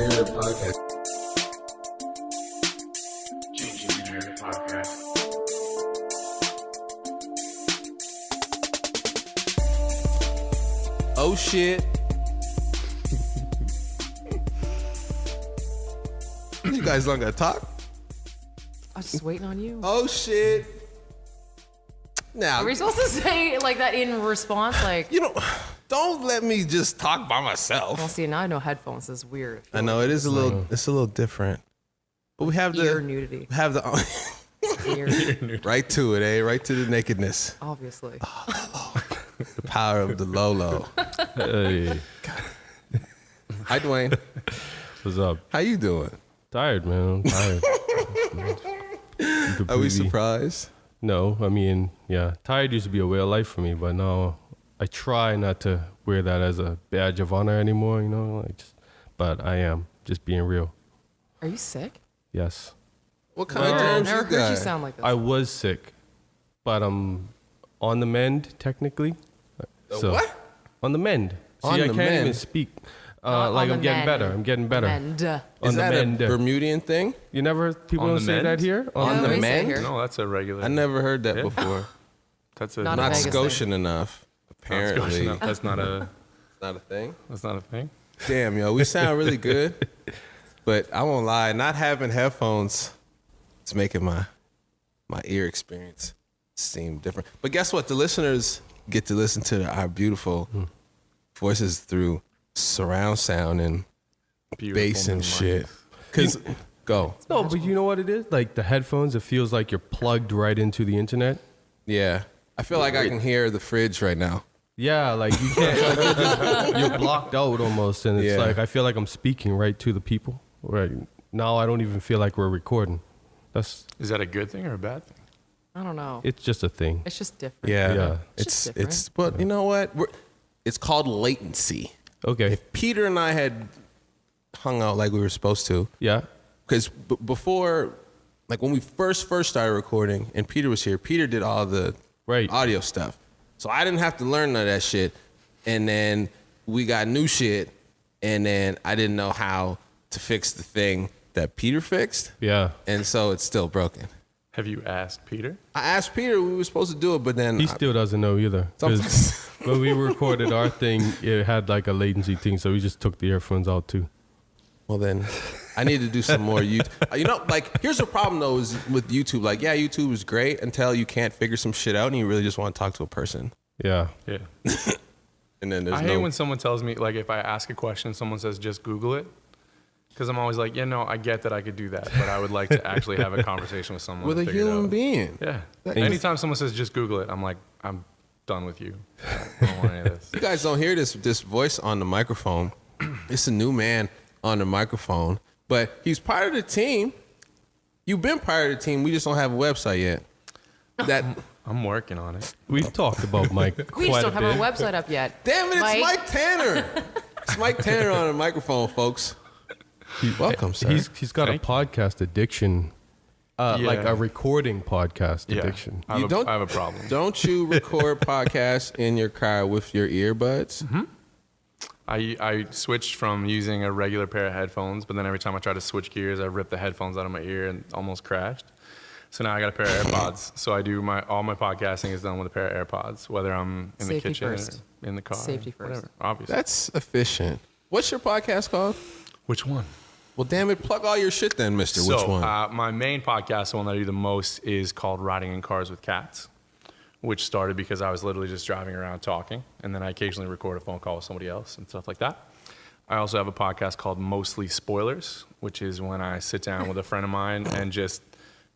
Narrative Podcast. Changing the Narrative Podcast. Oh shit. You guys don't gotta talk? I was just waiting on you. Oh shit. Now, Are we supposed to say like that in response? Like, you know, don't let me just talk by myself. well, see, now I know headphones is weird. I know it is a little. It's a little different, but we have Ear the nudity. have the Weird, right to it, right to the nakedness. obviously. The power of the Lolo. Hey, Hi, Dwayne. what's up? How you doing? Tired, man. I'm tired. Are we surprised? No, I mean, yeah. Tired used to be a way of life for me, but now I try not to wear that as a badge of honor anymore. You know, but I am just being real. Are you sick? Yes, What kind I've of germs never you heard got? you sound like this. I was sick, but I'm on the mend technically. What? On the mend. See, On I the can't even mend? speak. Not Like on I'm the getting mend. better. I'm getting better. And On Is the that mend. a Bermudian thing? You never people On don't the say mend? that here. On Yeah, the we say mend? here. No, that's a regular. I never heard that Yeah. before. That's a Not a Not Vegas Scotian enough, not apparently. Scotian enough. That's not a. Not a thing. That's not a thing. Damn, yo, we sound really good, but I won't lie. Not having headphones, it's making my ear experience seem different. But guess what? The listeners get to listen to our beautiful voices through surround sound and Beautiful bass and new shit. mics. Cause go, No, but you know what it is? Like the headphones, it feels like you're plugged right into the internet. yeah. I feel like I can hear the fridge right now. Yeah, like you can't. Like you're blocked out almost, and it's Yeah. like I feel like I'm speaking right to the people. Right now, I don't even feel like we're recording. Is that a good thing or a bad thing? I don't know. It's just a thing. It's just different. Yeah, Yeah. It's It's it's. But you know what? It's called latency. Okay. If Peter and I had hung out like we were supposed to, Yeah. because before, like when we first started recording, and Peter was here, Peter did all the Right. audio stuff, so I didn't have to learn none of that shit. And then we got new shit, and then I didn't know how to fix the thing that Peter fixed, Yeah. and so it's still broken. Have you asked Peter? I asked Peter we were supposed to do it, but then He still doesn't know either. 'Cause Sometimes- when we recorded our thing, it had like a latency thing, so we just took the earphones out too. well, then I need to do some more YouTube. You know, like here's the problem though is with YouTube. Like, yeah, YouTube is great until you can't figure some shit out and you really just want to talk to a person. Yeah. Yeah. And then there's I no. hate when someone tells me, like, if I ask a question, someone says, just Google it. Because I'm always like, yeah, no, I get that I could do that, but I would like to actually have a conversation with someone. with a to figure it human out. being. Yeah. That- Anytime someone says, just Google it, I'm like, I'm done with you. I don't want any of this. You guys don't hear this voice on the microphone. It's a new man on the microphone, but he's part of the team. You've been part of the team. We just don't have a website yet. That I'm working on it. We've talked about Mike We quite just a don't have bit. our website up yet. damn it, it's Mike. Mike Tanner. It's Mike Tanner on the microphone, folks. Welcome, sir. He's got Thank a podcast addiction, like Yeah. a recording podcast Yeah. addiction. I have, You don't- I have a problem. Don't you record podcasts in your car with your earbuds? I switched from using a regular pair of headphones, but then every time I try to switch gears, I rip the headphones out of my ear and almost crashed. So now I got a pair of AirPods. So I do all my podcasting is done with a pair of AirPods, whether I'm in Safety the kitchen first. or in the car. Safety first. Whatever, obviously. That's efficient. What's your podcast called? Which one? Well, damn it, plug all your shit then, mister. Which one? My main podcast, the one that I do the most, is called Riding in Cars with Cats, which started because I was literally just driving around talking, and then I occasionally record a phone call with somebody else and stuff like that. I also have a podcast called Mostly Spoilers, which is when I sit down with a friend of mine and just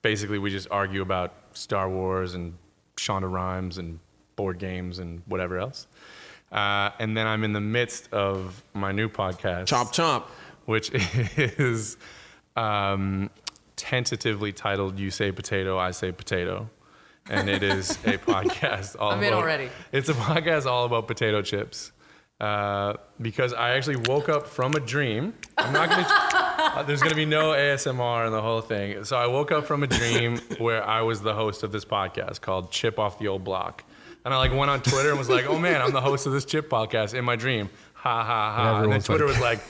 basically we just argue about Star Wars and Shonda Rhimes and board games and whatever else. And then I'm in the midst of my new podcast. Chomp chomp. Which is tentatively titled "You Say Potato, I Say Potato," and it is a podcast all I'm about. in already. It's a podcast all about potato chips. Because I actually woke up from a dream. I'm not gonna. There's gonna be no ASMR in the whole thing. So I woke up from a dream where I was the host of this podcast called "Chip Off the Old Block," and I went on Twitter and was like, "Oh man, I'm the host of this chip podcast in my dream." Ha ha ha! And then everyone's Twitter was like,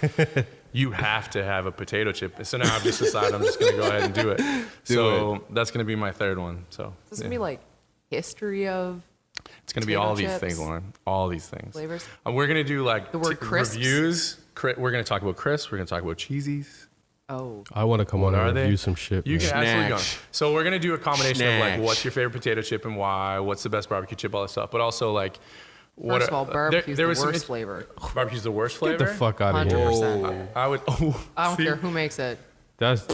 you have to have a potato chip. So now I've just decided I'm just going to go ahead and do it. So that's going to be my third one. So This is gonna be like history of it's going to be potato all these chips. things, Lauren. All these things. Flavors? We're going to do like The word crisps? reviews. We're going to talk about crisps. We're going to talk about cheesies. Oh, I want to come on Are and they? review some shit. You man. can absolutely go. Snatch. So we're gonna do a combination of like, Snatch. what's your favorite potato chip and why? What's the best barbecue chip? All that stuff. But also like, what first of all, barbecue's there the was some- worst flavor. Barbecue's the worst flavor. Get the fuck out of here. 100%. I would. Oh, I don't see? care who makes it. That's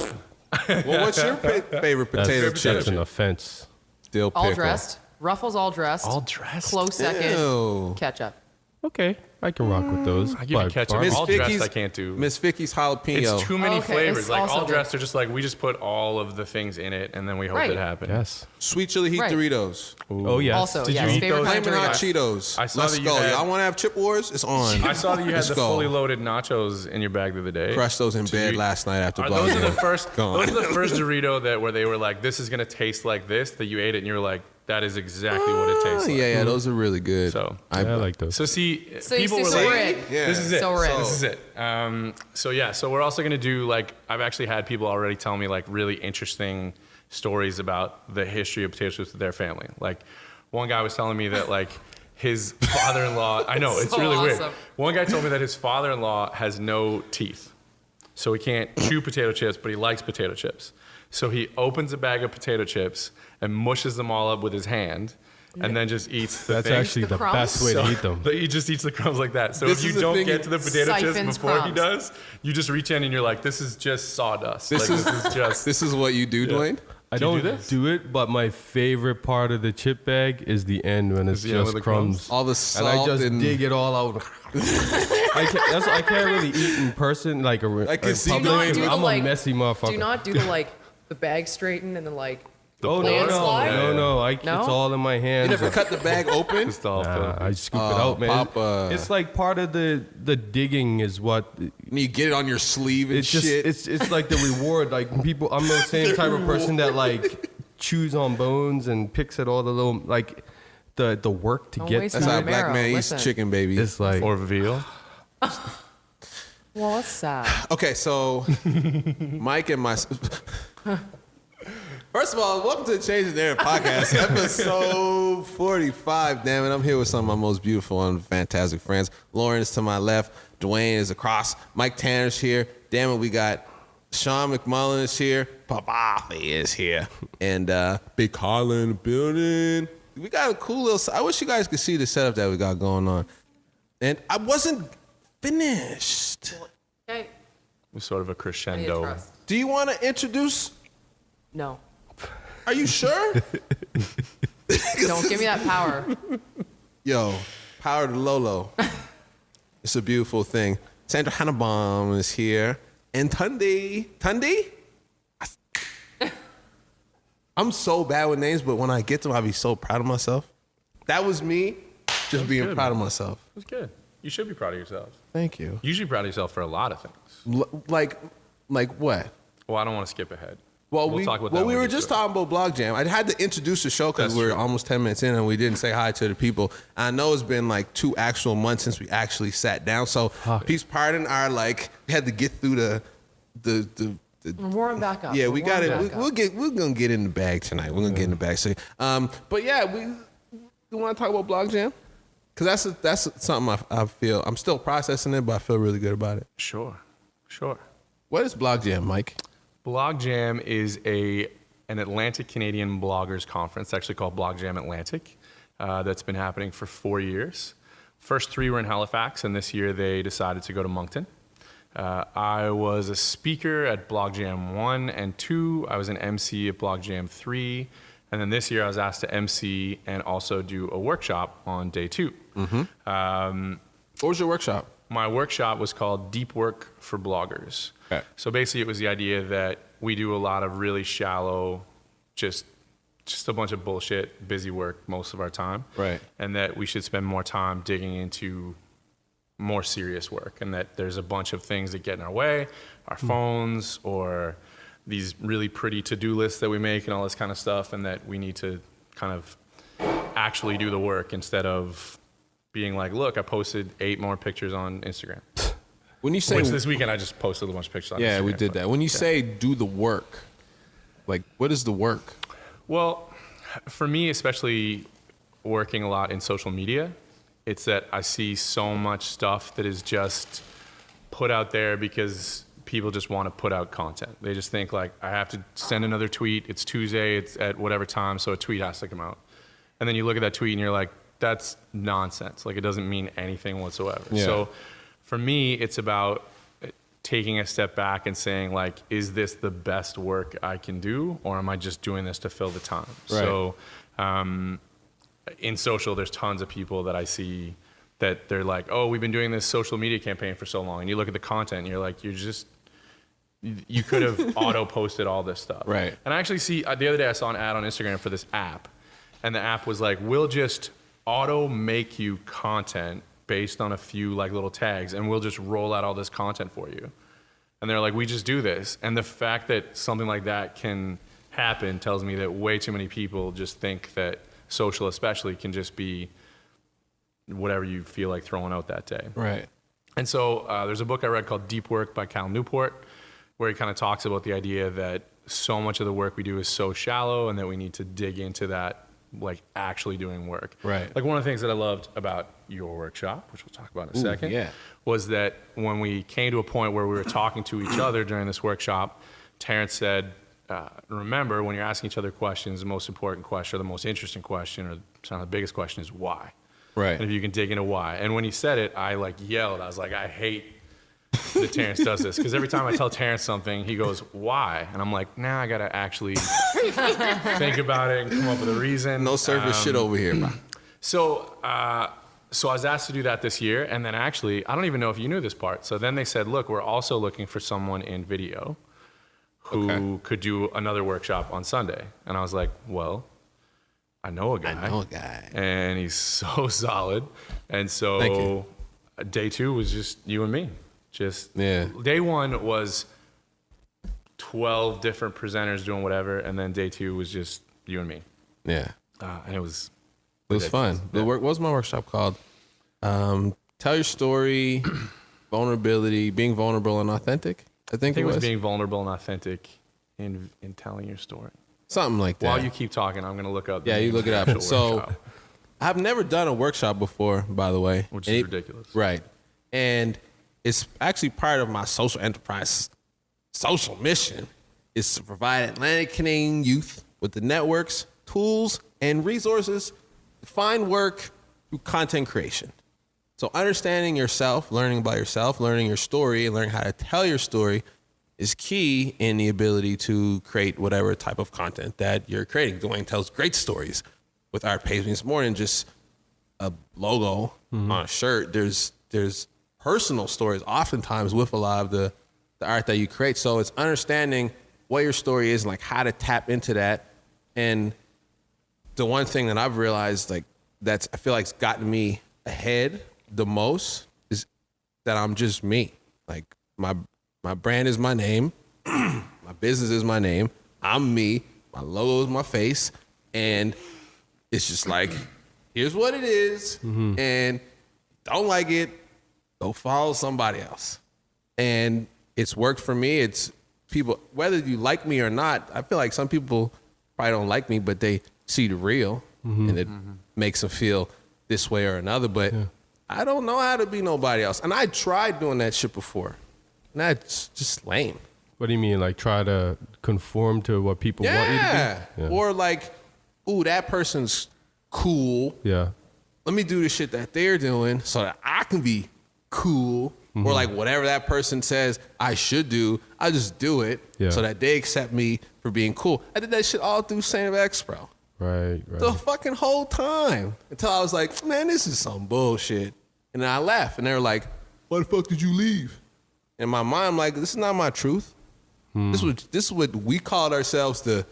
Well, what's your favorite potato that's chip? an offense. Dill pickle. All dressed. Ruffles all dressed. All dressed. Close second. Ew. Ketchup. Okay, I can rock with those. I give you but ketchup. barbecue- All dressed I can't do. Miss Vicky's jalapeno. It's too many Okay, flavors. it's Like also all good. dressed are just like we just put all of the things in it and then we hope Right. it happens. Yes. Sweet chili heat Right. Doritos. Oh yes. Also, Did yes, you eat favorite those? kind of Flamin' Hot Doritos. Cheetos. I saw Let's that you go. had- Y'all want to have chip wars? It's on. I saw that you had Let's the go. fully loaded nachos in your bag the other day. Crushed those in Did bed you- last night after Are Blog those are the Jam. first. Go on. Those are the first Dorito where they were like, "This is gonna taste like this." That you ate it and you were like, "That is exactly what it tastes like." Yeah, those are really good. So, I like those. So see, So people were so like, we're in. Yeah. "This is it. So we're in. This is it." So we're also gonna do like I've actually had people already tell me like really interesting stories about the history of potato chips with their family. Like one guy was telling me that like his father-in-law. I know it's So really weird. awesome. One guy told me that his father-in-law has no teeth, so he can't chew potato chips, but he likes potato chips. So he opens a bag of potato chips and mushes them all up with his hand, and then just eats the That's thing. actually The the crumbs? best way to eat them. But he just eats the crumbs like that. So This if is you the don't thing- get to the potato chips Siphons before he crumbs. does, you just reach in and you're like, this is just sawdust. This Like, is- this is just. This is what you do, Dwayne? I Do you don't do this? do it, but my favorite part of the chip bag is the end when it's the end with just the crumbs. All the And salt I just and dig it all out. I can't really eat in person like I can see public. Dwayne. Do the, I'm a like- messy motherfucker. Do not do the like the bag straighten and then like Oh no, landslide? no! It's No? all in my hands. You never cut the bag open? Just all Nah, I scoop it Oh, out, man. Papa. It's like part of the digging is what And you get it on your sleeve and it's just shit. it's like the reward. Like people, I'm the same type of person that like chews on bones and picks at all the little like the work to Don't get waste That's to how a it. black Marrow, man eats listen. chicken, baby. It's like or veal. Well, that's sad. Okay, so Mike and my. First of all, welcome to the Change the Narrative podcast, episode 45. Damn it, I'm here with some of my most beautiful and fantastic friends. Lauren is to my left, Dwayne is across, Mike Tanner's here. Damn it, we got Sean McMullen is here, Papa is here, and Big Carla in the building. We got a cool little. I wish you guys could see the setup that we got going on, and I wasn't finished. Okay. It was sort of a I need to crescendo. trust. Do you want to introduce? No. Are you sure? Don't give me that power. Yo, power to Lolo. It's a beautiful thing. Sandra Hannebohm is here. And Tunde. Tunde? I'm so bad with names, but when I get them, I'll be so proud of myself. That was me just being good, proud of man. myself. It was good. You should be proud of yourself. Thank you. You should be proud of yourself for a lot of things. Like what? Well, I don't want to skip ahead. Well, We'll we talk about that when we we were get just to it. talking about Blog Jam. I had to introduce the show because That's we're true. almost 10 minutes in and we didn't say hi to the people. I know it's been like 2 actual months since we actually sat down. So, please pardon our like we had to get through the We're warming back up. yeah, We're we got warming it. back up. We're gonna get in the bag tonight. We're gonna get in the bag. So, but yeah, we want to talk about Blog Jam because that's something I feel I'm still processing it, but I feel really good about it. Sure. What is Blog Jam, Mike? Blog Jam is an Atlantic Canadian bloggers conference, actually called Blog Jam Atlantic, that's been happening for 4 years. First 3 were in Halifax, and this year they decided to go to Moncton. I was a speaker at Blog Jam 1 and 2. I was an MC at Blog Jam 3. And then this year I was asked to MC and also do a workshop on day 2. What was your workshop? My workshop was called Deep Work for Bloggers. Okay. So basically it was the idea that we do a lot of really shallow, just a bunch of bullshit, busy work most of our time. Right. And that we should spend more time digging into more serious work, and that there's a bunch of things that get in our way, our phones or these really pretty to-do lists that we make and all this kind of stuff, and that we need to kind of actually do the work instead of being like, look, I posted 8 more pictures on Instagram. When you say Which this weekend I just posted a bunch of pictures on yeah, Instagram, we did but- that. When you say do the work, like what is the work? Well, for me, especially working a lot in social media, it's that I see so much stuff that is just put out there because people just want to put out content. They just think like, I have to send another tweet. It's Tuesday. It's at whatever time, so a tweet has to come out. And then you look at that tweet and you're like, that's nonsense. Like, it doesn't mean anything whatsoever. Yeah. So for me, it's about taking a step back and saying like, is this the best work I can do, or am I just doing this to fill the time? Right. So in social, there's tons of people that I see that they're like, oh, we've been doing this social media campaign for so long. And you look at the content and you're like, you could have auto posted all this stuff. Right. And I actually see, the other day I saw an ad on Instagram for this app, and the app was like, we'll just auto make you content based on a few like little tags, and we'll just roll out all this content for you. And they're like, we just do this. And the fact that something like that can happen tells me that way too many people just think that social especially can just be whatever you feel like throwing out that day. Right. And so there's a book I read called Deep Work by Cal Newport, where he kind of talks about the idea that so much of the work we do is so shallow and that we need to dig into that, like actually doing work. Right. Like one of the things that I loved about your workshop, which we'll talk about in a second, yeah. was that when we came to a point where we were talking to each other during this workshop, Terrence said, remember, when you're asking each other questions, the most important question, or the most interesting question, or the biggest question is why. Right. And if you can dig into why. And when he said it, I like yelled. I was like, I hate that Terrence does this. Because every time I tell Terrence something, he goes, why? And I'm like, nah, I got to actually think about it and come up with a reason. No surface shit over here, bro. So I was asked to do that this year. And then actually, I don't even know if you knew this part. So then they said, look, we're also looking for someone in video who could do another workshop on Sunday. And I was like, well, I know a guy. And he's so solid. And so Thank you. Day 2 was just you and me. Yeah. Day 1 was 12 different presenters doing whatever. And then day 2 was just you and me. Yeah. And it was fun. What was my workshop called? Tell your story, vulnerability, being vulnerable and authentic. I think it was being vulnerable and authentic in telling your story. something like that. While you keep talking, I'm going to look up. Yeah, you look it up. the So workshop, I've never done a workshop before, by the way. which And is it- ridiculous. Right. And it's actually part of my social enterprise social mission is to provide Atlantic Canadian youth with the networks, tools, and resources to find work through content creation. So understanding yourself, learning about yourself, learning your story, and learning how to tell your story is key in the ability to create whatever type of content that you're creating. Dwayne tells great stories with Art Page. It's more than just a logo on a shirt. There's personal stories oftentimes with a lot of the art that you create. So it's understanding what your story is and like how to tap into that. And the one thing that I've realized like that's I feel like it's gotten me ahead the most is that I'm just me. Like my brand is my name, my business is my name, I'm me, my logo is my face, and it's just like, here's what it is, and don't like it, go follow somebody else. And it's worked for me. It's people, whether you like me or not, I feel like some people probably don't like me, but they see the real, and it makes them feel this way or another. But I don't know how to be nobody else. And I tried doing that shit before. And that's just lame. What do you mean? Like try to conform to what people want you to do? Yeah. Or like, ooh, that person's cool. Yeah. Let me do the shit that they're doing so that I can be cool. Or like whatever that person says I should do, I just do it so that they accept me for being cool. I did that shit all through St. Expo. Right. The fucking whole time. Until I was like, man, this is some bullshit. And then I left and they were like, why the fuck did you leave? In my mind, I'm like, this is not my truth. This is what we called ourselves the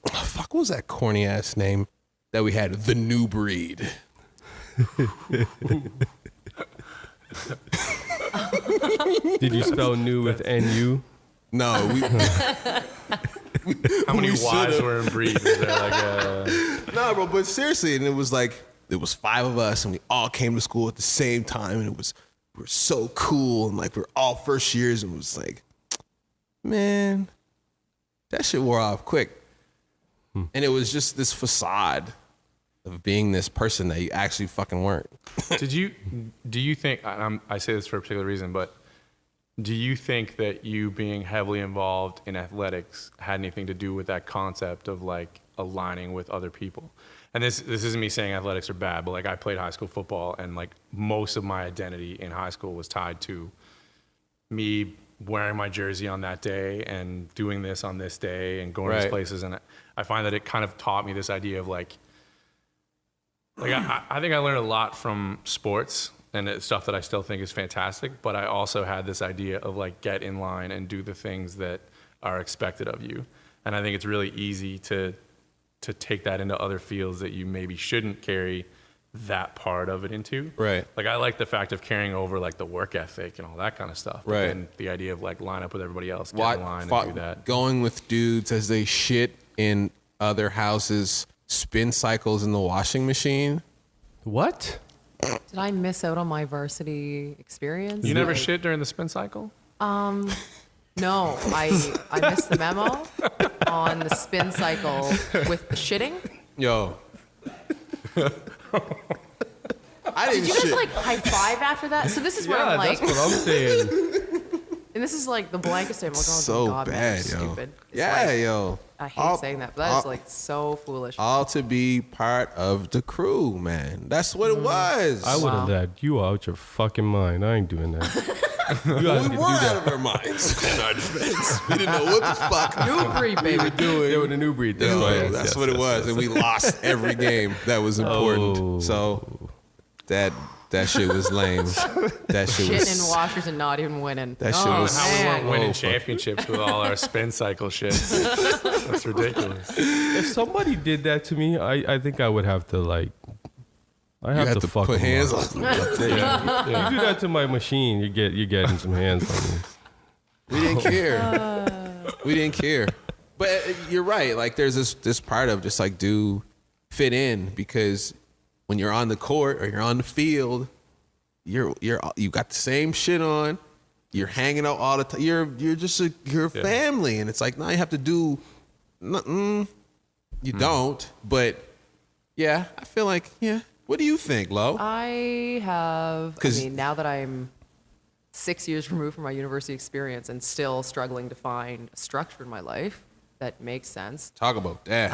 fuck, what was that corny ass name that we had? The New Breed. Did you spell new with N-U? No, we How many We wives should've. were in breed? Is there like a... no, bro, but seriously, and it was like there was 5 of us, and we all came to school at the same time, and it was we're so cool and like we're all first years, and it was like, man, that shit wore off quick. And it was just this facade of being this person that you actually fucking weren't. Do you think, and I say this for a particular reason, but do you think that you being heavily involved in athletics had anything to do with that concept of like aligning with other people? And this isn't me saying athletics are bad, but like I played high school football, and like most of my identity in high school was tied to me wearing my jersey on that day and doing this on this day and going to these places. And I find that it kind of taught me this idea of like I think I learned a lot from sports, and it's stuff that I still think is fantastic, but I also had this idea of like get in line and do the things that are expected of you. And I think it's really easy to take that into other fields that you maybe shouldn't carry that part of it into. Right. Like I like the fact of carrying over like the work ethic and all that kind of stuff. Right. And the idea of like line up with everybody else, get in line and do that. Going with dudes as they shit in other houses, spin cycles in the washing machine. What? Did I miss out on my varsity experience? You never shit during the spin cycle? No, I missed the memo on the spin cycle with the shitting. Yo. I didn't Did you guys shit. like high five after that? So this is where I'm like, that's what I'm saying. and this is like the blankest thing. I'm like, oh So God, man, bad, that's yo. stupid. It's Yeah, like, yo. I hate saying that, but that is like so foolish. All to be part of the crew, man. That's what it was. I would have Wow. had you out your fucking mind. I ain't doing that. You guys we can were do out that. of our minds in our defense. We didn't know what the fuck New breed, we were baby. doing. They were the new breed. That's Yo, why. that's what it was. And we lost every game that was important. Oh. So that shit was lame. That shit Shitting was in washers and not even winning. That shit oh, was- How we man. weren't winning Oh, fuck. championships with all our spin cycle shit. That's ridiculous. If somebody did that to me, I think I would have to like. I you have had to to fuck put them hands up. on. You do that to my machine, you're getting some hands on me. We didn't care. We didn't care. But you're right. Like there's this part of just like do fit in, because when you're on the court or you're on the field, you got the same shit on. You're hanging out all the time. You're just you're a family, and it's like now you have to do nothing. You don't, but yeah, I feel like What do you think, Lo? I have, 'Cause- now that I'm 6 years removed from my university experience and still struggling to find a structure in my life that makes sense, Talk about that.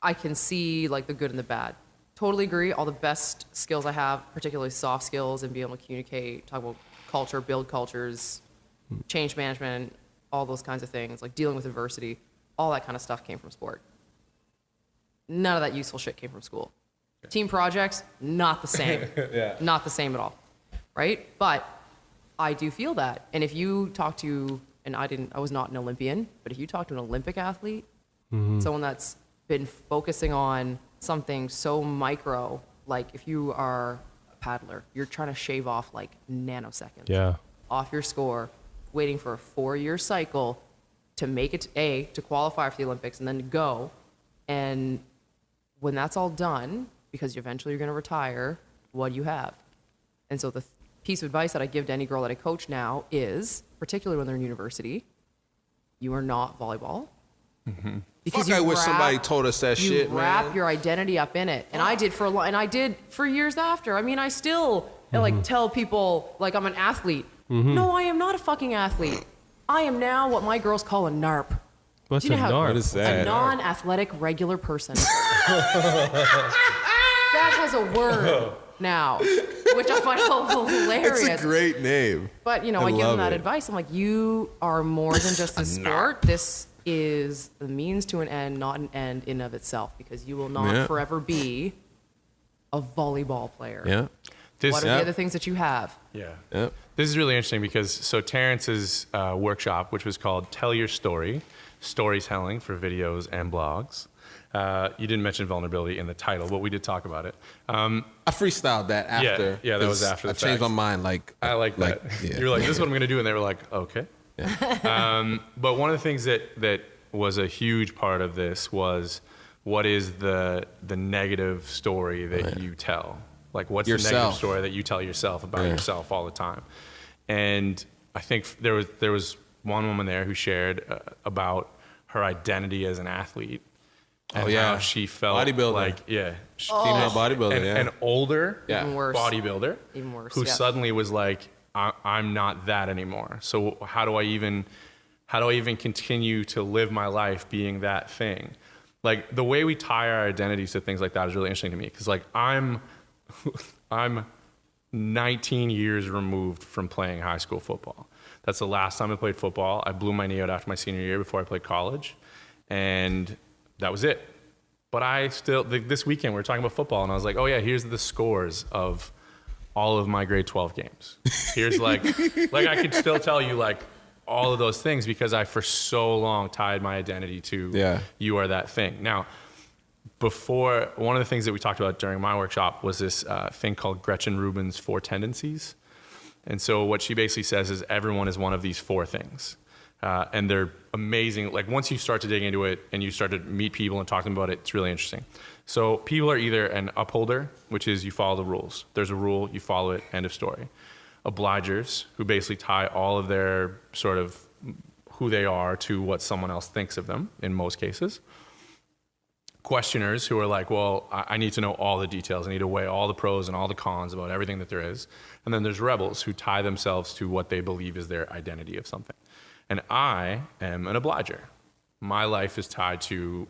I can see like the good and the bad. Totally agree. All the best skills I have, particularly soft skills and being able to communicate, talk about culture, build cultures, change management, all those kinds of things, like dealing with adversity, all that kind of stuff came from sport. None of that useful shit came from school. Team projects, not the same. Not the same at all. Right? But I do feel that. And if you talk to, and I was not an Olympian, but if you talk to an Olympic athlete, someone that's been focusing on something so micro, like if you are a paddler, you're trying to shave off like nanoseconds Yeah. off your score, waiting for a 4-year cycle to make it to qualify for the Olympics and then to go. And when that's all done, because eventually you're going to retire, what do you have? And so the piece of advice that I give to any girl that I coach now is, particularly when they're in university, you are not volleyball. Because Fuck, I wish somebody told us that you shit, wrap man. your identity up in it, and I did for years after. I mean, I still like tell people like I'm an athlete. No, I am not a fucking athlete. I am now what my girls call a NARP. What's Do you a know how- narc? What is A that? non-athletic regular person. That has a word now, which I find hilarious. It's a great name. But, I I give them love that it. advice. I'm like, you are more than just a sport. This is the means to an end, not an end in of itself, because you will not Yeah. forever be a volleyball player. Yeah. This, What are the other things that you have? yeah. Yep. This is really interesting because so Terrence's workshop, which was called Tell Your Story, Storytelling for Videos and Blogs. You didn't mention vulnerability in the title, but we did talk about it. I freestyled that after. Yeah, that was 'cause after the I changed fact. my mind. I like that. yeah. You were like, this is what I'm going to do. And they were like, okay. But one of the things that was a huge part of this was what is the negative story that you tell? Like, what's the negative Yourself. story that you tell yourself about yourself all the time? And I think there was one woman there who shared about her identity as an athlete. And how she felt bodybuilder. like, Female bodybuilder, an older Even worse. bodybuilder Even worse, who yeah. suddenly was like, I'm not that anymore. So how do I even continue to live my life being that thing? Like, the way we tie our identities to things like that is really interesting to me, because like I'm 19 years removed from playing high school football. That's the last time I played football. I blew my knee out after my senior year before I played college, and that was it. But I still, this weekend we were talking about football, and I was like, oh yeah, here's the scores of all of my grade 12 games. Here's like I could still tell you like all of those things, because I for so long tied my identity to you are that thing. Now, before, one of the things that we talked about during my workshop was this thing called Gretchen Rubin's 4 tendencies. And so what she basically says is everyone is one of these 4 things. And they're amazing. Like, once you start to dig into it and you start to meet people and talk to them about it, it's really interesting. So people are either an upholder, which is you follow the rules. There's a rule, you follow it, end of story. Obligers, who basically tie all of their sort of who they are to what someone else thinks of them in most cases. Questioners, who are like, well, I need to know all the details. I need to weigh all the pros and all the cons about everything that there is. And then there's rebels, who tie themselves to what they believe is their identity of something. And I am an obliger. My life is tied to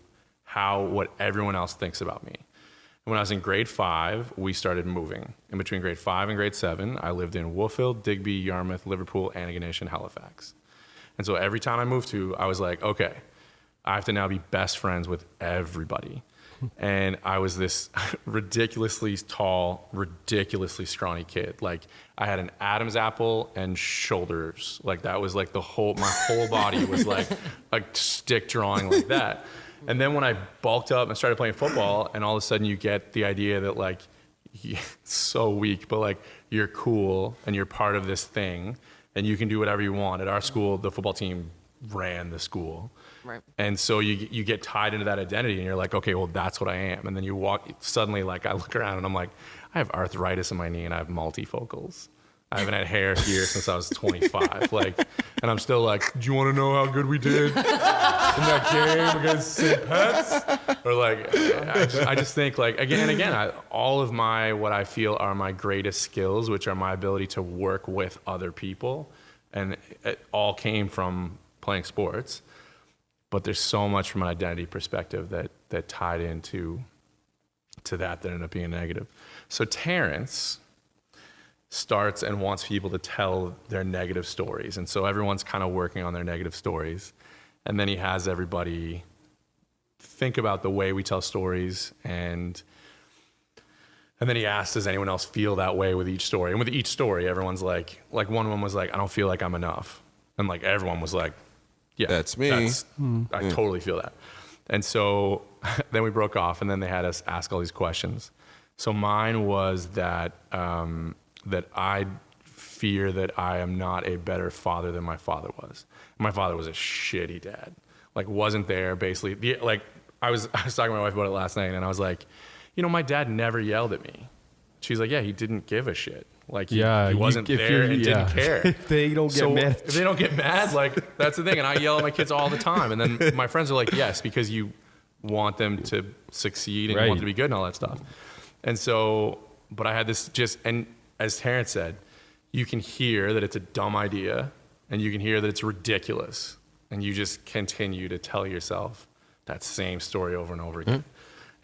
what everyone else thinks about me. And when I was in grade 5, we started moving. In between grade 5 and grade 7, I lived in Wolfville, Digby, Yarmouth, Liverpool, Antigonish, and Halifax. And so every time I moved to, I was like, okay, I have to now be best friends with everybody. And I was this ridiculously tall, ridiculously scrawny kid. Like, I had an Adam's apple and shoulders. Like, that was like my whole body was like a stick drawing like that. And then when I bulked up and started playing football, and all of a sudden you get the idea that like, it's so weak, but like, you're cool and you're part of this thing and you can do whatever you want. At our school, the football team ran the school. Right. And so you get tied into that identity, and you're like, okay, well, that's what I am. And then you suddenly, like, I look around and I'm like, I have arthritis in my knee and I have multifocals. I haven't had hair here since I was 25. Like, and I'm still like, do you want to know how good we did in that game against St. Pat's? Or like, I just think like, again, all of what I feel are my greatest skills, which are my ability to work with other people. And it all came from playing sports. But there's so much from an identity perspective that tied into that ended up being negative. So Terrence starts and wants people to tell their negative stories. And so everyone's kind of working on their negative stories. And then he has everybody think about the way we tell stories. And then he asks, does anyone else feel that way with each story? And with each story, everyone's like one of them was like, I don't feel like I'm enough. And like everyone was like, yeah, that's me. I totally feel that. And so then we broke off, and then they had us ask all these questions. So mine was that that I fear that I am not a better father than my father was. My father was a shitty dad. Like, wasn't there basically. I was talking to my wife about it last night, and I was like, my dad never yelled at me. She's like, yeah, he didn't give a shit. Like, he wasn't there and didn't care. If they don't get mad. If they don't get mad, like, that's the thing. And I yell at my kids all the time. And then my friends are like, yes, because you want them to succeed and you want them to be good and all that stuff. And so, but I had this and as Terrence said, you can hear that it's a dumb idea and you can hear that it's ridiculous. And you just continue to tell yourself that same story over and over again. Mm-hmm.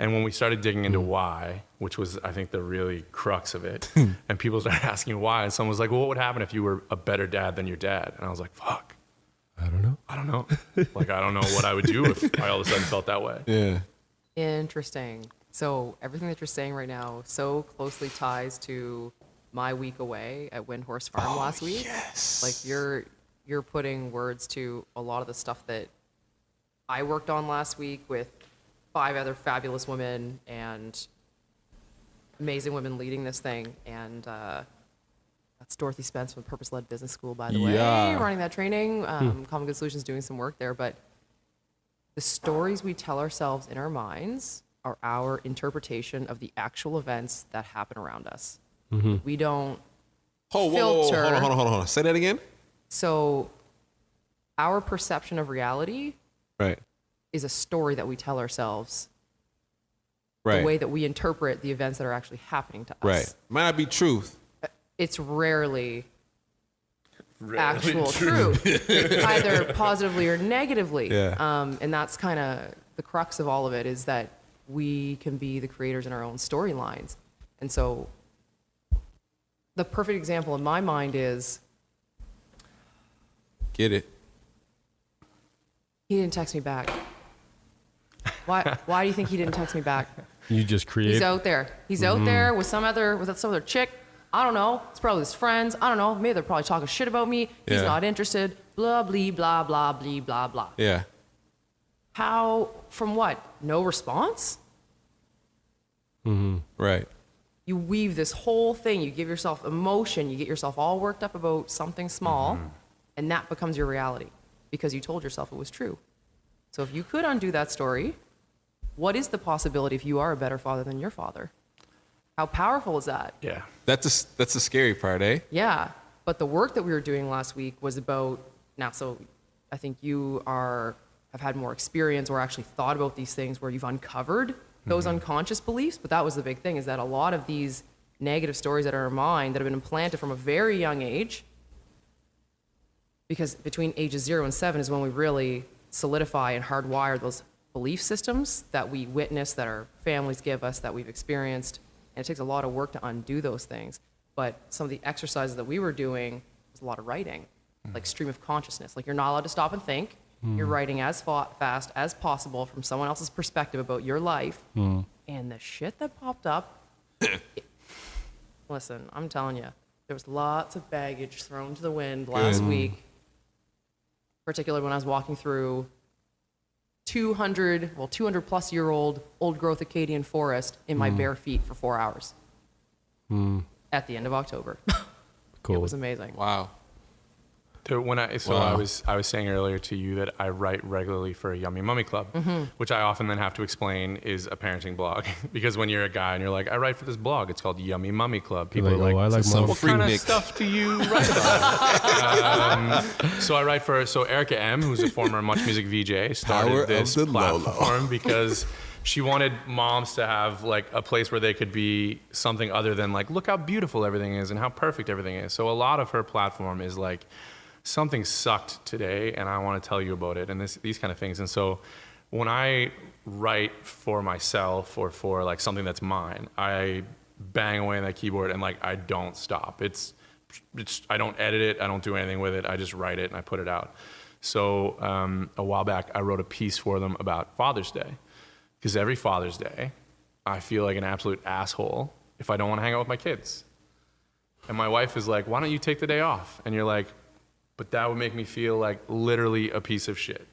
And when we started digging into why, which was, I think, the really crux of it, and people started asking why, and someone was like, well, what would happen if you were a better dad than your dad? And I was like, fuck. I don't know. Like, I don't know what I would do if I all of a sudden felt that way. Yeah. Interesting. So everything that you're saying right now so closely ties to my week away at Windhorse Farm last week. Yes. Like, you're putting words to a lot of the stuff that I worked on last week with 5 other fabulous women and amazing women leading this thing. And that's Dorothy Spence from Purpose-Led Business School, by the way, running that training. Common Good Solutions doing some work there. But the stories we tell ourselves in our minds are our interpretation of the actual events that happen around us. We don't Hold filter. on. Hold on. Say that again. So our perception of reality Right. is a story that we tell ourselves. Right. The way that we interpret the events that are actually happening to us. Right. Might not be truth. It's rarely actual truth, either positively or negatively. Yeah. And that's kind of the crux of all of it, is that we can be the creators in our own storylines. And so the perfect example in my mind is Get it. he didn't text me back. Why do you think he didn't text me back? You just create. He's out there. He's out there with some other chick. I don't know. It's probably his friends. I don't know. Maybe they're probably talking shit about me. He's Yeah. not interested. Blah, blah, blah, blah, blah, blah, blah. Yeah. How, from what? No response? Right. You weave this whole thing. You give yourself emotion. You get yourself all worked up about something small, and that becomes your reality because you told yourself it was true. So if you could undo that story, what is the possibility if you are a better father than your father? Have powerful is that? Yeah. That's the scary part, eh? Yeah, but the work that we were doing last week was about now. So I think you have had more experience or actually thought about these things where you've uncovered those unconscious beliefs. But that was the big thing, is that a lot of these negative stories that are in our mind that have been implanted from a very young age, because between ages 0 and 7 is when we really solidify and hardwire those belief systems that we witness, that our families give us, that we've experienced. And it takes a lot of work to undo those things. But some of the exercises that we were doing was a lot of writing, like stream of consciousness. Like, you're not allowed to stop and think. You're writing as fast as possible from someone else's perspective about your life. And the shit that popped up, listen, I'm telling you, there was lots of baggage thrown to the wind last week, particularly when I was walking through 200 plus year old growth Acadian forest in my bare feet for 4 hours at the end of October. Cool. It was amazing. Wow. Wow. I was saying earlier to you that I write regularly for a Yummy Mummy Club, which I often then have to explain is a parenting blog. Because when you're a guy and you're like, I write for this blog, it's called Yummy Mummy Club. People Like, are like, oh, I like some mom. what free kind of Nick. stuff do you write about? So I write for Erica M, who's a former Much Music VJ, Power started of this the Lolo. platform because she wanted moms to have like a place where they could be something other than like, look how beautiful everything is and how perfect everything is. So a lot of her platform is like, something sucked today and I want to tell you about it, and these kind of things. And so when I write for myself or for like something that's mine, I bang away on that keyboard and like I don't stop. It's I don't edit it, I don't do anything with it, I just write it and I put it out. So a while back I wrote a piece for them about Father's Day, because every Father's Day I feel like an absolute asshole if I don't want to hang out with my kids. And my wife is like, why don't you take the day off? And you're like, but that would make me feel like literally a piece of shit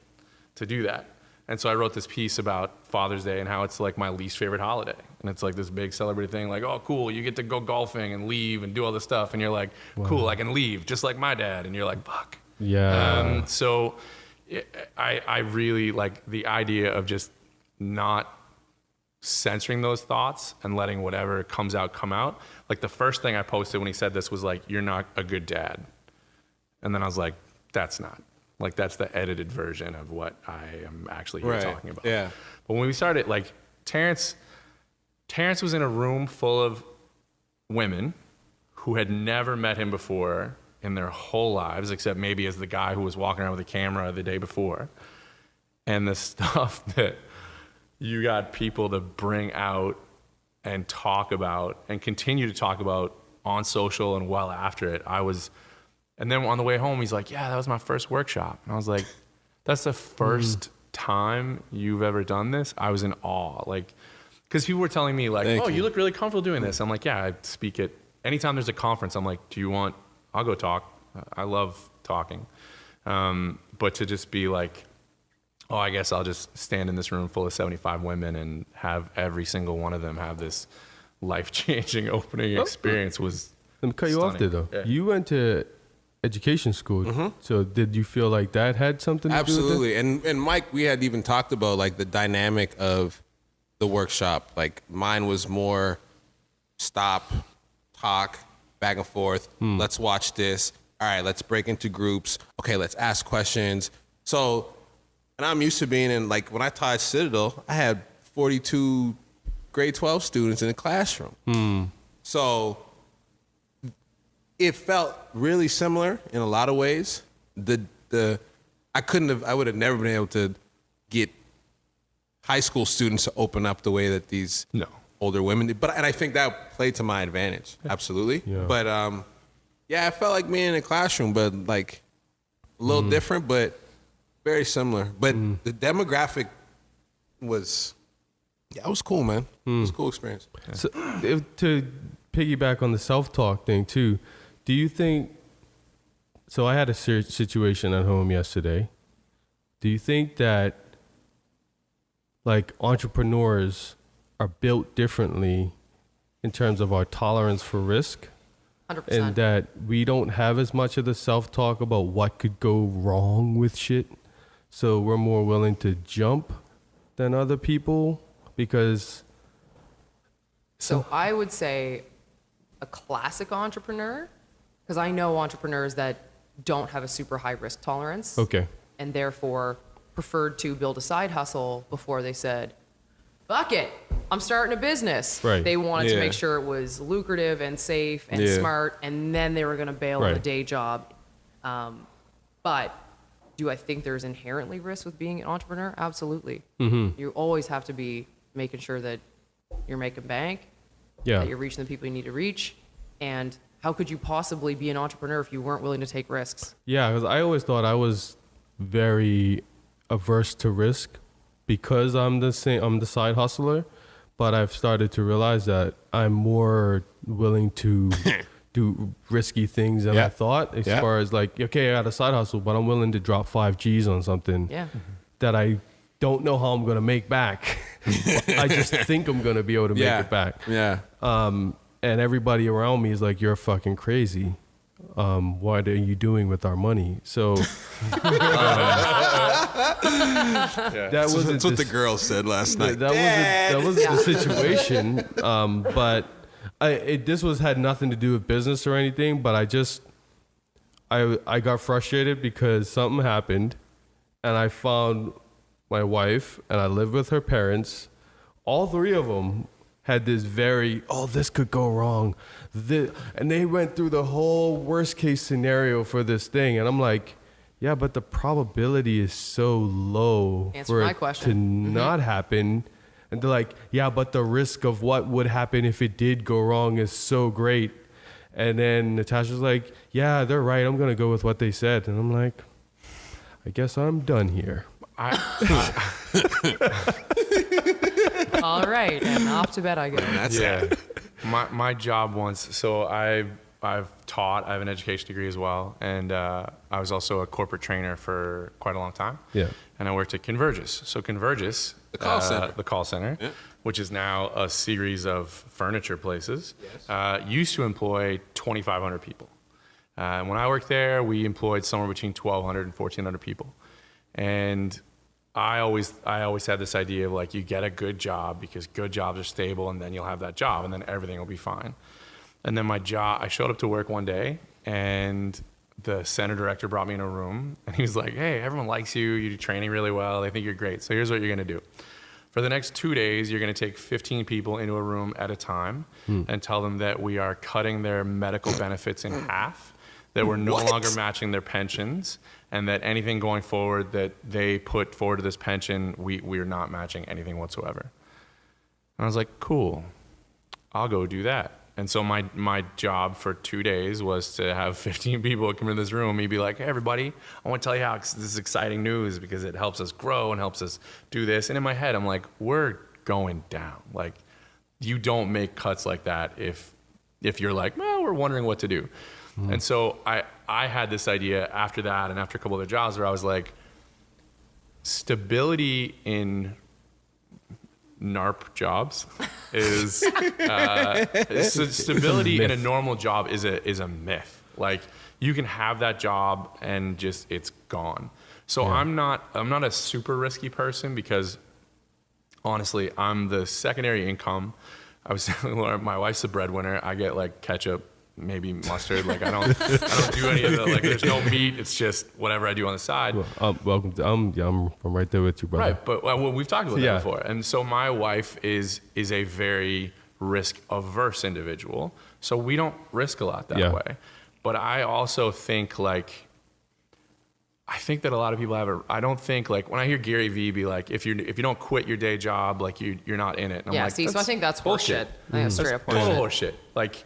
to do that. And so I wrote this piece about Father's Day and how it's like my least favorite holiday. And it's like this big celebrated thing, like, oh, cool, you get to go golfing and leave and do all this stuff. And you're like, cool, I can leave, just like my dad. And you're like, fuck. Yeah. So I really like the idea of just not censoring those thoughts and letting whatever comes out come out. Like the first thing I posted when he said this was like, you're not a good dad. And then I was like, that's not. Like, that's the edited version of what I am actually here talking about. Yeah. But when we started, like, Terrence was in a room full of women who had never met him before in their whole lives, except maybe as the guy who was walking around with a camera the day before. And the stuff that you got people to bring out and talk about and continue to talk about on social and well after it, and then on the way home, he's like, yeah, that was my first workshop. And I was like, that's the first time you've ever done this? I was in awe. Like, because people were telling me like, you look really comfortable doing this. I'm like, yeah, I speak at, anytime there's a conference, I'm like, I'll go talk. I love talking. But to just be like, oh, I guess I'll just stand in this room full of 75 women and have every single one of them have this life-changing opening experience was Let me cut you off there, though. Yeah. You went to education school, so did you feel like that had something to do with it? Absolutely. And Mike, we had even talked about like the dynamic of the workshop. Like mine was more stop, talk, back and forth. Let's watch this. All right, let's break into groups. Okay, let's ask questions. So, and I'm used to being in, like, when I taught Citadel, I had 42 grade 12 students in the classroom. So it felt really similar in a lot of ways. I would have never been able to get high school students to open up the way that these older women did. And I think that played to my advantage. Absolutely. Yeah. But yeah, I felt like being in a classroom, but like a little different, but very similar. But the demographic was, it was cool, man. It was a cool experience. So, to piggyback on the self-talk thing too, do you think, so I had a situation at home yesterday. Do you think that like entrepreneurs are built differently in terms of our tolerance for risk? 100%. And that we don't have as much of the self-talk about what could go wrong with shit? So we're more willing to jump than other people because... So I would say a classic entrepreneur, because I know entrepreneurs that don't have a super high risk tolerance. Okay. And therefore preferred to build a side hustle before they said, fuck it, I'm starting a business. Right. They wanted to Yeah. make sure it was lucrative and safe and Yeah. smart, and then they were going to bail on Right. the day job. But do I think there's inherently risk with being an entrepreneur? Absolutely. You always have to be making sure that you're making bank, Yeah. that you're reaching the people you need to reach, and how could you possibly be an entrepreneur if you weren't willing to take risks? Yeah, because I always thought I was very averse to risk because I'm the side hustler, but I've started to realize that I'm more willing to do risky things than I thought. As far as like, okay, I got a side hustle, but I'm willing to drop 5 G's on something Yeah. that I don't know how I'm gonna make back. I just think I'm gonna be able to make it back. Yeah. And everybody around me is like, "You're fucking crazy. What are you doing with our money?" So that wasn't That's what the this- girls said last night. that wasn't the situation. But this had nothing to do with business or anything. But I got frustrated because something happened, and I found my wife, and I lived with her parents. All 3 of them had this this could go wrong. And they went through the whole worst case scenario for this thing. And I'm like, yeah, but the probability is so low Answer for my it question. to not happen. And they're like, yeah, but the risk of what would happen if it did go wrong is so great. And then Natasha's like, yeah, they're right. I'm going to go with what they said. And I'm like, I guess I'm done here. All right, and off to bed I go. That's Yeah. My job once, so I've taught, I have an education degree as well, and I was also a corporate trainer for quite a long time. Yeah. And I worked at Convergys. So Convergys, the call center, which is now a series of furniture places, used to employ 2,500 people. When I worked there, we employed somewhere between 1,200 and 1,400 people. And I always had this idea of like, you get a good job because good jobs are stable, and then you'll have that job, and then everything will be fine. And then I showed up to work one day, and the center director brought me in a room, and he was like, hey, everyone likes you. You do training really well. They think you're great. So here's what you're going to do. For the next 2 days, you're going to take 15 people into a room at a time and tell them that we are cutting their medical benefits in half, that we're no longer matching their pensions, and that anything going forward that they put forward to this pension, we're not matching anything whatsoever. And I was like, cool, I'll go do that. And so my job for 2 days was to have 15 people come in this room. He'd be like, hey, everybody, I want to tell you how this is exciting news because it helps us grow and helps us do this. And in my head, I'm like, we're going down. Like, you don't make cuts like that if you're like, well, we're wondering what to do. And so I had this idea after that and after a couple other jobs where I was like, stability in NARP jobs is stability in a normal job is a myth. Like, you can have that job and just it's gone. So I'm not a super risky person because honestly, I'm the secondary income. I was telling Laura, my wife's the breadwinner. I get like ketchup, maybe mustard. Like I don't do any of the, like there's no meat. It's just whatever I do on the side. Welcome to, I'm right there with you, brother. Right, but well, we've talked about Yeah. that before. And so my wife is a very risk averse individual. So we don't risk a lot that Yeah. way. But I also think I think that a lot of people I don't think like when I hear Gary Vee be like, if you don't quit your day job, like you're not in it. And I'm Yeah, like, see, so I think that's bullshit. horseshit. I think that's straight up Total horseshit. horseshit. Like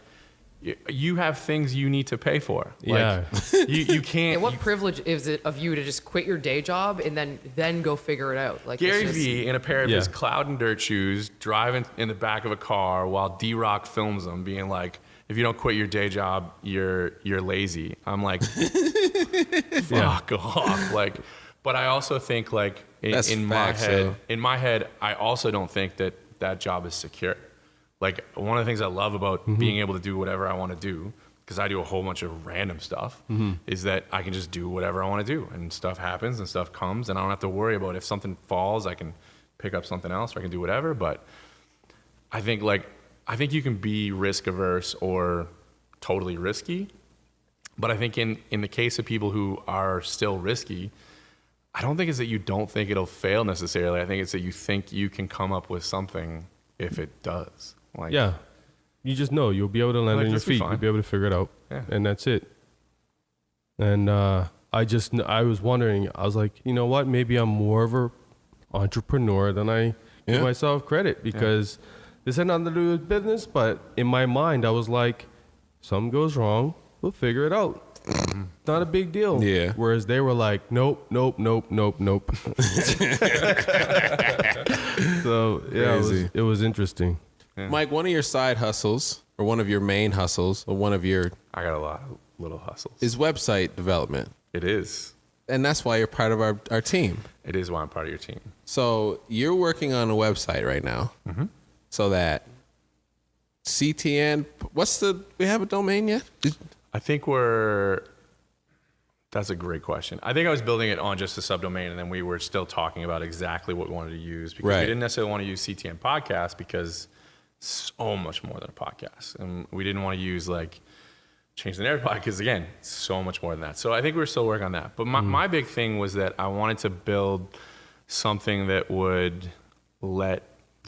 you have things you need to pay for. Yeah. Like, you can't. And what privilege is it of you to just quit your day job and then go figure it out? Like Gary it's just- Vee in a pair of Yeah. his cloud and dirt shoes, driving in the back of a car while D-Rock films him, being like, "If you don't quit your day job, you're lazy." I'm like, fuck off. Like, but I also think like That's in facts, my head, I also don't think that job is secure. Like one of the things I love about being able to do whatever I want to do, because I do a whole bunch of random stuff, is that I can just do whatever I want to do, and stuff happens and stuff comes, and I don't have to worry about if something falls, I can pick up something else or I can do whatever. But I think you can be risk averse or totally risky. But I think in the case of people who are still risky, I don't think it's that you don't think it'll fail necessarily. I think it's that you think you can come up with something if it does. Like, Yeah. You just know you'll be able to land Like, on your this will be feet. fine. You'll be able to figure it out. Yeah. And that's it. And I was wondering, I was like, you know what? Maybe I'm more of a entrepreneur than I give Yeah. myself credit, because this had nothing to do with business, but in my mind, I was like, something goes wrong, we'll figure it out. Not a big deal. Yeah. Whereas they were like, nope. So yeah, Crazy. it was interesting. Mike, one of your side hustles, or one of your main hustles, or one of your I got a lot of little hustles. is website development. It is. And that's why you're part of our team. It is why I'm part of your team. So you're working on a website right now, so that CTN. We have a domain yet? I think that's a great question. I think I was building it on just a subdomain, and then we were still talking about exactly what we wanted to use, because Right. we didn't necessarily want to use CTN podcast because it's so much more than a podcast. And we didn't want to use like Change the Narrative podcast because, again, it's so much more than that. So I think we're still working on that. But my big thing was that I wanted to build something that would let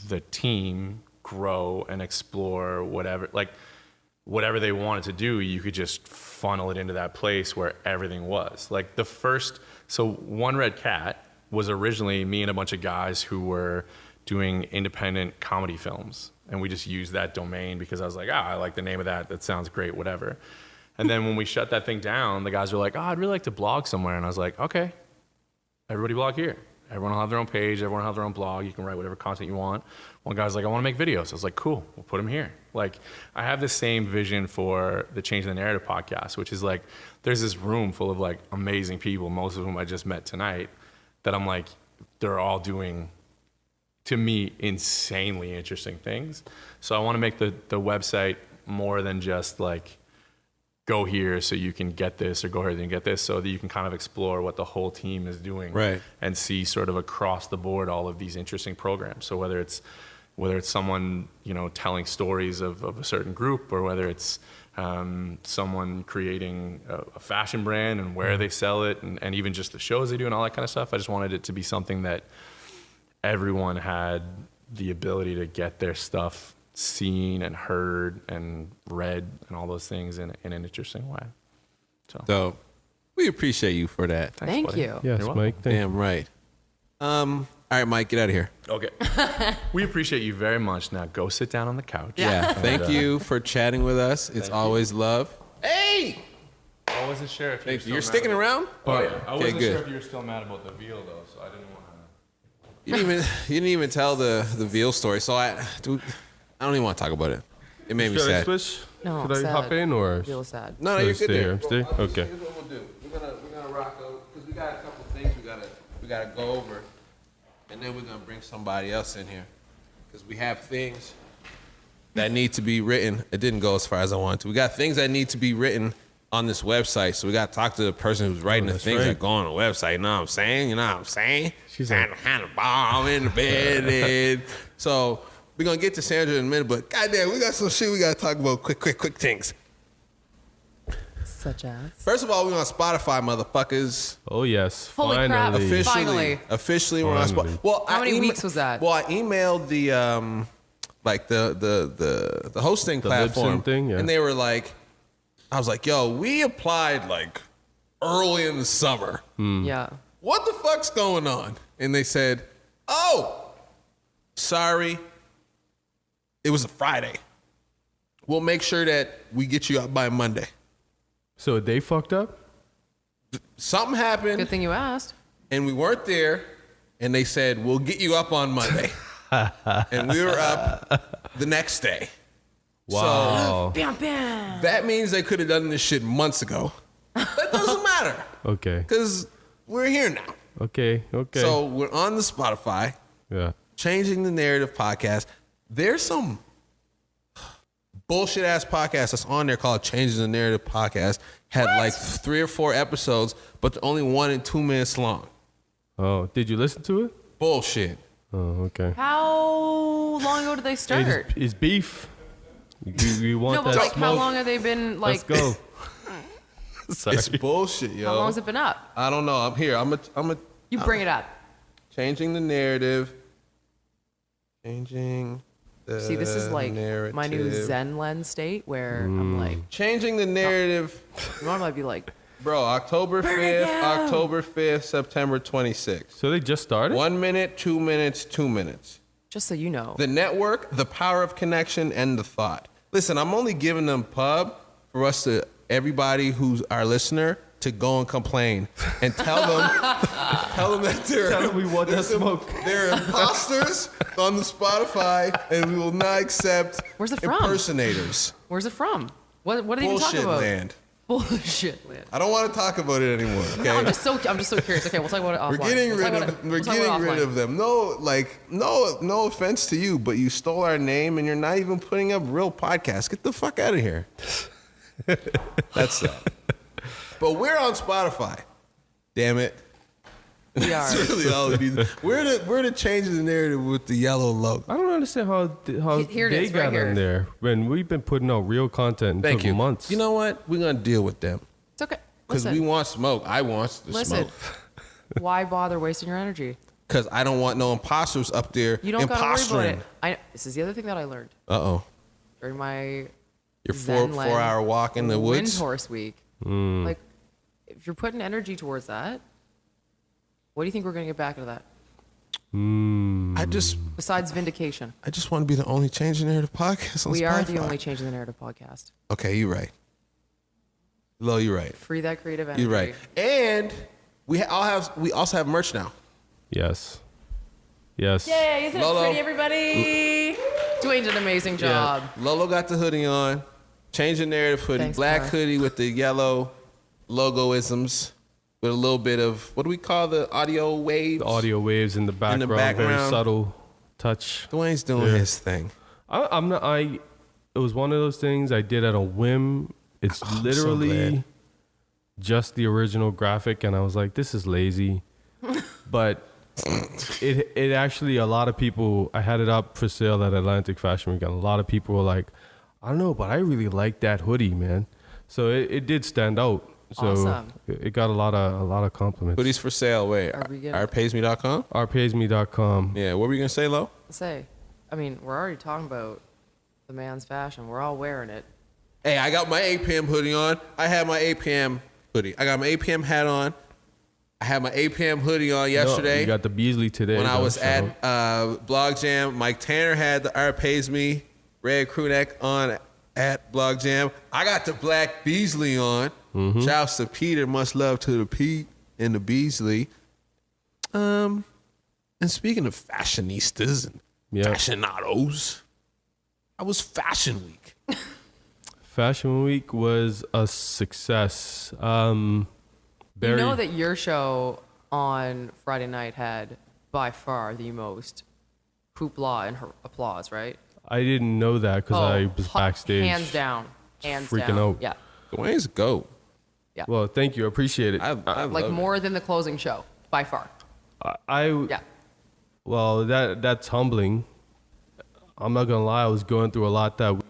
the team grow and explore whatever they wanted to do. You could just funnel it into that place where everything was. Like so One Red Cat was originally me and a bunch of guys who were doing independent comedy films. And we just used that domain because I was like, I like the name of that. That sounds great, whatever. And then when we shut that thing down, the guys were like, I'd really like to blog somewhere. And I was like, okay, everybody blog here. Everyone will have their own page. Everyone will have their own blog. You can write whatever content you want. One guy's like, I want to make videos. I was like, cool, we'll put them here. Like, I have the same vision for the Change the Narrative podcast, which is like, there's this room full of like amazing people, most of whom I just met tonight, that I'm like, they're all doing, to me, insanely interesting things. So I want to make the website more than just like, go here so you can get this, or go here and get this, so that you can kind of explore what the whole team is doing, Right. and see sort of across the board all of these interesting programs. So whether it's someone, telling stories of a certain group, or whether it's someone creating a fashion brand and where they sell it, and even just the shows they do and all that kind of stuff. I just wanted it to be something that everyone had the ability to get their stuff seen and heard and read and all those things in an interesting way. So we appreciate you for that. Thanks, Thank buddy. you. Yes, You're Mike. Thank you. Damn right. All right, Mike, get out of here. Okay. We appreciate you very much. Now go sit down on the couch. Yeah. Thank you for chatting with us. It's always love. Hey, I wasn't sure if you were you're sticking around? Oh, yeah. I Okay, wasn't good. sure if you were still mad about the veal, though, so I didn't want to. You didn't even tell the veal story. So I don't even want to talk about it. It made me Should I sad. switch? No, Should I sad. hop in, or Feel sad. No, should I you're stay good here? there. Stay? Okay. Here's what we'll do. We're gonna rock out because we got a couple things we gotta go over, and then we're gonna bring somebody else in here because we have things that need to be written. It didn't go as far as I wanted to. We got things that need to be written on this website, so we got to talk to the person who's writing the things that go on the website. You know what I'm saying? You know what I'm saying? She's like, Hannebohm in the bed. And so we're going to get to Sandra in a minute, but goddamn, we got some shit we got to talk about. Quick things. Such as? First of all, we're on Spotify, motherfuckers. oh yes, Holy crap. finally. Finally. Officially, we're on Finally. Spotify. Well, How many weeks was that? Well, I emailed the like the hosting The platform Libsyn thing, yeah. and they were like, I was like, yo, we applied like early in the summer. Yeah. What the fuck's going on? And they said, oh, sorry, it was a Friday. We'll make sure that we get you up by Monday. So they fucked up. Something happened. Good thing you asked. And we weren't there, and they said, we'll get you up on Monday. And we were up the next day. Wow. Bam, bam. So that means they could have done this shit months ago. That doesn't matter, Okay. because we're here now. Okay. So we're on the Spotify, yeah. Changing the Narrative podcast. There's some bullshit ass podcast that's on there called Changing the Narrative podcast. Had like 3 or 4 episodes, but they're only 1 and 2 minutes long. Oh, did you listen to it? Bullshit. Oh, okay. How long ago did they start? It's beef. You want No, but that like, smoke? how long have they been like? Let's go. Sorry. It's bullshit, yo. How long has it been up? I don't know. I'm here. I'm a You bring it up. Changing the Narrative. Changing the See, this is like narrative. my new Zen lens state where I'm like, Changing the Narrative. you want to be like, Bro, October Burn it 5th, down. October 5th, September 26th. So they just started? 1 minute, 2 minutes, 2 minutes. just so you know. The network, the power of connection, and the thought. Listen, I'm only giving them pub for us to, everybody who's our listener, to go and complain and tell them that they're, Tell them we want that smoke. they're imposters on the Spotify, and we will not accept Where's it from? impersonators. Where's it from? What are they even talking Bullshit about? land. Bullshit land. I don't want to talk about it anymore. Okay. I'm just so curious. Okay, we'll talk about it offline. We're getting We'll rid talk of about it- we're we'll talk getting about it rid offline. of them. No offense to you, but you stole our name and you're not even putting up real podcasts. Get the fuck out of here. That's sad. But we're on Spotify. Damn it. We are. That's really all we need. We're the Changing the Narrative with the yellow logo. I don't understand how Here it they is, right got here. on there when we've been putting out real content and Thank took you. months. You know what? We're gonna deal with them It's okay. because Listen, we want smoke. I want the listen. smoke Why bother wasting your energy? because I don't want no imposters up there. You don't gotta worry about impostering. it. This is the other thing that I learned Uh-oh. during my Your Zen 4-hour walk in the wind woods. horse week. Mm. Like, if you're putting energy towards that, what do you think we're gonna get back out of that? I just Besides vindication, want to be the only Changing the Narrative podcast on we are Spotify. the only Changing the Narrative podcast. Okay, you're right. Lo, you're right. Free that creative energy. You're right. And we also have merch now. Yes. Yes. Yay! Isn't Lolo. it pretty, everybody? Dwayne did an amazing job. Lolo got the hoodie on. Changing Narrative hoodie. Thanks, Black Cara. hoodie with the yellow logoisms with a little bit of, what do we call the audio waves? The audio waves in the background, very background. subtle touch. Dwayne's doing Yeah. his thing. I'm not. It was one of those things I did at a whim. It's I'm so literally glad. just the original graphic, and I was like, "This is lazy," but it actually a lot of people. I had it up for sale at Atlantic Fashion Week, and a lot of people were like, "I don't know, but I really like that hoodie, man." So it did stand out. So Awesome. it got a lot of compliments. Hoodies for sale. Wait, Are we getting- ourpaysme.com? rpaysme.com. Yeah, what were you going to say, Lo? Say, I mean, we're already talking about the man's fashion. We're all wearing it. Hey, I got my 8 p.m. hoodie on. I had my 8 p.m. hoodie. I got my 8 p.m. hat on. I had my 8 p.m. hoodie on yesterday. You got the Beasley today. when I though, was so- at Blog Jam. Mike Tanner had the Art Pays Me red crew neck on at Blog Jam. I got the black Beasley on. Shouts to Peter. Much love to the Pete and the Beasley. And speaking of fashionistas and Yeah. fashionados, I was Fashion Week. Fashion Week was a success. You Very, know that your show on Friday night had by far the most hoopla and applause, right? I didn't know that because I was backstage. Hands down. Hands freaking down. out. Yeah. Dwayne's go. Yeah. Well, thank you. I appreciate it. I Like love more than the closing show by far. Yeah. Well, that's humbling. I'm not gonna lie. I was going through a lot that week.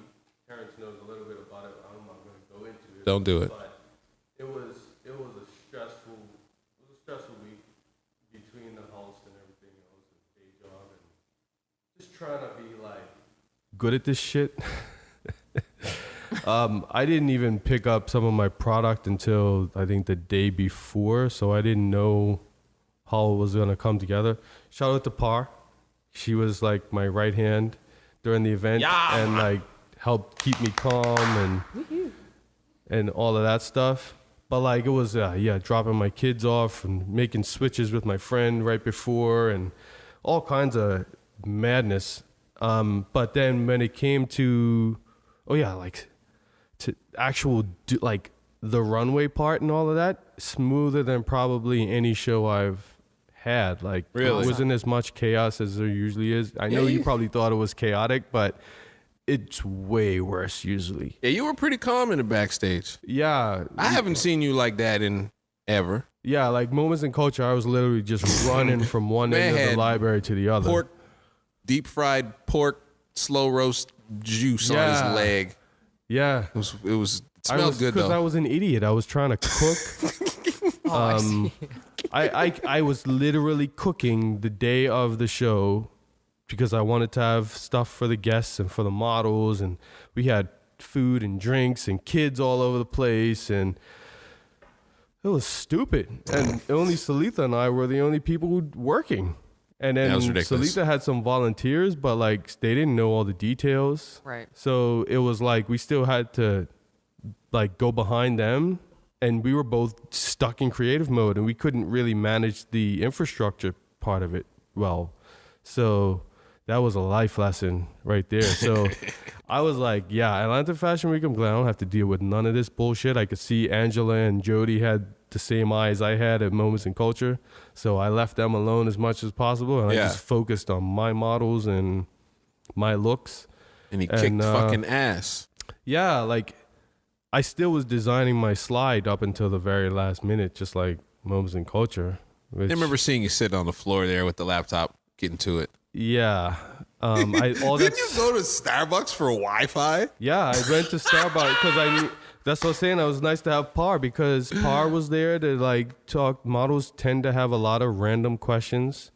Terrence knows a little bit about it. I'm not gonna go into it. Don't do it. But it was a stressful week between the house and everything else, and day job, and just trying to be like good at this shit. I didn't even pick up some of my product until I think the day before, so I didn't know how it was gonna come together. Shout out to Par. She was like my right hand during the event and like helped keep me calm and all of that stuff. But like it was dropping my kids off and making switches with my friend right before and all kinds of madness. But then when it came to to actual like the runway part and all of that, smoother than probably any show I've had. Like Really? It wasn't as much chaos as there usually is. I know you probably thought it was chaotic, but it's way worse usually. Yeah, you were pretty calm in the backstage. Yeah. I haven't seen you like that in ever. Yeah, like Moments in Culture, I was literally just running from one end of Man, the library to the other. Pork, deep fried pork, slow roast juice on his leg. Yeah. It smelled good because though. I was an idiot. I was trying to cook. I see. I was literally cooking the day of the show because I wanted to have stuff for the guests and for the models, and we had food and drinks and kids all over the place, and it was stupid. And only Salitha and I were the only people working. And then That was ridiculous. Salitha had some volunteers, but like they didn't know all the details. Right. So it was like we still had to like go behind them, and we were both stuck in creative mode, and we couldn't really manage the infrastructure part of it well. So that was a life lesson right there. So I was like, yeah, Atlanta Fashion Week, I'm glad I don't have to deal with none of this bullshit. I could see Angela and Jody had the same eyes I had at Moments in Culture. So I left them alone as much as possible, and I just focused on my models and my looks. And he kicked fucking ass. Yeah, like I still was designing my slide up until the very last minute, just like Moments in Culture. Which, I remember seeing you sitting on the floor there with the laptop, getting to it. Yeah. Didn't you go to Starbucks for Wi-Fi? Yeah, I went to Starbucks because I knew. That's what I was saying. It was nice to have Par because Par was there to like talk. Models tend to have a lot of random questions,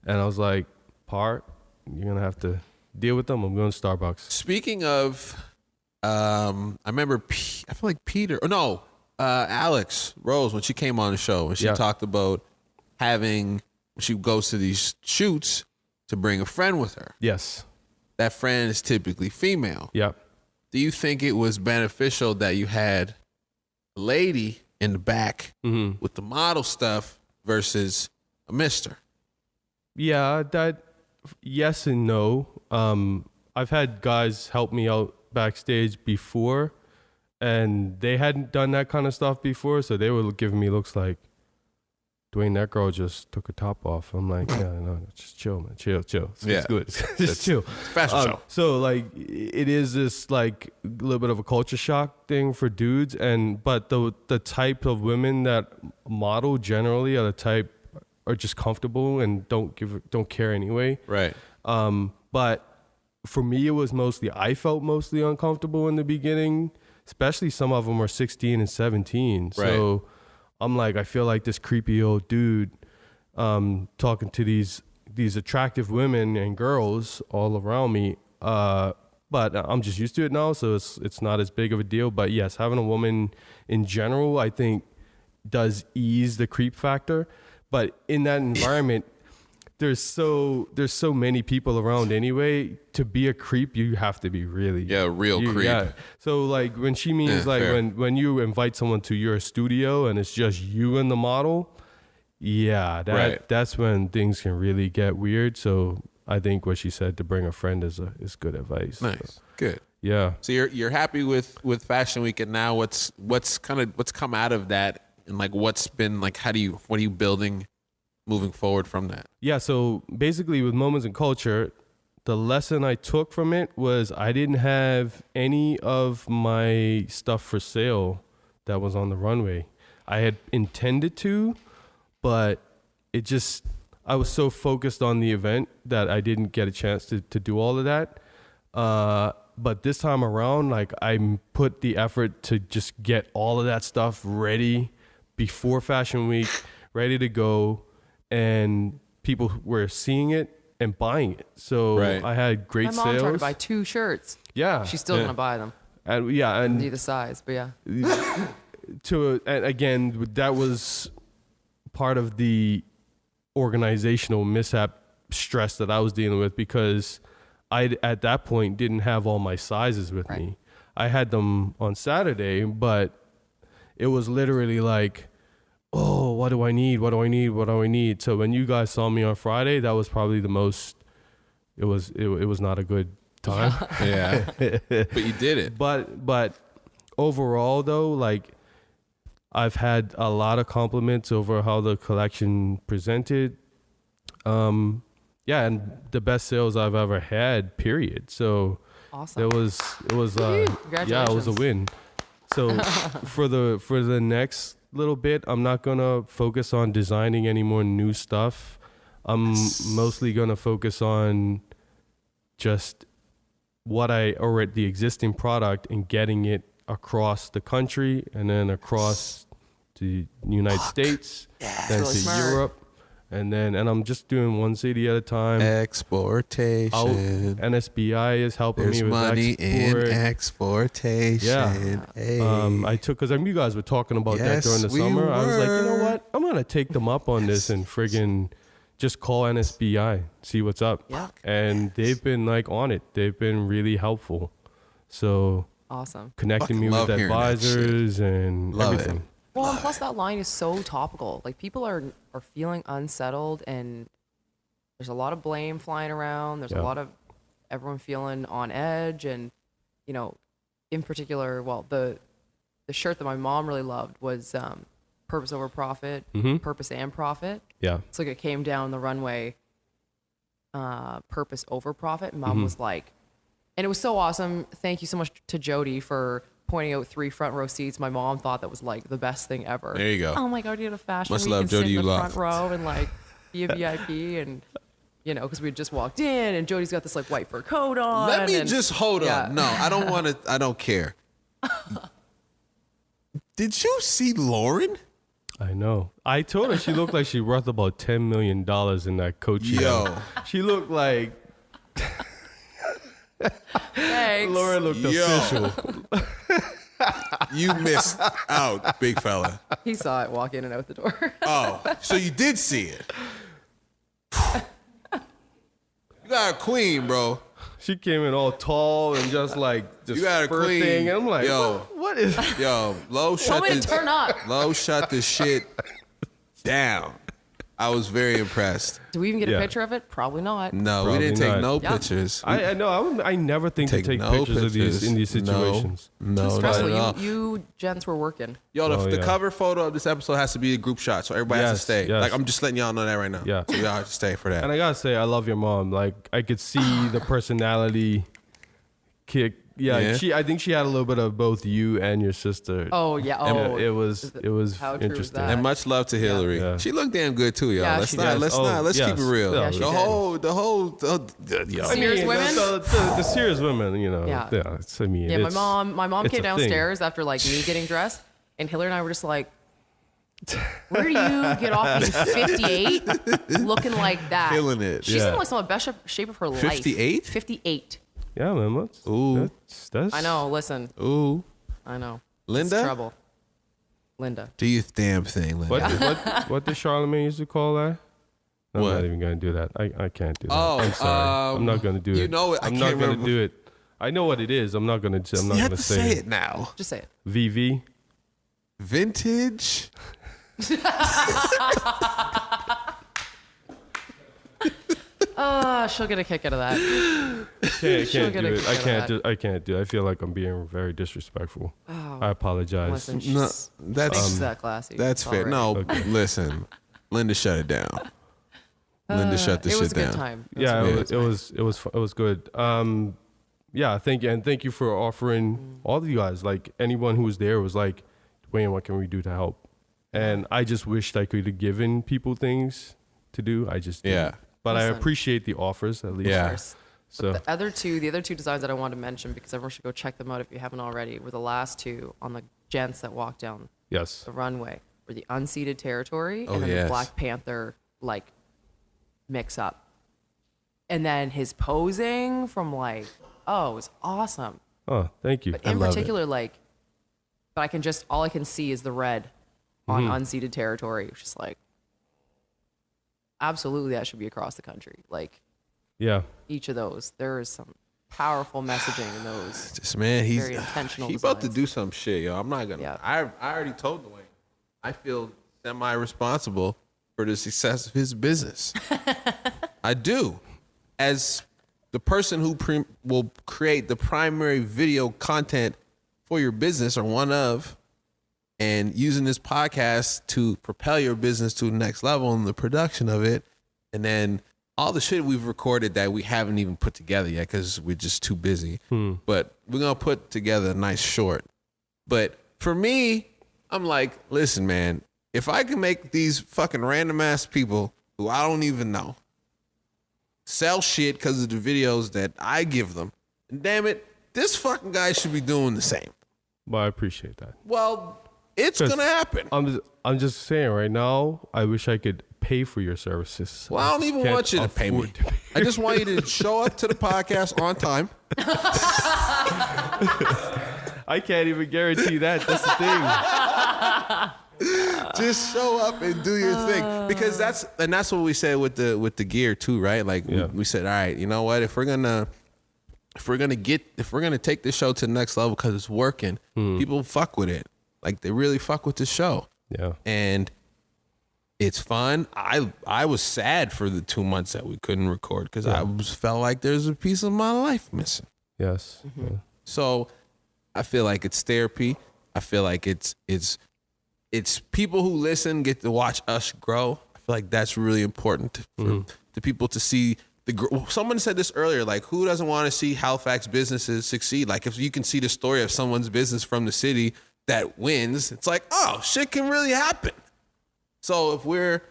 and I was like, Par, you're gonna have to deal with them. I'm going to Starbucks. Speaking of, I remember. I feel like Peter. Or no, Alex Rose when she came on the show and she talked about having. She goes to these shoots to bring a friend with her. Yes. That friend is typically female. Yep. Do you think it was beneficial that you had a lady in the back with the model stuff versus a mister? Yeah, that yes and no. I've had guys help me out backstage before, and they hadn't done that kind of stuff before, so they were giving me looks like, Dwayne, that girl just took her top off. I'm like, yeah, no, just chill, man. Chill. It's good. Just chill. Fashion show. So like, it is this like a little bit of a culture shock thing for dudes, but the type of women that model generally are the type are just comfortable and don't care anyway. Right. But for me, it was I felt mostly uncomfortable in the beginning, especially some of them were 16 and 17. Right. So I'm like, I feel like this creepy old dude talking to these attractive women and girls all around me. But I'm just used to it now, so it's not as big of a deal. But yes, having a woman in general, I think, does ease the creep factor. But in that environment, there's so many people around anyway. To be a creep, you have to be really real creep. Yeah. So like when she means like fair. when you invite someone to your studio and it's just you and the model, that's when things can really get weird. So I think what she said to bring a friend is good advice. Nice. So, Good. yeah. So you're happy with Fashion Week, and now what's come out of that, and like what's been like what are you building moving forward from that? Yeah, so basically with Moments in Culture, the lesson I took from it was I didn't have any of my stuff for sale that was on the runway. I had intended to, but I was so focused on the event that I didn't get a chance to do all of that. But this time around, like, I put the effort to just get all of that stuff ready before Fashion Week, ready to go, and people were seeing it and buying it. So I had great sales. My mom tried to buy 2 shirts. Yeah. She's still gonna buy them. And Need the size, but yeah. and again, that was part of the organizational mishap stress that I was dealing with, because I at that point didn't have all my sizes with me. I had them on Saturday, but it was literally like, oh, what do I need? What do I need? What do I need? So when you guys saw me on Friday, that was probably the most. It was not a good time. Yeah, but you did it. But overall, though, like, I've had a lot of compliments over how the collection presented. Yeah, and the best sales I've ever had, period. So Awesome. it was yeah, it was a win. So for the next little bit, I'm not gonna focus on designing any more new stuff. I'm mostly gonna focus on just the existing product and getting it across the country and then across to the United States, then really to smart. Europe, and I'm just doing one city at a time. Exportation. NSBI is helping There's me with money export. in exportation. Yeah. Hey. I took, because you guys were talking about that Yes, during the we summer. I was like, you know were. what? I'm going to take them up on this and friggin' just call NSBI, see what's up. Yeah. And they've been like on it. They've been really helpful. So Awesome. connecting me Fucking with love hearing that advisors and Love it. everything. Well, and plus that line is so topical. Like, people are feeling unsettled, and there's a lot of blame flying around. There's Yeah. a lot of everyone feeling on edge, and in particular, well, the shirt that my mom really loved was purpose over profit, purpose and profit. Yeah. It's like it came down the runway, purpose over profit. And Mom was like, and it was so awesome. Thank you so much to Jody for pointing out 3 front row seats. My mom thought that was like the best thing ever. There you go. Oh my God, you had a fashion Much week love, and Jody, sit you in the loved. front row and like be a VIP, and because we had just walked in and Jody's got this like white fur coat on. Let me and- just hold yeah. up. No, I don't want to. I don't care. Did you see Lauren? I know. I told her she looked like she worth about $10 million in that coat. Yo. She looked like Thanks. Laura looked Yo. official. You missed out, big fella. He saw it walk in and out the door. Oh, so you did see it. You got a queen, bro. She came in all tall and just like this You got a fur queen. thing. And I'm like, Yo. what is? Yo, Lo shut Want me to turn up? Lo shut the shit down. I was very impressed. Do we even get Yeah. a picture of it? Probably not. No, Probably we didn't take not. no Yeah. pictures. I know. I never think to take no pictures of these in these situations. No, Too not stressful. at all. You gents were working. Yo, the, Oh, the yeah. cover photo of this episode has to be a group shot, so everybody has to Yes, stay. yes. Like, I'm just letting y'all know that right now. Yeah. So y'all have to stay for that. And I gotta say, I love your mom. Like, I could see the personality kick. Yeah, Yeah. I think she had a little bit of both you and your sister. Oh yeah. Oh, it was How true is interesting. that? And much love to Hillary. Yeah. She looked damn good too, y'all. Yeah, let's she not, did. let's Oh, not, let's yes. keep it real. Yeah, she the did. whole, yo. I Serious mean, women? the serious women, Yeah. It's, I mean, Yeah, my it's- mom it's came a thing. downstairs after like me getting dressed, and Hillary and I were just like, "Where do you get off being 58, looking like that? Killing it. She's Yeah. in like some of the best shape of her life. 58? 58. Yeah, man. Ooh. That's I know. Listen, Ooh. I know. Linda? It's trouble. Linda. Do your damn thing, Linda. What did Charlamagne used to call that? I'm What? not even gonna do that. I can't do that. Oh, I'm sorry. I'm not gonna do it. you know it. I I'm can't not gonna remember. do it. I know what it is. I'm not gonna. I'm not You have gonna to say say it. it now. Just say it. VV. Vintage. She'll get a kick out of that. Can't She'll do get a it. kick I out of can't that. do. I can't do. I feel like I'm being very disrespectful. I apologize. Listen, she's, No, I think that's she's that classy. that's fair. Already. No, Okay. listen. Linda shut it down. Linda shut this It was shit a good down. time. Yeah, good. it was good. Yeah, thank you, and thank you for offering all of you guys. Like anyone who was there was like, Wayne, what can we do to help? And I just wished I could have given people things to do. I just didn't. Yeah. But I Listen. appreciate the offers at least. Yeah. Of course. So But the other two designs that I wanted to mention, because everyone should go check them out if you haven't already, were the last two on the gents that walked down yes. the runway, were the unceded territory Oh, and then yes. the Black Panther like mix up. And then his posing from like, oh, it was awesome. Oh, thank you. But in love it. particular, like, but I can just, all I can see is the red on unceded territory. It's just like, absolutely, that should be across the country. Like, Yeah. each of those, there is some powerful messaging in those. This man, he's Very intentional he about to designs. do some shit, yo. I'm not gonna. Yeah. I already told Dwayne. I feel semi-responsible for the success of his business. I do, as the person who will create the primary video content for your business, or one of, and using this podcast to propel your business to the next level in the production of it, and then all the shit we've recorded that we haven't even put together yet because we're just too busy. But we're gonna put together a nice short. But for me, I'm like, listen, man, if I can make these fucking random ass people who I don't even know sell shit because of the videos that I give them, and damn it, this fucking guy should be doing the same. But I appreciate that. Well, it's 'Cause gonna happen. I'm just saying right now, I wish I could pay for your services. Well, I don't just even can't want you to pay me. afford to pay. I just want you to show up to the podcast on time. I can't even guarantee that. That's the thing. Just show up and do your thing, because that's what we said with the gear too, right? Like Yeah. we said, all right, you know what? If we're gonna take this show to the next level because it's working, people fuck with it. Like they really fuck with the show, Yeah. and it's fun. I was sad for the 2 months that we couldn't record because I felt like there's a piece of my life missing. Yes. Yeah. So I feel like it's therapy. I feel like it's people who listen get to watch us grow. I feel like that's really important for people to see someone said this earlier, like, who doesn't want to see Halifax businesses succeed? Like, if you can see the story of someone's business from the city that wins, it's like, oh, shit can really happen. So if we're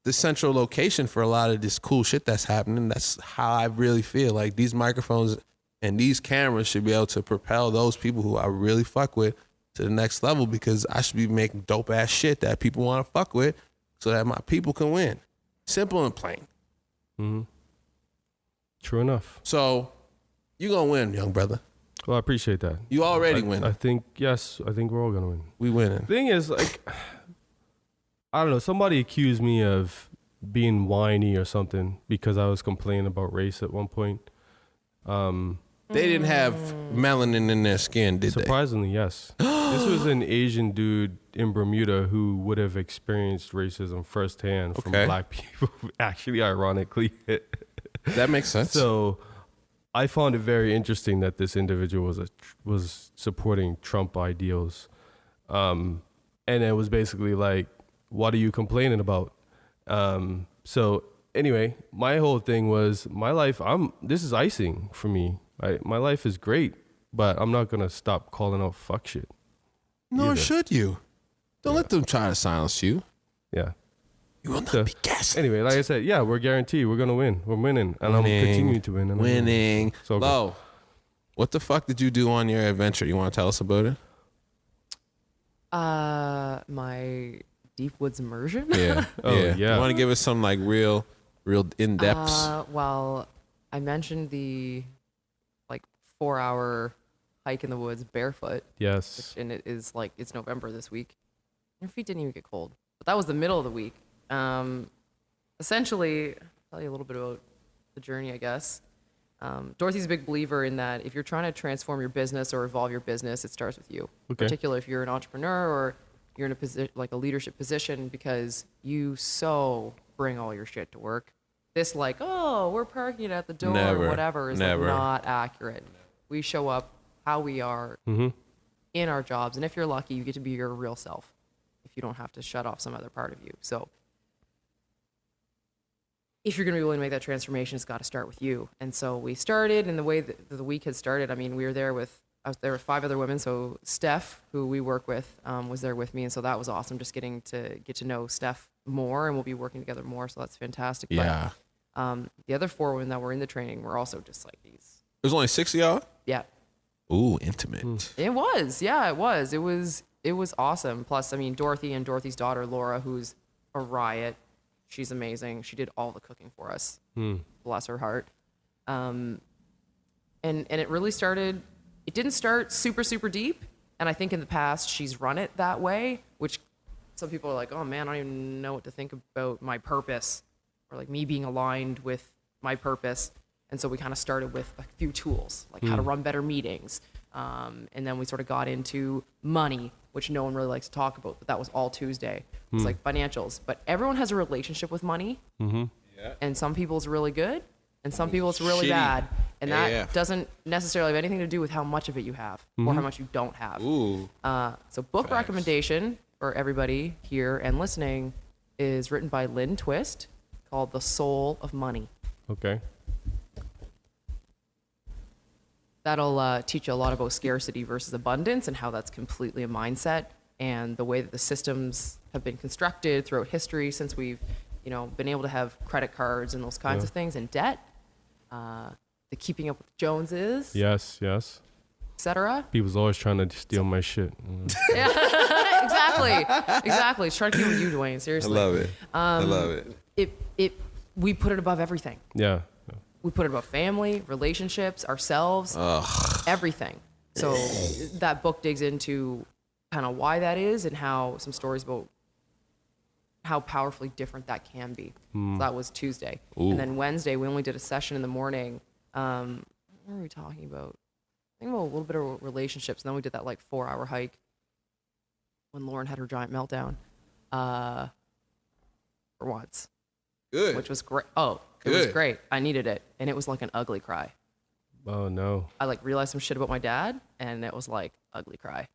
the central location for a lot of this cool shit that's happening, that's how I really feel. Like these microphones and these cameras should be able to propel those people who I really fuck with to the next level, because I should be making dope ass shit that people want to fuck with so that my people can win. Simple and plain. True enough. So you're going to win, young brother. Well, I appreciate that. You already win. I think, yes, I think we're all going to win. We winning. Thing is, like, I don't know. Somebody accused me of being whiny or something because I was complaining about race at one point. They didn't have melanin in their skin, did they? Surprisingly, yes. This was an Asian dude in Bermuda who would have experienced racism firsthand from Okay. black people. Actually, ironically. That makes sense. So I found it very interesting that this individual was supporting Trump ideals. And it was basically like, what are you complaining about? So anyway, my whole thing was my life. This is icing for me. My life is great, but I'm not gonna stop calling out fuck shit. Nor either. should you. Don't let them try to silence you. Yeah. You will not So, be guessing. Anyway, like I said, yeah, we're guaranteed we're gonna win. We're winning, and I'm continuing to win. And I'm Winning. So good. Lo, what the fuck did you do on your adventure? You want to tell us about it? My deep woods immersion. Yeah. Oh, yeah. You want to give us some like real in depth? Well, I mentioned the like 4-hour hike in the woods barefoot, Yes. and it is like it's November this week. Your feet didn't even get cold, but that was the middle of the week. Essentially, I'll tell you a little bit about the journey, I guess. Dorothy's a big believer in that if you're trying to transform your business or evolve your business, it starts with you. Okay. Particularly if you're an entrepreneur or you're in a position like a leadership position, because you so bring all your shit to work. This like, oh, we're parking it at the door Never. or whatever is like Never. not accurate. We show up how we are in our jobs, and if you're lucky, you get to be your real self if you don't have to shut off some other part of you. So if you're going to be willing to make that transformation, it's got to start with you. And so we started, and the way that the week had started, I mean, we were there with there were 5 other women. So Steph, who we work with, was there with me, and so that was awesome. Just getting to get to know Steph more, and we'll be working together more. So that's fantastic. Yeah. But, the other 4 women that were in the training were also just like these. There's only 6 of y'all? Yeah. Ooh, intimate. It was. Yeah, it was. It was awesome. Plus, I mean, Dorothy and Dorothy's daughter, Laura, who's a riot. She's amazing. She did all the cooking for us. Bless her heart. And it really started, it didn't start super, super deep. And I think in the past she's run it that way, which some people are like, oh man, I don't even know what to think about my purpose or like me being aligned with my purpose. And so we kind of started with a few tools, like how to run better meetings. And then we sort of got into money, which no one really likes to talk about, but that was all Tuesday. It's like financials. But everyone has a relationship with money. Yeah. And some people it's really good, and some people it's really Shitty. bad. And that AF. doesn't necessarily have anything to do with how much of it you have or how much you don't have. Ooh. So book recommendation for everybody here and listening is written by Lynn Twist called The Soul of Money. Okay. That'll teach you a lot about scarcity versus abundance and how that's completely a mindset, and the way that the systems have been constructed throughout history since we've, been able to have credit cards and those kinds of things, and debt, the keeping up with Joneses, Yes. etc. People's always trying to steal my shit. Exactly. It's trying to keep with you, Dwayne. I Seriously. love it. I love it. We put it above everything. Yeah. We put it above family, relationships, ourselves, everything. So that book digs into kind of why that is and how some stories about how powerfully different that can be. So that was Tuesday. And then Wednesday, we only did a session in the morning. What were we talking about? I think about a little bit of relationships. And then we did that like 4-hour hike when Lauren had her giant meltdown for once. Good. Which was great. Oh, it was great. I needed it. And it was like an ugly cry. Oh no. I like realized some shit about my dad, and it was like ugly cry.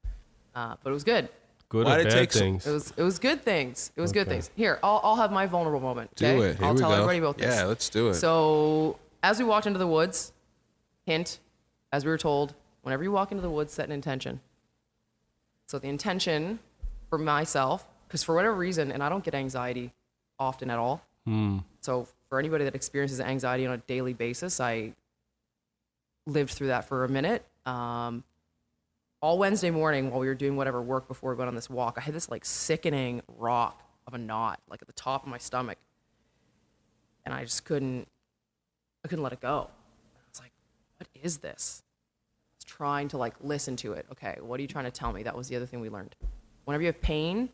But it was good. Good Why'd or it bad take so- things. It was good things. It was good things. Here, I'll have my vulnerable moment. Okay? Do it. Here I'll we tell go. everybody about this. Yeah, let's do it. So as we walked into the woods, hint, as we were told, whenever you walk into the woods, set an intention. So the intention for myself, because for whatever reason, and I don't get anxiety often at all. So for anybody that experiences anxiety on a daily basis, I lived through that for a minute. All Wednesday morning while we were doing whatever work before we went on this walk, I had this like sickening rock of a knot, like at the top of my stomach. And I just couldn't let it go. I was like, what is this? I was trying to like listen to it. Okay, what are you trying to tell me? That was the other thing we learned. Whenever you have pain,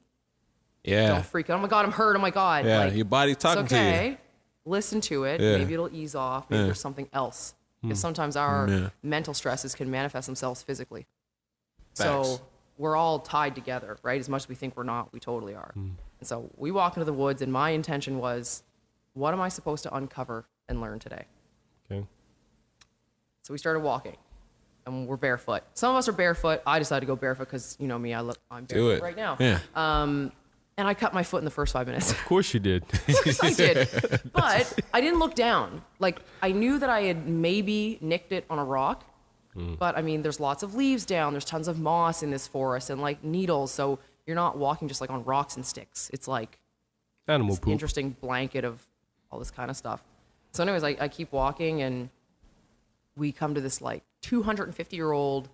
don't freak out. Oh my God, I'm hurt. Oh my God. Yeah, Like, your body talking it's to you. okay. Listen to it. Yeah. Maybe it'll ease off. Maybe there's something else. Because sometimes our mental stresses can manifest themselves physically. Facts. So we're all tied together, right? As much as we think we're not, we totally are. And so we walked into the woods, and my intention was, what am I supposed to uncover and learn today? Okay. So we started walking, and we're barefoot. Some of us are barefoot. I decided to go barefoot because, you know me, I'm Do barefoot it right now. Yeah. And I cut my foot in the first 5 minutes. Of course you did. I did. But I didn't look down. Like, I knew that I had maybe nicked it on a rock. But, I mean, there's lots of leaves down. There's tons of moss in this forest and, like, needles. So you're not walking just, like, on rocks and sticks. It's, like, Animal this poop. interesting blanket of all this kind of stuff. So anyways, I keep walking, and we come to this, like, 250-year-old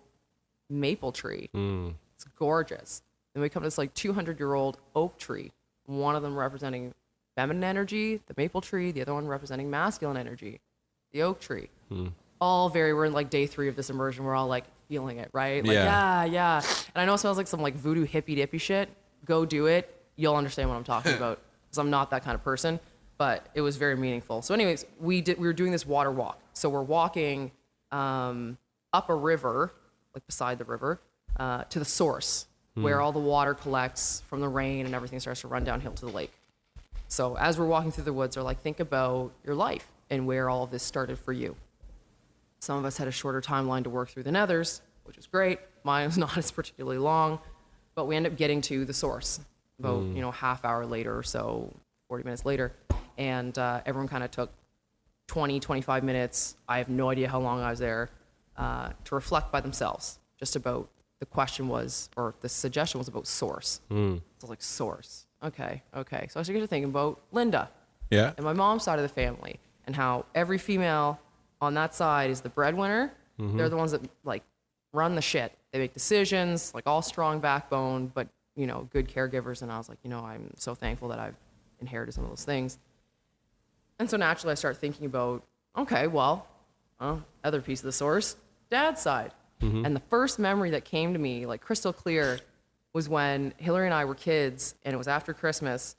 maple tree. It's gorgeous. Then we come to this, like, 200-year-old oak tree, one of them representing feminine energy, the maple tree, the other one representing masculine energy, the oak tree. We're in, like, day 3 of this immersion. We're all, like, feeling it, right? Like, yeah. And I know it smells like some, like, voodoo hippy-dippy shit. Go do it. You'll understand what I'm talking about, because I'm not that kind of person. But it was very meaningful. So anyways, we were doing this water walk. So we're walking up a river, like beside the river, to the source, where all the water collects from the rain and everything starts to run downhill to the lake. So as we're walking through the woods, they're like, think about your life and where all of this started for you. Some of us had a shorter timeline to work through than others, which was great. Mine was not as particularly long, but we end up getting to the source about, half hour later or so, 40 minutes later. And everyone kind of took 20, 25 minutes. I have no idea how long I was there to reflect by themselves. just about, the question was, or the suggestion was about source. So I was like, source. Okay. So I started thinking about Linda Yeah. and my mom's side of the family, and how every female on that side is the breadwinner. They're the ones that like run the shit. They make decisions, like all strong backbone, but good caregivers. And I was like, I'm so thankful that I've inherited some of those things. And so naturally I start thinking about, okay, well, other piece of the source, dad's side. And the first memory that came to me, like crystal clear, was when Hillary and I were kids, and it was after Christmas,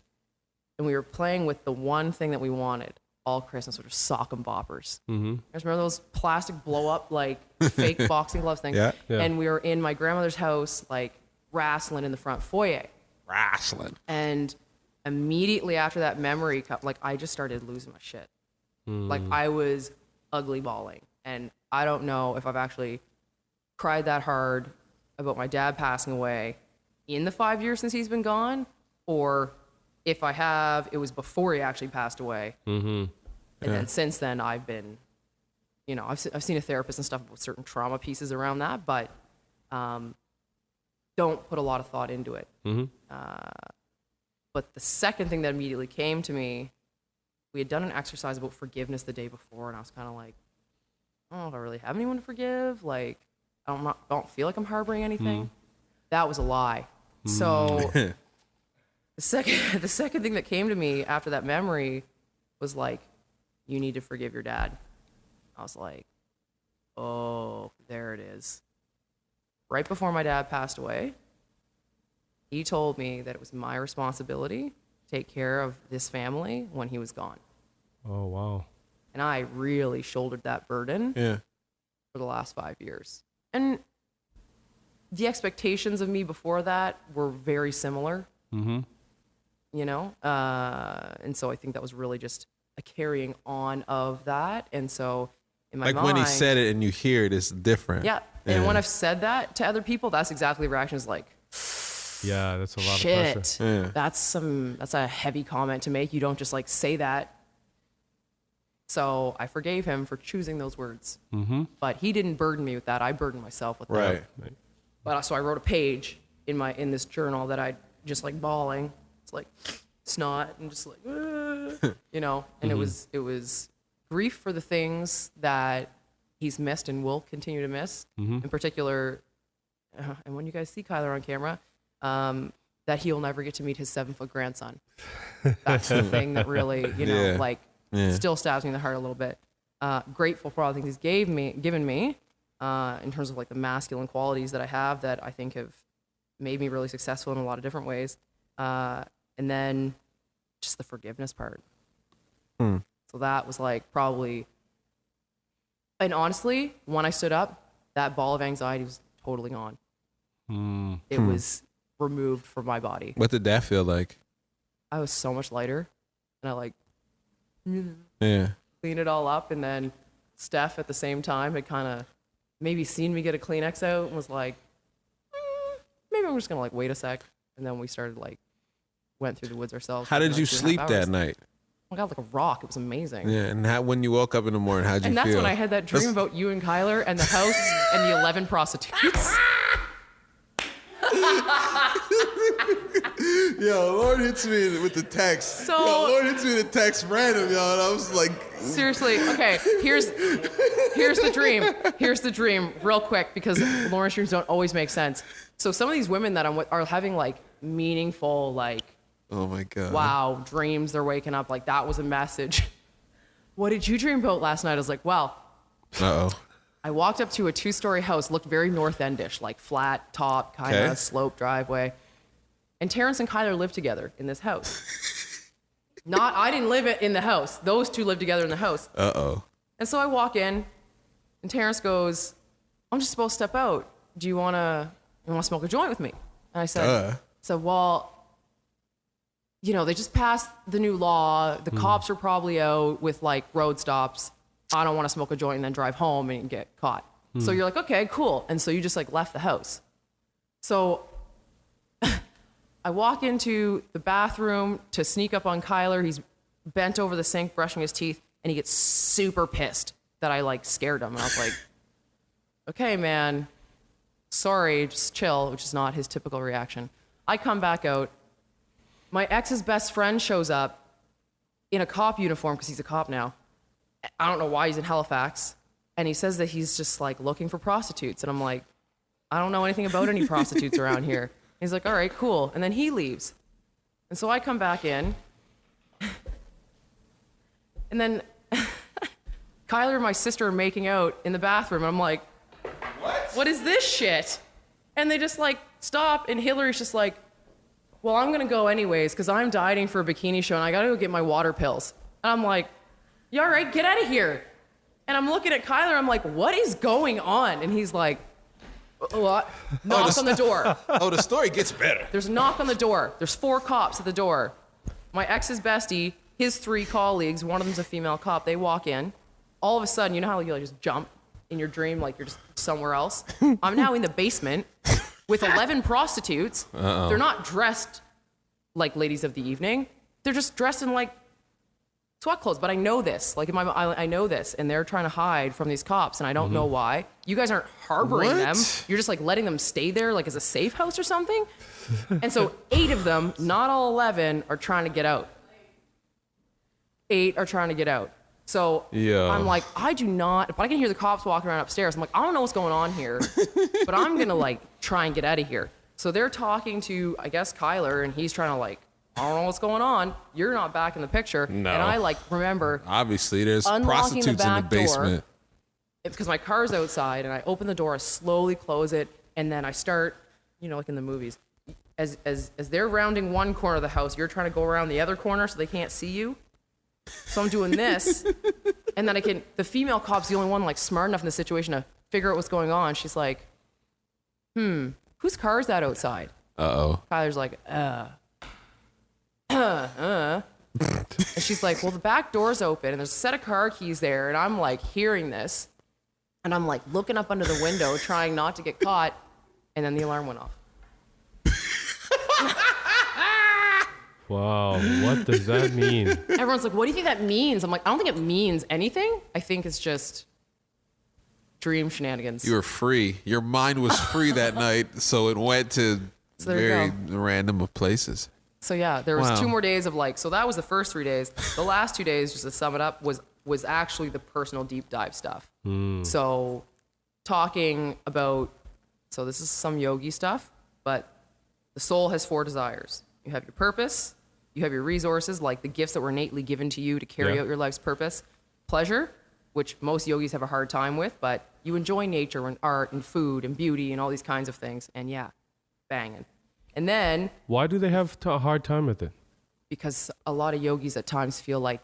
and we were playing with the one thing that we wanted all Christmas, which was sock and boppers. You guys remember those plastic blow-up, like, fake boxing gloves things? Yeah. And we were in my grandmother's house, like, wrestling in the front foyer. Wrestling. And immediately after that memory, like, I just started losing my shit. Like, I was ugly bawling. And I don't know if I've actually cried that hard about my dad passing away in the 5 years since he's been gone, or if I have, it was before he actually passed away. And then since then, I've been, I've seen a therapist and stuff with certain trauma pieces around that, but don't put a lot of thought into it. But the second thing that immediately came to me, we had done an exercise about forgiveness the day before, and I was kind of like, oh, do I really have anyone to forgive? Like, I don't feel like I'm harboring anything. That was a lie. So the second thing that came to me after that memory was like, you need to forgive your dad. I was like, oh, there it is. Right before my dad passed away, he told me that it was my responsibility to take care of this family when he was gone. Oh, wow. And I really shouldered that burden for the last 5 years. And the expectations of me before that were very similar. And so I think that was really just a carrying on of that. And so in my mind, Like when he said it and you hear it, it's different. Yeah. And when I've said that to other people, that's exactly the reaction is like, Yeah, that's a lot of shit. pressure. That's a heavy comment to make. You don't just like say that. So I forgave him for choosing those words. But he didn't burden me with that. I burdened myself with that. Right. But so I wrote a page in this journal that I just like bawling. It's like snot and just like, and it was grief for the things that he's missed and will continue to miss. In particular, and when you guys see Kyler on camera, that he'll never get to meet his 7-foot grandson. That's the thing that really, still stabs me in the heart a little bit. Grateful for all the things he's given me, in terms of like the masculine qualities that I have that I think have made me really successful in a lot of different ways. And then just the forgiveness part. So that was like probably, and honestly, when I stood up, that ball of anxiety was totally gone. It was removed from my body. What did that feel like? I was so much lighter, and I like Yeah. cleaned it all up. And then Steph at the same time had kind of maybe seen me get a Kleenex out and was like, maybe I'm just gonna like wait a sec. And then we started like went through the woods ourselves. How for, did like, you 2.5 sleep hours. that night? Oh my God, like a rock. It was amazing. Yeah, and when you woke up in the morning, how'd you And that's feel? when I had that dream about you and Kyler and the house and the 11 prostitutes. Yo, Lord hits me with the text. So- Lord hits me with the text random, y'all. And I was like, Seriously, okay, here's the dream. Here's the dream, real quick, because Lauren's dreams don't always make sense. So some of these women that I'm with are having like meaningful, like, oh my God. wow, dreams. They're waking up like that was a message. What did you dream about last night? I was like, well, Uh-oh. I walked up to a 2-story house, looked very North Endish, like flat top, kind of Okay. slope driveway. And Terrence and Kyler lived together in this house. I didn't live in the house. Those two lived together in the house. Uh-oh. And so I walk in, and Terrence goes, I'm just supposed to step out. Do you want to smoke a joint with me? And I said, well, they just passed the new law. The cops are probably out with like road stops. I don't want to smoke a joint and then drive home and get caught. So you're like, okay, cool. And so you just like left the house. So I walk into the bathroom to sneak up on Kyler. He's bent over the sink brushing his teeth, and he gets super pissed that I like scared him. And I was like, okay, man, sorry, just chill, which is not his typical reaction. I come back out. My ex's best friend shows up in a cop uniform because he's a cop now. I don't know why he's in Halifax. And he says that he's just like looking for prostitutes. And I'm like, I don't know anything about any prostitutes around here. He's like, all right, cool. And then he leaves. And so I come back in. And then Kyler and my sister are making out in the bathroom. And I'm like, what is this shit? And they just like stop. And Hillary's just like, well, I'm going to go anyways because I'm dieting for a bikini show and I got to go get my water pills. And I'm like, yeah, all right, get out of here. And I'm looking at Kyler. I'm like, what is going on? And he's like, what? Knock on the door. Oh, the story gets better. There's a knock on the door. There's 4 cops at the door. My ex's bestie, his 3 colleagues, one of them's a female cop. They walk in. All of a sudden, you know how you like, just jump in your dream like you're just somewhere else? I'm now in the basement with 11 prostitutes. They're not dressed like ladies of the evening. They're just dressed in like sweat clothes. But I know this. Like I know this, and they're trying to hide from these cops, and I don't know why. You guys aren't harboring them. You're just like letting them stay there, like as a safe house or something. And so 8 of them, not all 11, are trying to get out. 8 are trying to get out. So I'm like, I do not, but I can hear the cops walking around upstairs. I'm like, I don't know what's going on here, but I'm going to like try and get out of here. So they're talking to, I guess, Kyler, and he's trying to like, I don't know what's going on. You're not back in the picture. No. And I like remember Obviously, there's unlocking prostitutes the in the back basement. because my car's outside, and I open the door, I slowly close it, and then I start, you know, like in the movies, as they're rounding one corner of the house, you're trying to go around the other corner so they can't see you. So I'm doing this, and then the female cop's the only one like smart enough in the situation to figure out what's going on. She's like, whose car is that outside? Uh-oh. Kyler's like, And she's like, well, the back door's open, and there's a set of car keys there, and I'm like hearing this, and I'm like looking up under the window, trying not to get caught, and then the alarm went off. Wow, what does that mean? Everyone's like, what do you think that means? I'm like, I don't think it means anything. I think it's just dream shenanigans. You were free. Your mind was free that night, so it went to So there you very go. random of places. So yeah, there was Wow. 2 more days of like, so that was the first 3 days. The last 2 days, just to sum it up, was actually the personal deep dive stuff. So talking about, so this is some yogi stuff, but the soul has 4 desires. You have your purpose, you have your resources, like the gifts that were innately given to you to carry Yeah. out your life's purpose. Pleasure, which most yogis have a hard time with, but you enjoy nature and art and food and beauty and all these kinds of things. And yeah, banging. And then, Why do they have a hard time with it? because a lot of yogis at times feel like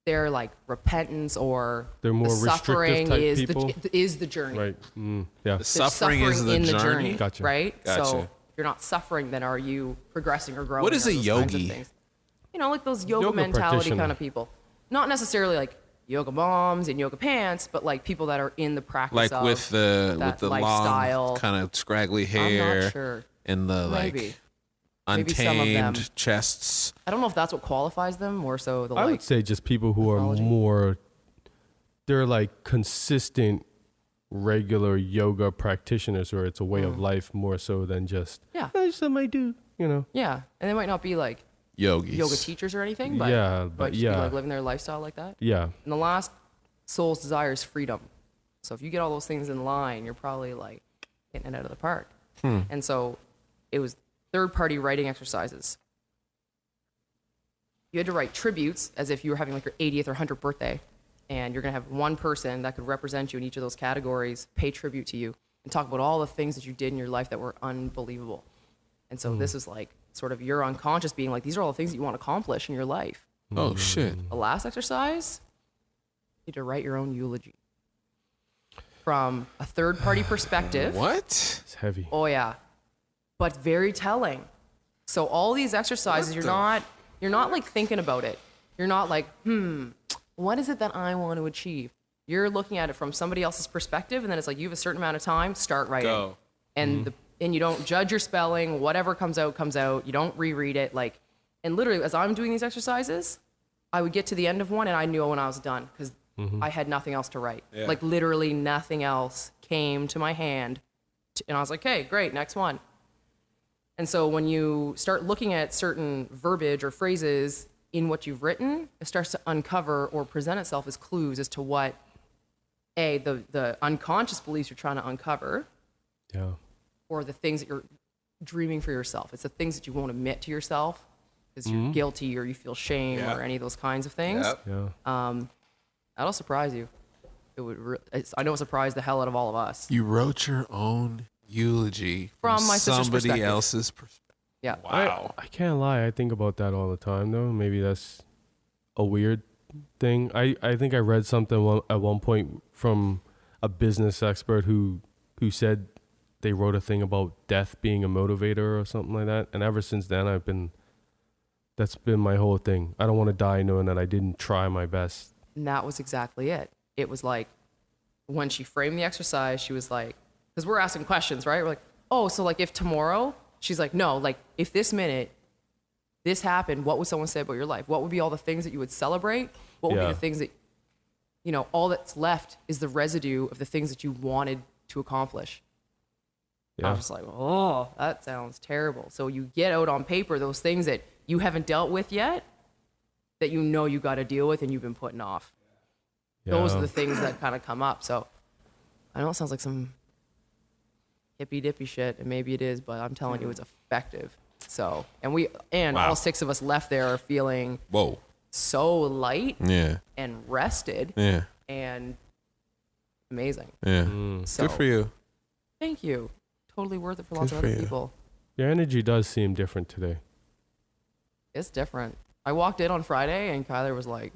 they're like repentance or They're more the restrictive suffering type is people? is the journey. Right. Yeah. There's Suffering is the in the journey? journey, Gotcha. right? Gotcha. So if you're not suffering, then are you progressing or growing? What is or a those kinds of yogi? things? You know, like those yoga Yoga mentality practitioner. kind of people. Not necessarily like yoga moms and yoga pants, but like people that are in the practice Like of with that the lifestyle. long, kind of scraggly I'm hair not sure. and the Maybe. like Maybe some of them. untamed chests. I don't know if that's what qualifies them, more so the I like. would say just people who are mythology. more, they're like consistent, regular yoga practitioners, or it's a way of life more so than just, Yeah. That's something I do, you know? Yeah, and they might not be like Yogis. yoga teachers or anything, but Yeah, might but just yeah. be like living their lifestyle like that. Yeah. And the last soul's desire is freedom. So if you get all those things in line, you're probably like hitting it out of the park. And so it was third-party writing exercises. You had to write tributes as if you were having like your 80th or 100th birthday, and you're gonna have one person that could represent you in each of those categories, pay tribute to you, and talk about all the things that you did in your life that were unbelievable. And so this is like sort of your unconscious being like, these are all the things that you want to accomplish in your life. Oh shit. The last exercise, you need to write your own eulogy from a third-party perspective. What? It's heavy. Oh yeah, but very telling. So all these exercises, you're not like thinking about it. You're not like, what is it that I want to achieve? You're looking at it from somebody else's perspective, and then it's like you have a certain amount of time. Start writing. Go. And and you don't judge your spelling. Whatever comes out comes out. You don't reread it. And literally, as I'm doing these exercises, I would get to the end of one, and I knew when I was done because I had nothing else to write. Yeah. Like literally nothing else came to my hand. And I was like, hey, great, next one. And so when you start looking at certain verbiage or phrases in what you've written, it starts to uncover or present itself as clues as to what, the unconscious beliefs you're trying to uncover, Yeah. or the things that you're dreaming for yourself. It's the things that you won't admit to yourself because you're guilty or you feel shame Yeah. or any of those kinds of things. Yep. Yeah. That'll surprise you. It would. I know it surprised the hell out of all of us. You wrote your own eulogy From my sister's somebody perspective. else's perspective. Yeah. Wow. I can't lie. I think about that all the time, though. Maybe that's a weird thing. I think I read something at one point from a business expert who said they wrote a thing about death being a motivator or something like that. And ever since then, that's been my whole thing. I don't want to die knowing that I didn't try my best. And that was exactly it. It was like when she framed the exercise, she was like, because we're asking questions, right? We're like, oh, so like if tomorrow, she's like, no, like if this minute this happened, what would someone say about your life? What would be all the things that you would celebrate? What would be Yeah. the things that, all that's left is the residue of the things that you wanted to accomplish. I Yeah. was just like, oh, that sounds terrible. So you get out on paper those things that you haven't dealt with yet, that you got to deal with and you've been putting off. Those are Yeah. the things that kind of come up. So I know it sounds like some hippy dippy shit, and maybe it is, but I'm telling you, it's effective. So, and Wow. all 6 of us left there are feeling Whoa. so light Yeah. and rested Yeah. and amazing. Yeah. So Good for you. thank you. Totally worth it for lots Good of for other you. people. Your energy does seem different today. It's different. I walked in on Friday and Kyler was like,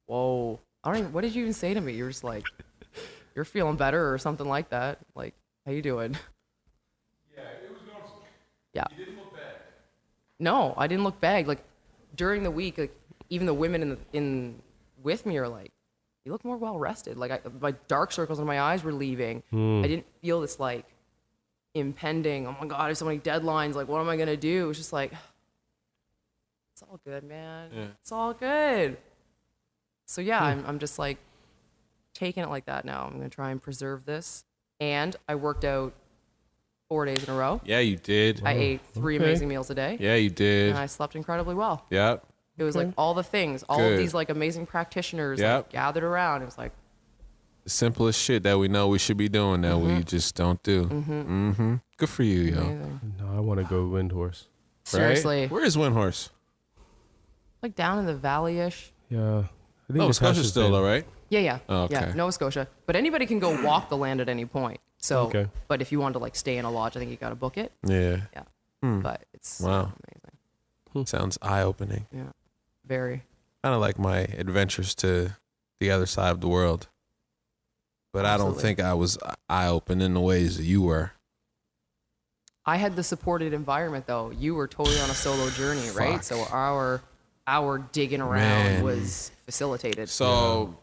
whoa. What did you even say to me? You're just like, you're feeling better or something like that. Like, how you doing? Yeah, it was noticeable. Yeah. You didn't look bad. No, I didn't look bad. Like during the week, like even the women in with me are like, you look more well rested. Like my dark circles in my eyes were leaving. I didn't feel this like impending. Oh my God, there's so many deadlines. Like, what am I gonna do? It was just like, it's all good, man. Yeah. It's all good. So yeah, I'm just like taking it like that now. I'm gonna try and preserve this. And I worked out 4 days in a row. Yeah, you did. I ate 3 okay. amazing meals a day. Yeah, you did. And I slept incredibly well. Yep. It was like all the things, all Good. of these like amazing practitioners Yep. like, gathered around. It was like, The simplest shit that we know we should be doing that we just don't do. Mm-hmm. Good for you, yo. amazing. No, I want to go Windhorse. Seriously, Right? Where is Windhorse? like down in the valley-ish. Yeah. I think Oh, Natasha's Scotia's still been- though, right? Yeah. Oh, okay. Yeah, Nova Scotia. But anybody can go walk the land at any point. So, Okay. but if you wanted to like stay in a lodge, I think you got to book it. Yeah. Yeah. Hmm. But it's Wow. amazing. Sounds eye-opening. Yeah. Very. Kind of like my adventures to the other side of the world. But I don't Absolutely. think I was eye-open in the ways that you were. I had the supported environment though. You were totally on a solo journey, right? Fuck. So our digging around Man. was facilitated. So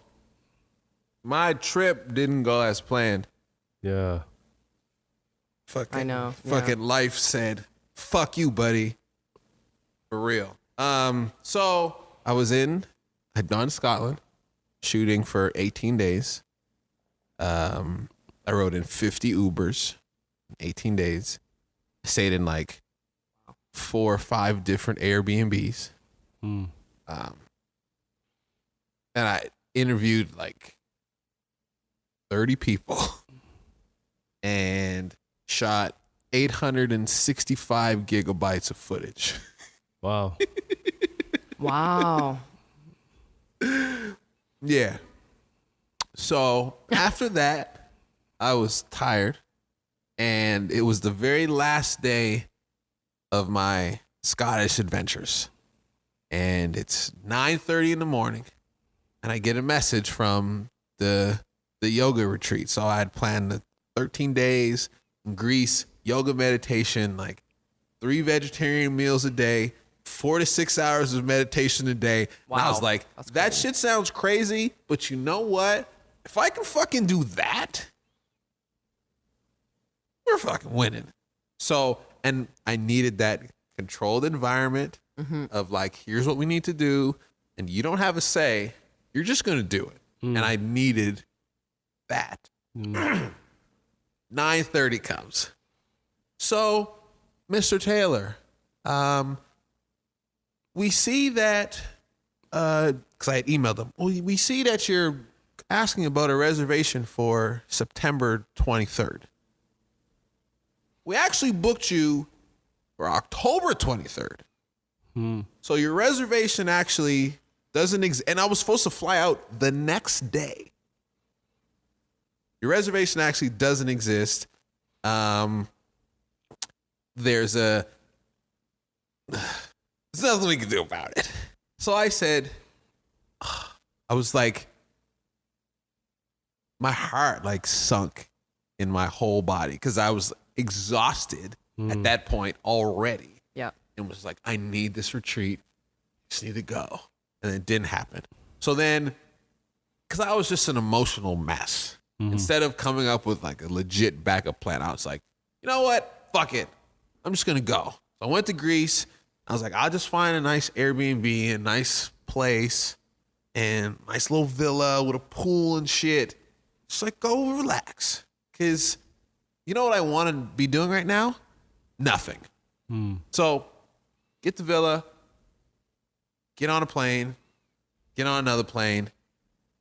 my trip didn't go as planned. Yeah. Fucking, I know, yeah. Fucking life said, "Fuck you, buddy." For real. So I'd gone to Scotland, shooting for 18 days. I rode in 50 Ubers, in 18 days. I stayed in like 4 or 5 different Airbnbs. Mm. And I interviewed like 30 people and shot 865 gigabytes of footage. Wow. Wow. Yeah. So after that, I was tired, and it was the very last day of my Scottish adventures. And it's 9:30 in the morning, and I get a message from the yoga retreat. So I had planned the 13 days in Greece, yoga meditation, like 3 vegetarian meals a day, 4 to 6 hours of meditation a day. And I was Wow. like, That's that cool. shit sounds crazy, but you know what? If I can fucking do that, we're fucking winning. So, and I needed that controlled environment of like, here's what we need to do, and you don't have a say. You're just gonna do it. and I needed that. 9:30 comes. So, Mr. Taylor, we see that, because I had emailed them, we see that you're asking about a reservation for September 23rd. We actually booked you for October 23rd. So your reservation actually doesn't exist. And I was supposed to fly out the next day. Your reservation actually doesn't exist. There's nothing we can do about it. So I said, I was like, my heart like sunk in my whole body because I was exhausted at that point already. Yeah. And was like, I need this retreat. I just need to go. And it didn't happen. So then, because I was just an emotional mess, instead of coming up with like a legit backup plan, I was like, you know what? Fuck it. I'm just going to go. So I went to Greece. I was like, I'll just find a nice Airbnb, a nice place, and nice little villa with a pool and shit. Just like go relax. Because you know what I want to be doing right now? Nothing. So get the villa, get on a plane, get on another plane,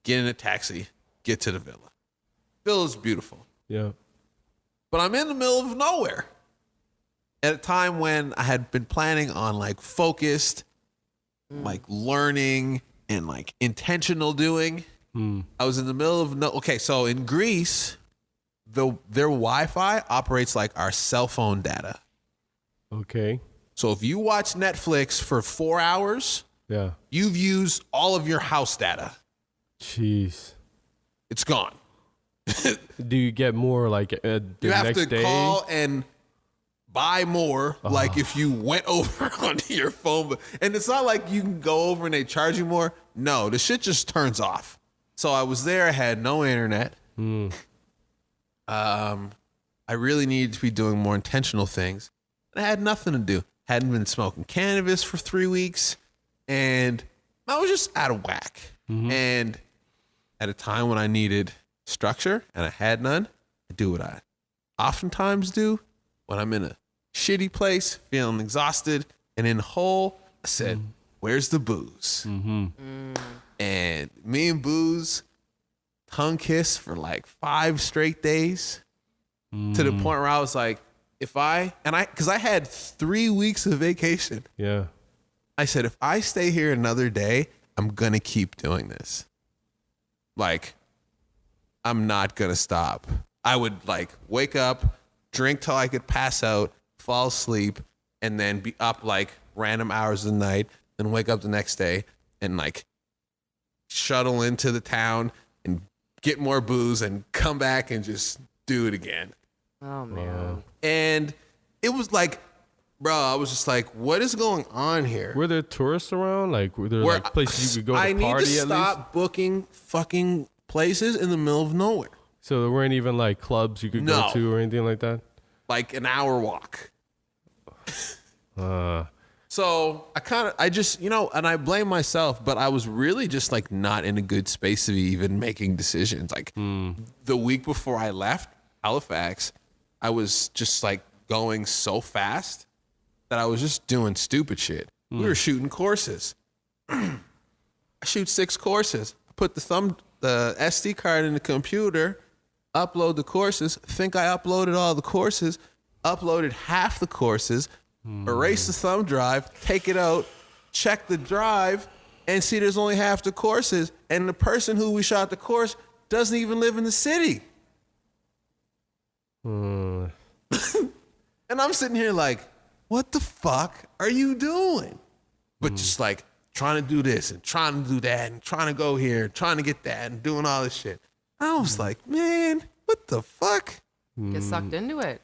get in a taxi, get to the villa. Villa's beautiful. Yeah. But I'm in the middle of nowhere at a time when I had been planning on like focused, like learning and like intentional doing. I was in the middle of okay, so in Greece, their Wi-Fi operates like our cell phone data. Okay. So if you watch Netflix for 4 hours, Yeah. you've used all of your house data. Jeez. It's gone. Do you get more like the You have next to day? call and buy more, like if you went over onto your phone. And it's not like you can go over and they charge you more. No, the shit just turns off. So I was there, I had no internet. I really needed to be doing more intentional things. And I had nothing to do. Hadn't been smoking cannabis for 3 weeks. And I was just out of whack. And at a time when I needed structure and I had none, I do what I oftentimes do when I'm in a shitty place, feeling exhausted and in a hole. I said, where's the booze? And me and booze tongue kiss for like 5 straight days to the point where I was like, because I had 3 weeks of vacation. Yeah. I said, if I stay here another day, I'm going to keep doing this. Like, I'm not going to stop. I would like wake up, drink till I could pass out, fall asleep, and then be up like random hours of the night, then wake up the next day and like shuttle into the town and get more booze and come back and just do it again. Oh, man. And it was like, bro, I was just like, what is going on here? Were there tourists around? Like, were there like places you could go to I party need to at least? stop booking fucking places in the middle of nowhere. So there weren't even like clubs you could No. go to or anything like that? Like an hour walk. So I just, and I blame myself, but I was really just like not in a good space of even making decisions. Like the week before I left Halifax, I was just like going so fast that I was just doing stupid shit. We were shooting courses. I shoot 6 courses. I put the SD card in the computer, upload the courses, think I uploaded all the courses, uploaded half the courses, erase the thumb drive, take it out, check the drive, and see there's only half the courses. And the person who we shot the course doesn't even live in the city. And I'm sitting here like, what the fuck are you doing? But just like trying to do this and trying to do that and trying to go here, trying to get that and doing all this shit. I was like, man, what the fuck? Get sucked into it.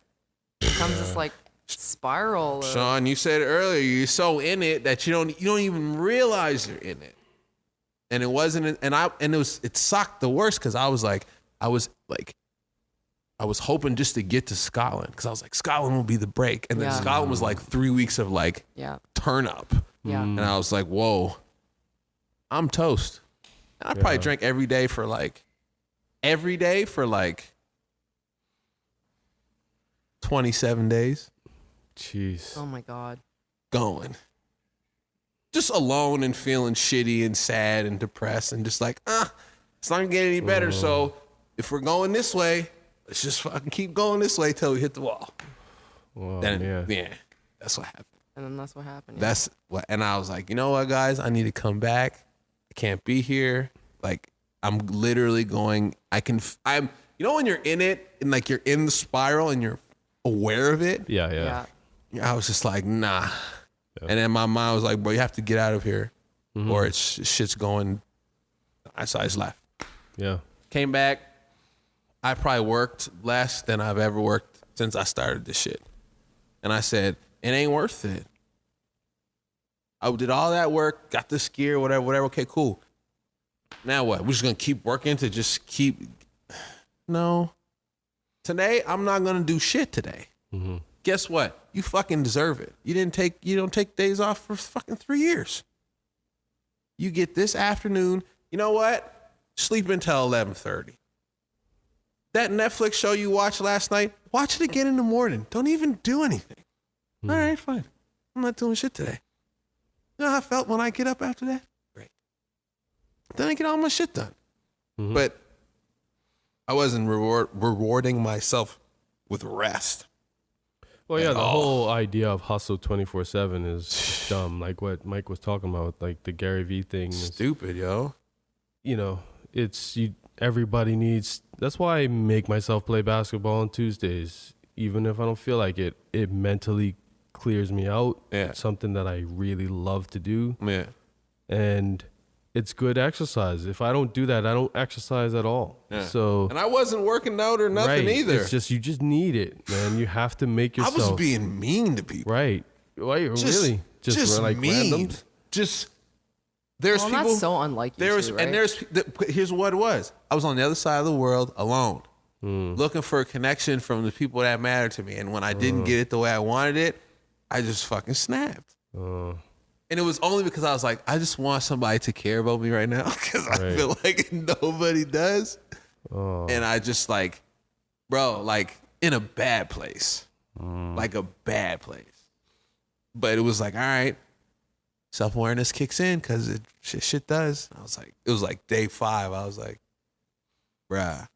It becomes this like spiral. Sean, you said earlier you're so in it that you don't even realize you're in it. And it wasn't, it sucked the worst because I was hoping just to get to Scotland because I was like, Scotland will be the break. And then Yeah. Scotland was like 3 weeks of like Yeah. turn up. Yeah. And I was like, whoa, I'm toast. And I probably Yeah. drank every day for like 27 days Jeez. Oh my God. going. Just alone and feeling shitty and sad and depressed and just like, it's not gonna get any better. So if we're going this way, let's just fucking keep going this way till we hit the wall. Oh, Then, man. yeah, that's what happened. And then that's what happened. Yeah. That's what, and I was like, you know what, guys, I need to come back. I can't be here. Like, I'm literally going. I'm. You know when you're in it and like you're in the spiral and you're aware of it. Yeah. Yeah. I was just like, nah. And then my mind was like, bro, you have to get out of here, or it's shit's going. So I just left. Yeah. Came back. I probably worked less than I've ever worked since I started this shit. And I said, it ain't worth it. I did all that work, got this gear, whatever. Okay, cool. Now what? We're just gonna keep working to just keep. No. Today, I'm not gonna do shit today. Guess what? You fucking deserve it. You don't take days off for fucking 3 years. You get this afternoon. You know what? Sleep until 11:30. That Netflix show you watched last night, watch it again in the morning. Don't even do anything. All right, fine. I'm not doing shit today. You know how I felt when I get up after that? Great. Then I get all my shit done. But I wasn't rewarding myself with rest. Well, yeah, At the all. whole idea of hustle 24/7 is dumb. Like what Mike was talking about, like the Gary Vee thing. Is, Stupid, yo. you know, it's you. Everybody needs. That's why I make myself play basketball on Tuesdays, even if I don't feel like it. It mentally clears me out. Yeah. It's something that I really love to do, Yeah. and it's good exercise. If I don't do that, I don't exercise at all. Yeah. So And I wasn't working out or nothing right, either. it's just you just need it, man. You have to make I yourself was being mean to people. right. Why Just, really? just like mean. randoms? Just there's Well, people. that's so unlike you. There was, too, right? and here's what it was. I was on the other side of the world alone, looking for a connection from the people that matter to me. And when I didn't get it the way I wanted it, I just fucking snapped. And it was only because I was like, I just want somebody to care about me right now because I Right. feel like nobody does. And I just like, bro, like in a bad place, like a bad place. But it was like, all right, self-awareness kicks in because it shit does. I was like, it was like day 5. I was like, bruh.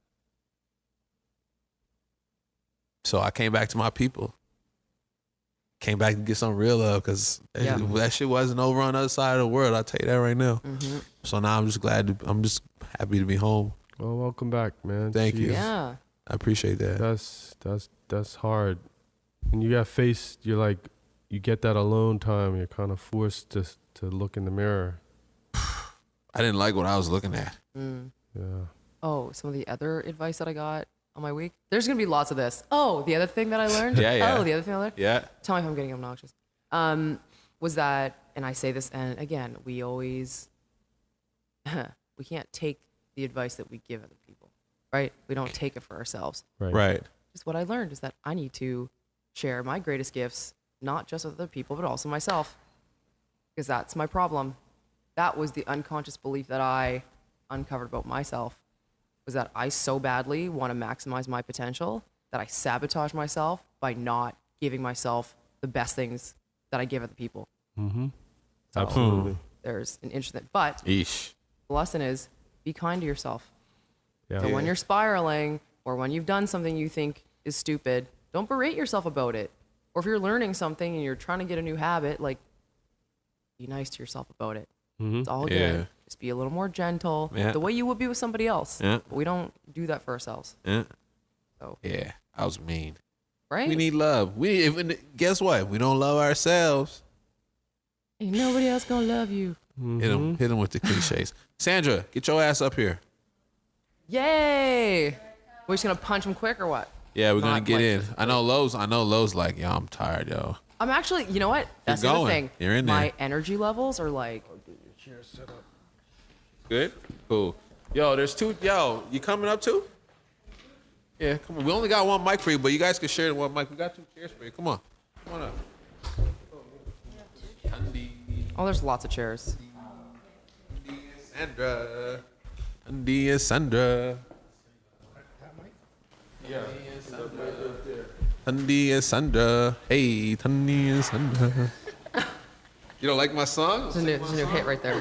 So I came back to my people. Came back to get some real love because Yeah. that shit wasn't over on the other side of the world. I'll tell you that right now. So now I'm just I'm just happy to be home. Well, welcome back, man. Thank you. Jeez. Yeah. I appreciate that. That's hard. And you got faced. You're like, you get that alone time. You're kind of forced to look in the mirror. I didn't like what I was looking at. Yeah. Oh, some of the other advice that I got on my week. There's gonna be lots of this. Oh, the other thing that I learned. Yeah. Oh, the other thing I learned. Yeah. Tell me if I'm getting obnoxious. Was that, and I say this, and again, we always, we can't take the advice that we give other people, right? We don't take it for ourselves. Right. Just what I learned is that I need to share my greatest gifts, not just with other people, but also myself, because that's my problem. That was the unconscious belief that I uncovered about myself, was that I so badly want to maximize my potential that I sabotage myself by not giving myself the best things that I give other people. Absolutely. There's an interesting, but Eesh. the lesson is be kind to yourself. Yeah. So when you're spiraling or when you've done something you think is stupid, don't berate yourself about it. Or if you're learning something and you're trying to get a new habit, like be nice to yourself about it. It's all Yeah. good. Just be a little more gentle, Yeah. the way you would be with somebody else. Yeah. But we don't do that for ourselves. Yeah. So, Yeah. I was mean. right? We need love. Guess what? We don't love ourselves. Ain't nobody else gonna love you. Hit them with the cliches. Sandra, get your ass up here. Yay! We're just gonna punch him quick or what? Yeah, we're gonna Not get like in. just- I know Lowe's like, yo, I'm tired, yo. I'm actually, you know what? That's the other going. thing. You're in there. My energy levels are like, Good? Cool. Yo, there's 2. Yo, you coming up too? Yeah, come on. We only got 1 mic for you, but you guys can share the 1 mic. We got 2 chairs for you. Come on. Come on up. oh, there's lots of chairs. Sandra. Tunde and Sandra. Tunde and Sandra. Hey, Tunde and Sandra. You don't like my song? It's a new hit right there.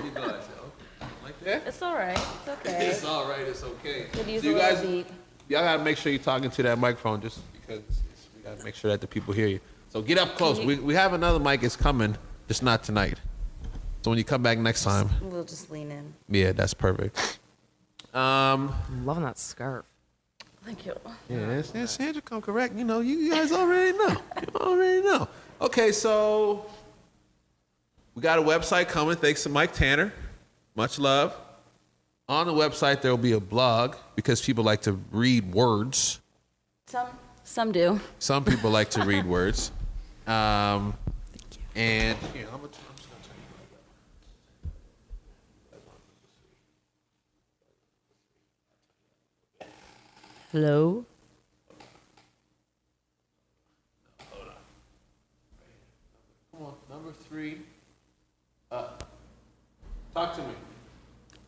Like that? It's all right. It's okay. It's all right. It's okay. Could use So you a little guys, beat. y'all gotta make sure you're talking to that microphone, just because we gotta make sure that the people hear you. So get up close. We have another mic. It's coming, just not tonight. So when you come back next time, We'll just lean in. yeah, that's perfect. I'm loving that scarf. Thank you. Yeah, Sandra come correct. You know, you guys already know. You already know. Okay, so we got a website coming. Thanks to Mike Tanner. Much love. On the website, there will be a blog because people like to read words. Some do. Some people like to read words. And here, I'm just gonna turn Hello. Come on, number 3. Talk to me.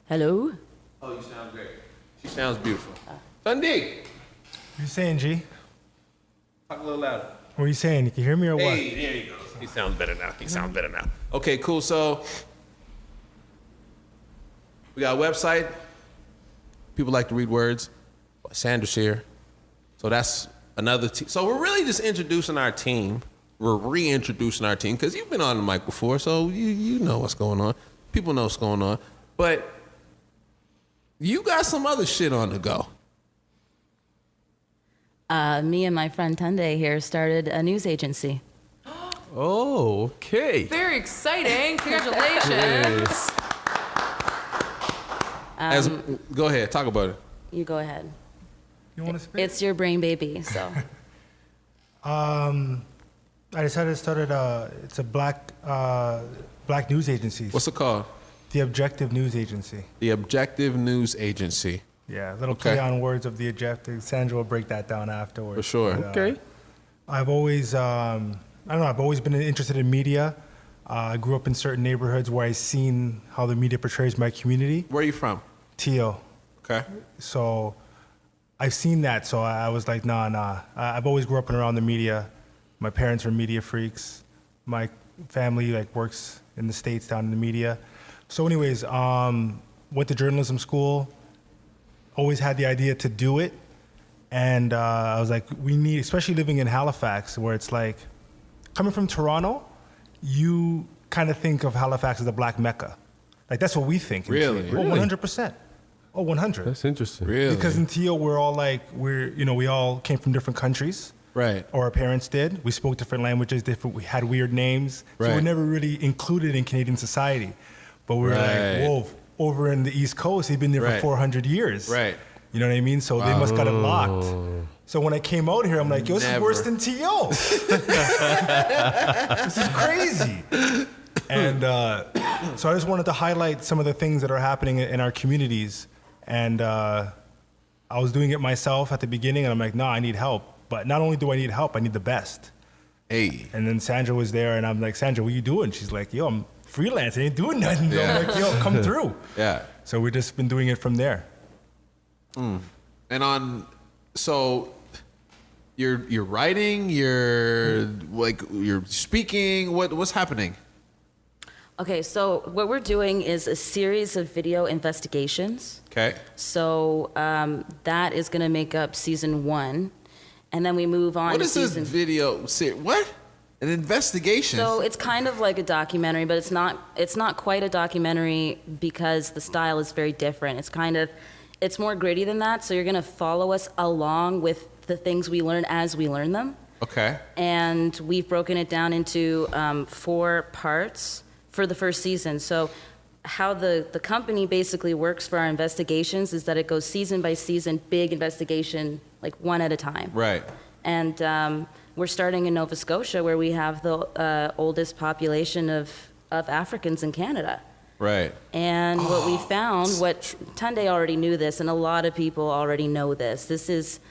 Hello. Oh, you sound great. She sounds beautiful. Tunde, What you saying, G? talk a little louder. What are you saying? You can hear me or what? Hey, there you go. He sounds better now. Okay, cool. So we got a website. People like to read words. Sandra's here. So that's another team. So we're really just introducing our team. We're reintroducing our team because you've been on the mic before, so you know what's going on. People know what's going on. But you got some other shit on the go. Me and my friend Tunde here started a news agency. Oh, okay. Very exciting. Congratulations. Go ahead, talk about it. You go ahead. You want to speak? It's your brain baby, so. I decided to start it's a black news agency. What's it called? The Objective News Agency. The Objective News Agency. Yeah, a little Okay. play on words of the objective. Sandra will break that down afterwards. For sure. But, Okay. I've always, I don't know, I've always been interested in media. I grew up in certain neighborhoods where I've seen how the media portrays my community. Where are you from? Teal. Okay. So I've seen that. So I was like, nah. I've always grew up and around the media. My parents were media freaks. My family works in the States down in the media. So anyways, went to journalism school. Always had the idea to do it. And I was like, we need, especially living in Halifax, where it's like, coming from Toronto, you kind of think of Halifax as the black Mecca. Like, that's what we think. in Really? Teal. Oh, 100%. Oh, 100. That's interesting. Really? Because in Teal, we're all we all came from different countries. Right. Or our parents did. We spoke different languages, we had weird names. So Right. we're never really included in Canadian society. But we're Right. like, whoa, over in the East Coast, he's been there Right. for 400 years. Right. You know what I mean? So they must got it locked. So when I came out here, I'm like, yo, this Never. is worse than TO. This is crazy. And so I just wanted to highlight some of the things that are happening in our communities. And I was doing it myself at the beginning, and I'm like, no, I need help. But not only do I need help, I need the best. Hey. And then Sandra was there, and I'm like, Sandra, what you doing? She's like, yo, I'm freelance. I ain't doing nothing. Yeah. I'm like, yo, come through. Yeah. So we've just been doing it from there. And so you're writing, you're speaking, what's happening? Okay, so what we're doing is a series of video investigations. Okay. So that is going to make up season 1. And then we move on What to is this season video? What? An investigation? So it's kind of like a documentary, but it's not quite a documentary because the style is very different. It's more gritty than that. So you're going to follow us along with the things we learn as we learn them. Okay. And we've broken it down into 4 parts for the first season. So how the company basically works for our investigations is that it goes season by season, big investigation, like one at a time. Right. And we're starting in Nova Scotia, where we have the oldest population of Africans in Canada. Right. And what we found, what Tunde already knew this, and a lot of people already know this. This is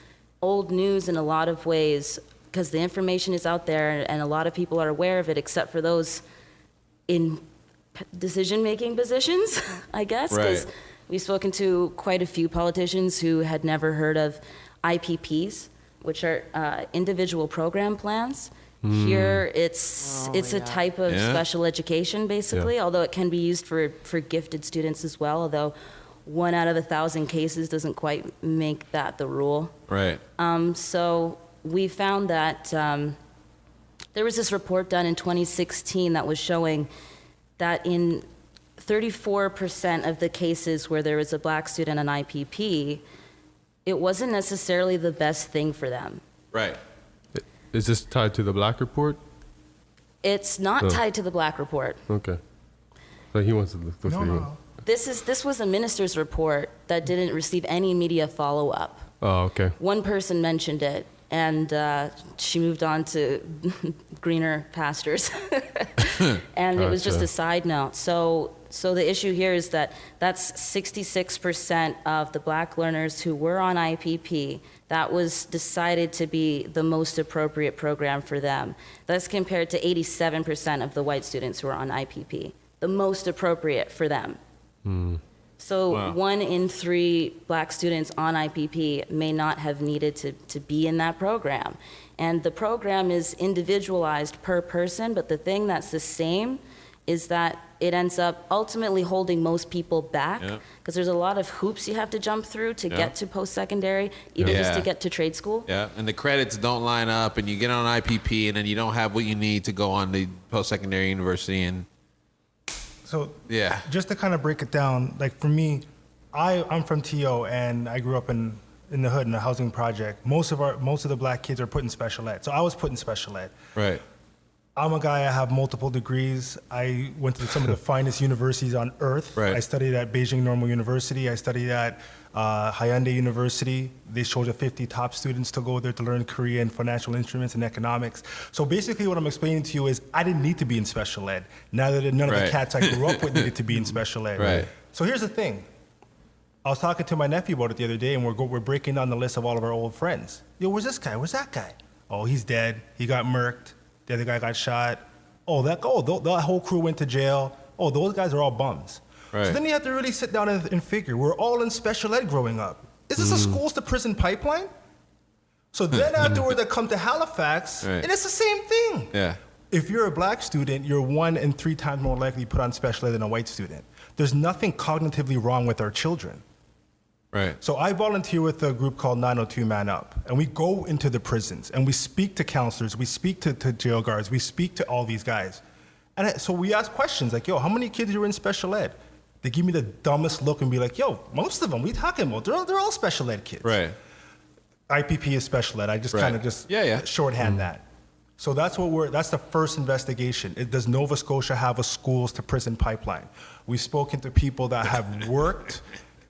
old news in a lot of ways because the information is out there, and a lot of people are aware of it, except for those in decision-making positions, I guess. 'cause Right. We've spoken to quite a few politicians who had never heard of IPPs, which are individual program plans. Here, it's a type of special education, basically, although it can be used for gifted students as well, although 1 out of 1,000 cases doesn't quite make that the rule. Right. So we found that there was this report done in 2016 that was showing that in 34% of the cases where there was a black student on IPP, it wasn't necessarily the best thing for them. Right. Is this tied to the black report? It's not tied to the black report. Okay. So he wants to look through you. No. This was a minister's report that didn't receive any media follow-up. Oh, okay. One person mentioned it, and she moved on to greener pastures. And it was just Gotcha. a side note. So the issue here is that that's 66% of the black learners who were on IPP. That was decided to be the most appropriate program for them. That's compared to 87% of the white students who are on IPP. The most appropriate for them. So 1 in 3 black students on IPP may not have needed to be in that program. And the program is individualized per person, but the thing that's the same is that it ends up ultimately holding most people back because there's a lot of hoops you have to jump through to get to post-secondary, even just to get to trade school. Yeah, and the credits don't line up, and you get on IPP, and then you don't have what you need to go on the post-secondary university, and So yeah. just to kind of break it down, like for me, I'm from TO and I grew up in the hood in a housing project. Most of the black kids are put in special ed. So I was put in special ed. Right. I'm a guy, I have multiple degrees. I went to some of the finest universities on earth. Right. I studied at Beijing Normal University. I studied at Hyundai University. They chose the 50 top students to go there to learn Korean financial instruments and economics. So basically what I'm explaining to you is I didn't need to be in special ed. Neither did none of the Right. cats I grew up with needed to be in special ed. Right. So here's the thing. I was talking to my nephew about it the other day, and we're breaking down the list of all of our old friends. Yo, where's this guy? Where's that guy? Oh, he's dead. He got murked. The other guy got shot. That whole crew went to jail. Oh, those guys are all bums. Right. So then you have to really sit down and figure. We're all in special ed growing up. Is this a schools to prison pipeline? So then afterwards, I come to Halifax, Right. and it's the same thing. Yeah. If you're a black student, you're 1 in 3 times more likely to put on special ed than a white student. There's nothing cognitively wrong with our children. Right. So I volunteer with a group called 902 Man Up, and we go into the prisons, and we speak to counselors, we speak to jail guards, we speak to all these guys. And so we ask questions like, yo, how many kids are in special ed? They give me the dumbest look and be like, yo, most of them, what are you talking about? They're all special ed kids. Right. IPP is special ed. I just Right. kind of shorthand that. So that's the first investigation. Does Nova Scotia have a schools to prison pipeline? We've spoken to people that have worked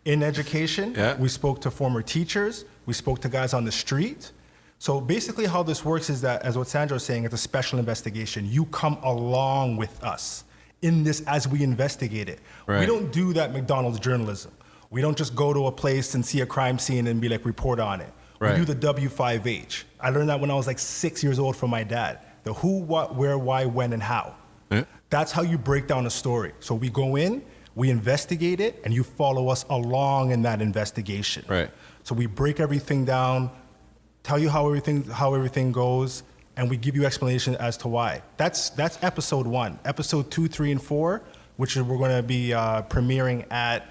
in education. Yeah. We spoke to former teachers. We spoke to guys on the street. So basically how this works is that, as what Sandra was saying, it's a special investigation. You come along with us in this as we investigate it. Right. We don't do that McDonald's journalism. We don't just go to a place and see a crime scene and be like, report on it. Right. We do the W5H. I learned that when I was like 6 years old from my dad. The who, what, where, why, when, and how. Yeah. That's how you break down a story. So we go in, we investigate it, and you follow us along in that investigation. Right. So we break everything down, tell you how everything goes, and we give you explanation as to why. That's episode 1. Episode 2, 3, and 4, which is we're going to be premiering at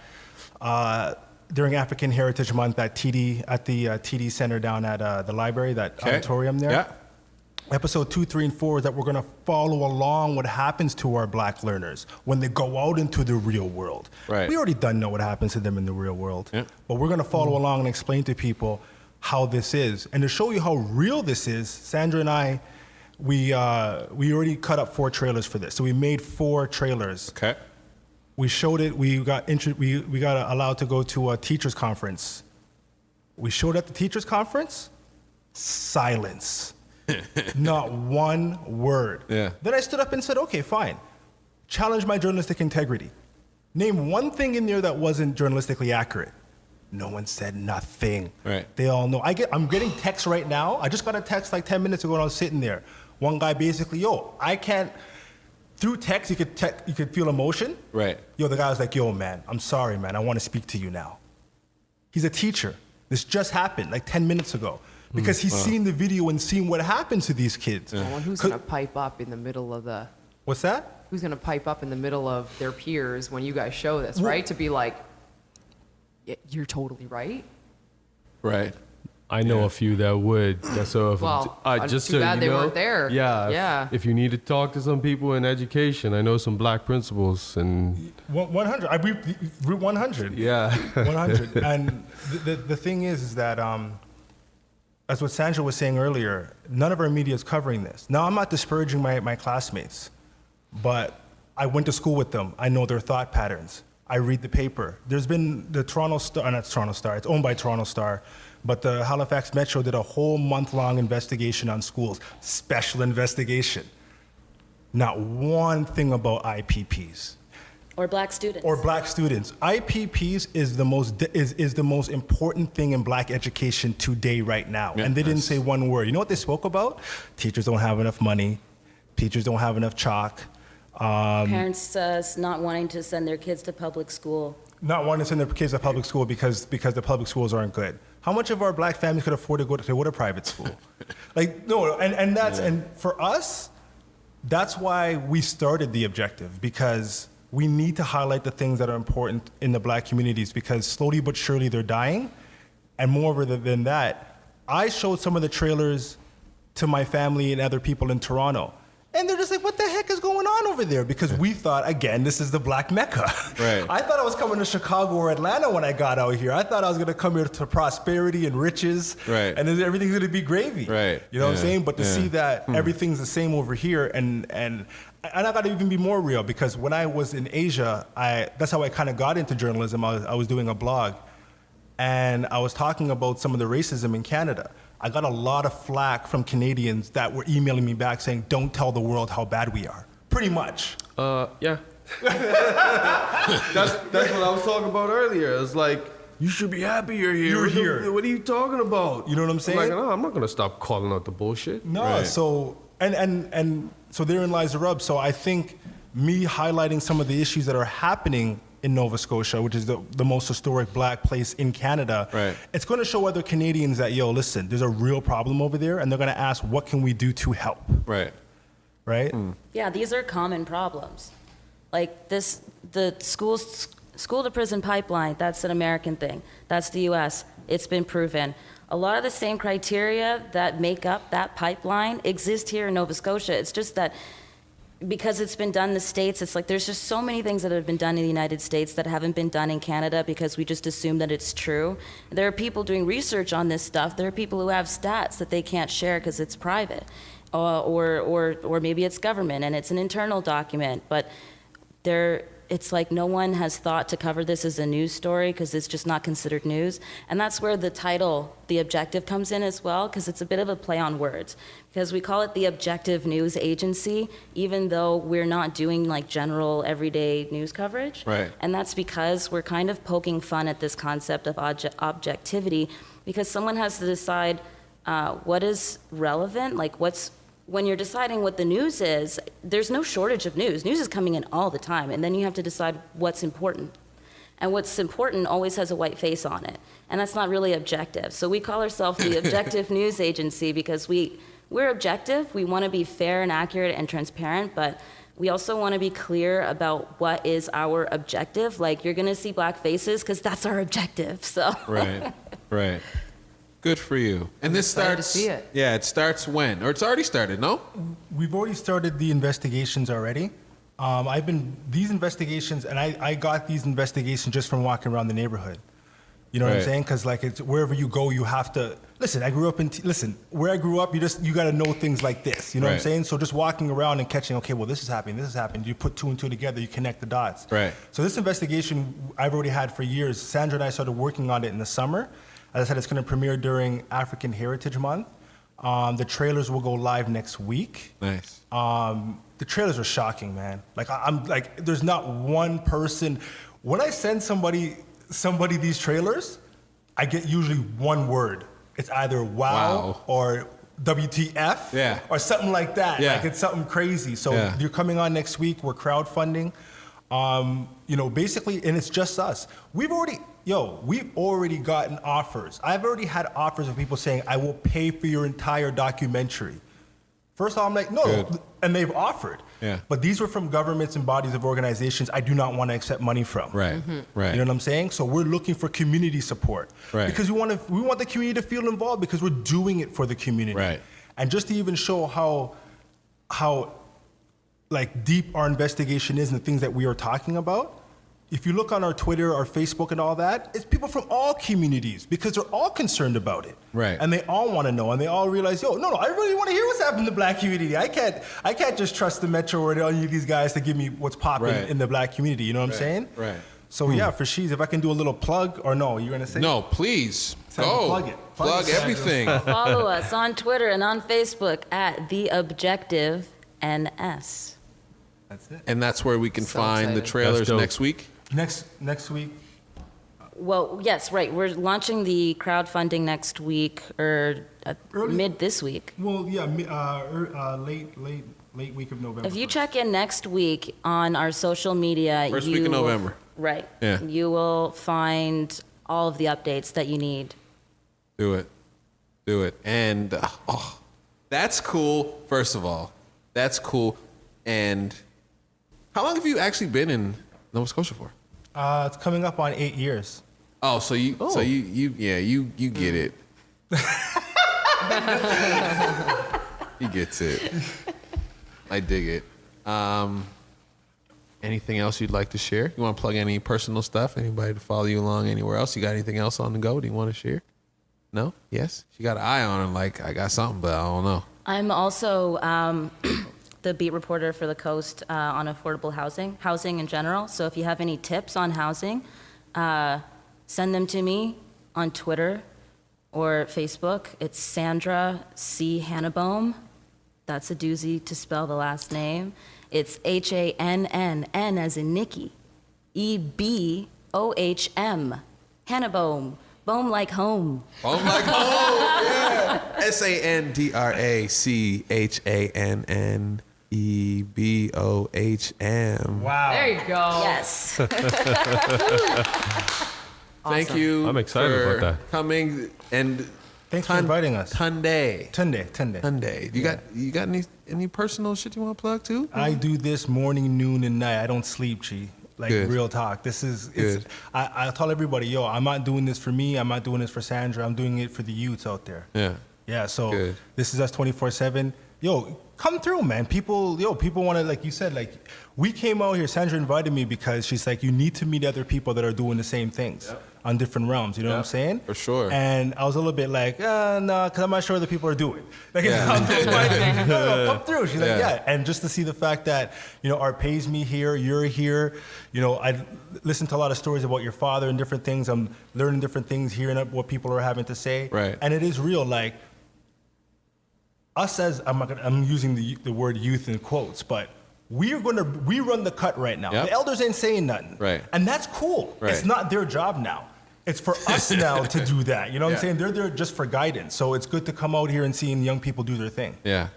during African Heritage Month at the TD Center down at the library, that auditorium there. Yeah. Episode 2, 3, and 4 is that we're going to follow along what happens to our black learners when they go out into the real world. Right. We already done know what happens to them in the real world. Yeah. But we're going to follow along and explain to people how this is. And to show you how real this is, Sandra and I, we already cut up 4 trailers for this. So we made 4 trailers. Okay. We showed it. We got allowed to go to a teachers conference. We showed at the teachers conference. Silence. Not one word. Yeah. Then I stood up and said, "Okay, fine. Challenge my journalistic integrity. Name one thing in there that wasn't journalistically accurate." No one said nothing. Right. They all know. I'm getting texts right now. I just got a text like 10 minutes ago when I was sitting there. One guy basically, yo, I can't through text, you could feel emotion. Right. Yo, the guy was like, yo, man, I'm sorry, man. I want to speak to you now. He's a teacher. This just happened like 10 minutes ago. Because he's seen the video and seen what happened to these kids. Well, who's going to pipe up in the middle of the... What's that? Who's going to pipe up in the middle of their peers when you guys show this, right? To be like, "Yeah, you're totally right. Right. I know a few that would. So if Well, just too so bad you they know, weren't there. Yeah, Yeah. If you need to talk to some people in education, I know some black principals, and 100. I Route 100. yeah, 100. And the thing is that, as what Sandra was saying earlier, none of our media is covering this. Now, I'm not disparaging my classmates, but I went to school with them. I know their thought patterns. I read the paper. There's been the Toronto Star, not Toronto Star, it's owned by Toronto Star, but the Halifax Metro did a whole month-long investigation on schools, special investigation. Not one thing about IPPs. Or black students. Or black students. IPPs is the most important thing in black education today right now. Yeah, and they didn't say one word. You know what they spoke about? Teachers don't have enough money. Teachers don't have enough chalk. Parents not wanting to send their kids to public school. Not wanting to send their kids to public school because the public schools aren't good. How much of our black families could afford to go to private school? And for us, that's why we started The Objective, because we need to highlight the things that are important in the black communities, because slowly but surely they're dying. And moreover than that, I showed some of the trailers to my family and other people in Toronto. And they're just like, what the heck is going on over there? Because we thought, again, this is the black Mecca. Right. I thought I was coming to Chicago or Atlanta when I got out here. I thought I was going to come here to prosperity and riches. Right. And then everything's going to be gravy. Right. You know what I'm Yeah. saying? But to Yeah. see that everything's the same over here, and I got to even be more real, because when I was in Asia, that's how I kind of got into journalism. I was doing a blog, and I was talking about some of the racism in Canada. I got a lot of flack from Canadians that were emailing me back saying, don't tell the world how bad we are. Pretty much. yeah. that's what I was talking about earlier. It's like, you should be happy you're here. You're here. What are you talking about? You know what I'm saying? Like, no, I'm not gonna stop calling out the bullshit. No, Right. so and so therein lies the rub. So I think me highlighting some of the issues that are happening in Nova Scotia, which is the most historic black place in Canada, Right. it's going to show other Canadians that, yo, listen, there's a real problem over there, and they're going to ask, what can we do to help, Right. right? Yeah, these are common problems. Like the school to prison pipeline, that's an American thing. That's the US. It's been proven. A lot of the same criteria that make up that pipeline exist here in Nova Scotia. It's just that because it's been done in the States, it's like there's just so many things that have been done in the United States that haven't been done in Canada because we just assume that it's true. There are people doing research on this stuff. There are people who have stats that they can't share because it's private. Or maybe it's government and it's an internal document. But it's like no one has thought to cover this as a news story because it's just not considered news. And that's where the title, The Objective, comes in as well, because it's a bit of a play on words. Because we call it the Objective News Agency, even though we're not doing like general everyday news coverage. Right. And that's because we're kind of poking fun at this concept of objectivity, because someone has to decide what is relevant, like when you're deciding what the news is, there's no shortage of news. News is coming in all the time, and then you have to decide what's important. And what's important always has a white face on it, and that's not really objective. So we call ourselves the Objective News Agency because we're objective. We want to be fair and accurate and transparent, but we also want to be clear about what is our objective. Like, you're going to see black faces because that's our objective. So Right. Right. Good for you. And this excited to starts. see it. Yeah, it starts when? Or it's already started, no? We've already started the investigations already. These investigations, and I got these investigations just from walking around the neighborhood. You know what I'm Right. saying? Because like, it's wherever you go, you have to listen. I grew up where I grew up, you got to know things like this. You know what I'm Right. saying? So just walking around and catching, okay, well, this is happening. You put two and two together, you connect the dots. Right. So this investigation I've already had for years. Sandra and I started working on it in the summer. As I said, it's going to premiere during African Heritage Month. The trailers will go live next week. Nice. The trailers are shocking, man. Like I'm like, there's not one person. When I send somebody these trailers, I get usually one word. It's either wow, Wow. or WTF? Yeah. Or something like that. Yeah. Like it's something crazy. So Yeah. you're coming on next week. We're crowdfunding. Basically, and it's just us. We've already gotten offers. I've already had offers of people saying, I will pay for your entire documentary. First of all, I'm like, no, Good. and they've offered. Yeah. But these were from governments and bodies of organizations I do not want to accept money from. Right. Right. You know what I'm saying? So we're looking for community support. Right. Because we want the community to feel involved because we're doing it for the community. Right. And just to even show how like deep our investigation is and the things that we are talking about, if you look on our Twitter, our Facebook and all that, it's people from all communities because they're all concerned about it. Right. And they all want to know and they all realize, no, I really want to hear what's happening in the black community. I can't just trust the Metro or any of these guys to give me what's popping Right. in the black community. You know what I'm saying? Right. So yeah, for Shees, if I can do a little plug, or no, you're gonna say No, please. Sandra, Go. plug it. Plug Plug it, Sandra. everything. Follow us on Twitter and on Facebook at The Objective NS. That's it. And that's where we can So find the excited. trailers That's dope. next week. Next week. Well, yes, right. We're launching the crowdfunding next week or Early- mid this week. Well, yeah, late week of November. If you check in next week on our social media, First you week of will- November. Right. Yeah. You will find all of the updates that you need. Do it. And that's cool. First of all, that's cool. And how long have you actually been in Nova Scotia for? It's coming up on 8 years. Oh, so you get it. He gets it. I dig it. Anything else you'd like to share? You want to plug any personal stuff? Anybody to follow you along anywhere else? You got anything else on the go? Do you want to share? No? Yes? She got an eye on him like, I got something, but I don't know. I'm also the beat reporter for the Coast on affordable housing in general. So if you have any tips on housing, send them to me on Twitter or Facebook. It's Sandra C. Hannebohm. That's a doozy to spell the last name. It's Hannn, N as in Nikki, EBOHM, Hannebohm, bohm like home. Oh my God! Yeah. SandranNEBOHM. Wow. There you go. Yes. Thank you. I'm excited for about that. coming and Thanks for inviting us. Tunde. Tunde. You got any personal shit you want to plug too? I do this morning, noon, and night. I don't sleep, Chi. Like Good. real talk. This is Good. I tell everybody, I'm not doing this for me. I'm not doing this for Sandra. I'm doing it for the youths out there. Yeah. Yeah. So Good. this is us 24/7. Yo, come through, man. People want to, like you said, like we came out here. Sandra invited me because she's like, you need to meet other people that are doing the same things on different realms. You know what I'm saying? For sure. And I was a little bit like, no, because I'm not sure what the people are doing. Like, Yeah. I'm just like, no, come through. She's like, Yeah. yeah. And just to see the fact that, Art pays me here, you're here. I listen to a lot of stories about your father and different things. I'm learning different things, hearing what people are having to say. Right. And it is real. Like, us as I'm using the word youth in quotes, but we run the cut right now. Yep. The elders ain't saying nothing, Right. And that's cool. Right. It's not their job now. It's for us now to do that. You know what Yeah. I'm saying? They're there just for guidance. So it's good to come out here and seeing young people do their thing. Yeah.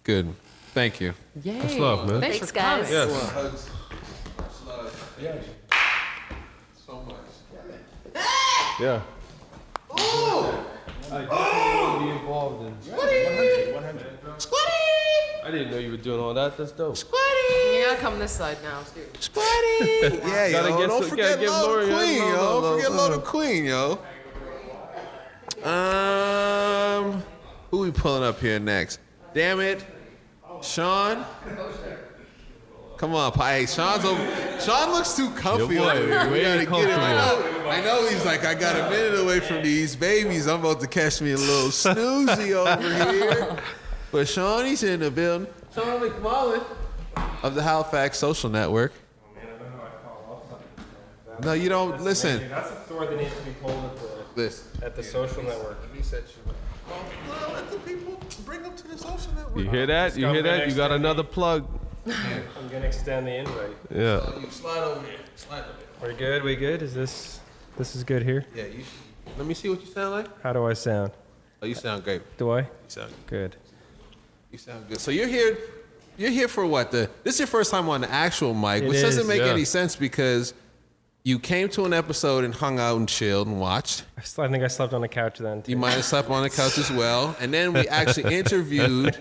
Good. Thank you. Yay. That's love, man. Thanks, Thanks, for coming. guys. Yes. Hugs. So much. Yeah. I definitely be involved in. 100. I didn't know you were doing all that. That's dope. You gotta come this side now, too. Squatty. Yeah, Gotta yo. get Don't some- forget gotta give Load Lori of a Queen, yo. load, Don't forget load. Load of Queen, yo. Who we pulling up here next? Damn it. Sean? Come on, Pi. Hey, Sean looks too comfy Your boy, over here. We way gotta get him. comfortable. I know he's like, I got a minute away from these babies. I'm about to catch me a little snoozy over here. But Sean, he's in the building. Sean McMullen of the Halifax Social Network. No, you don't. Listen. That's a sword that needs to be pulled at the social network. Well, let the people bring them to the social network. You hear that? You hear that? You got another plug. I'm gonna extend the invite. Yeah. You slide over here. Slide over here. We're good. We good? Is this is good here? Yeah, let me see what you sound like. How do I sound? Oh, you sound great. Do I? You sound Good. good. So you're here. You're here for what? This is your first time on the actual mic, which doesn't is, make yeah. any sense because you came to an episode and hung out and chilled and watched. I think I slept on the couch then. Too. You might have slept on the couch as well. And then we actually interviewed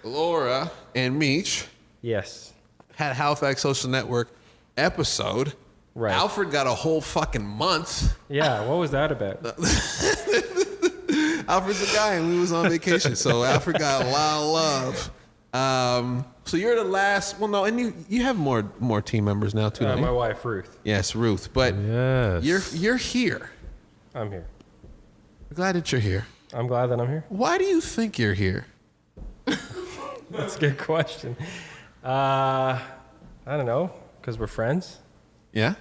Laura and Meech. Yes. Had Halifax Social Network episode. Right. Alfred got a whole fucking month. Yeah. What was that about? Alfred's a guy and we was on vacation, so Alfred got a lot of love. So you're the last. Well, no, and you have more team members now too. Don't you? My wife Ruth. Yes, Ruth. But Yes. you're here. I'm here. I'm glad that you're here. I'm glad that I'm here. Why do you think you're here? That's a good question. I don't know, because we're friends, Yeah.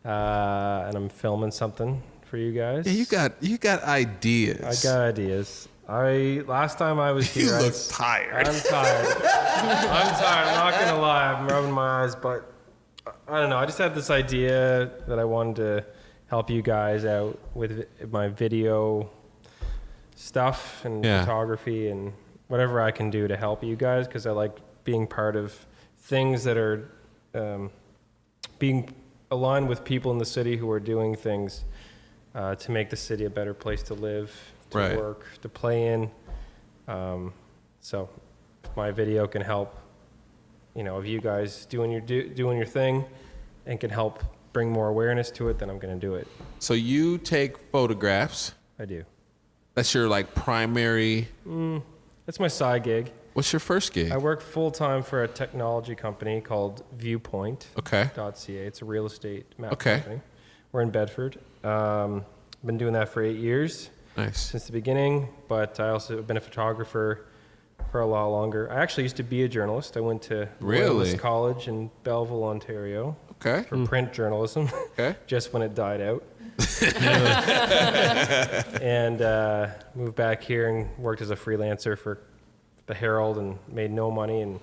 and I'm filming something for you guys. Yeah, you got ideas. I got ideas. Last time I was here, You I look was- tired. I'm tired. I'm tired. I'm not gonna lie. I'm rubbing my eyes, but I don't know. I just had this idea that I wanted to help you guys out with my video stuff and Yeah. photography and whatever I can do to help you guys, because I like being part of things that are being aligned with people in the city who are doing things to make the city a better place to live, to Right. work, to play in. So if my video can help, of you guys doing your thing and can help bring more awareness to it, then I'm going to do it. So you take photographs. I do. That's your like primary. That's my side gig. What's your first gig? I work full time for a technology company called Viewpoint. Okay. .ca. It's a real estate map Okay. company. We're in Bedford. Been doing that for 8 years Nice. since the beginning, but I also have been a photographer for a lot longer. I actually used to be a journalist. I went to Really? Loyalist College in Belleville, Ontario Okay. for print journalism, Okay. just when it died out. And moved back here and worked as a freelancer for the Herald and made no money. And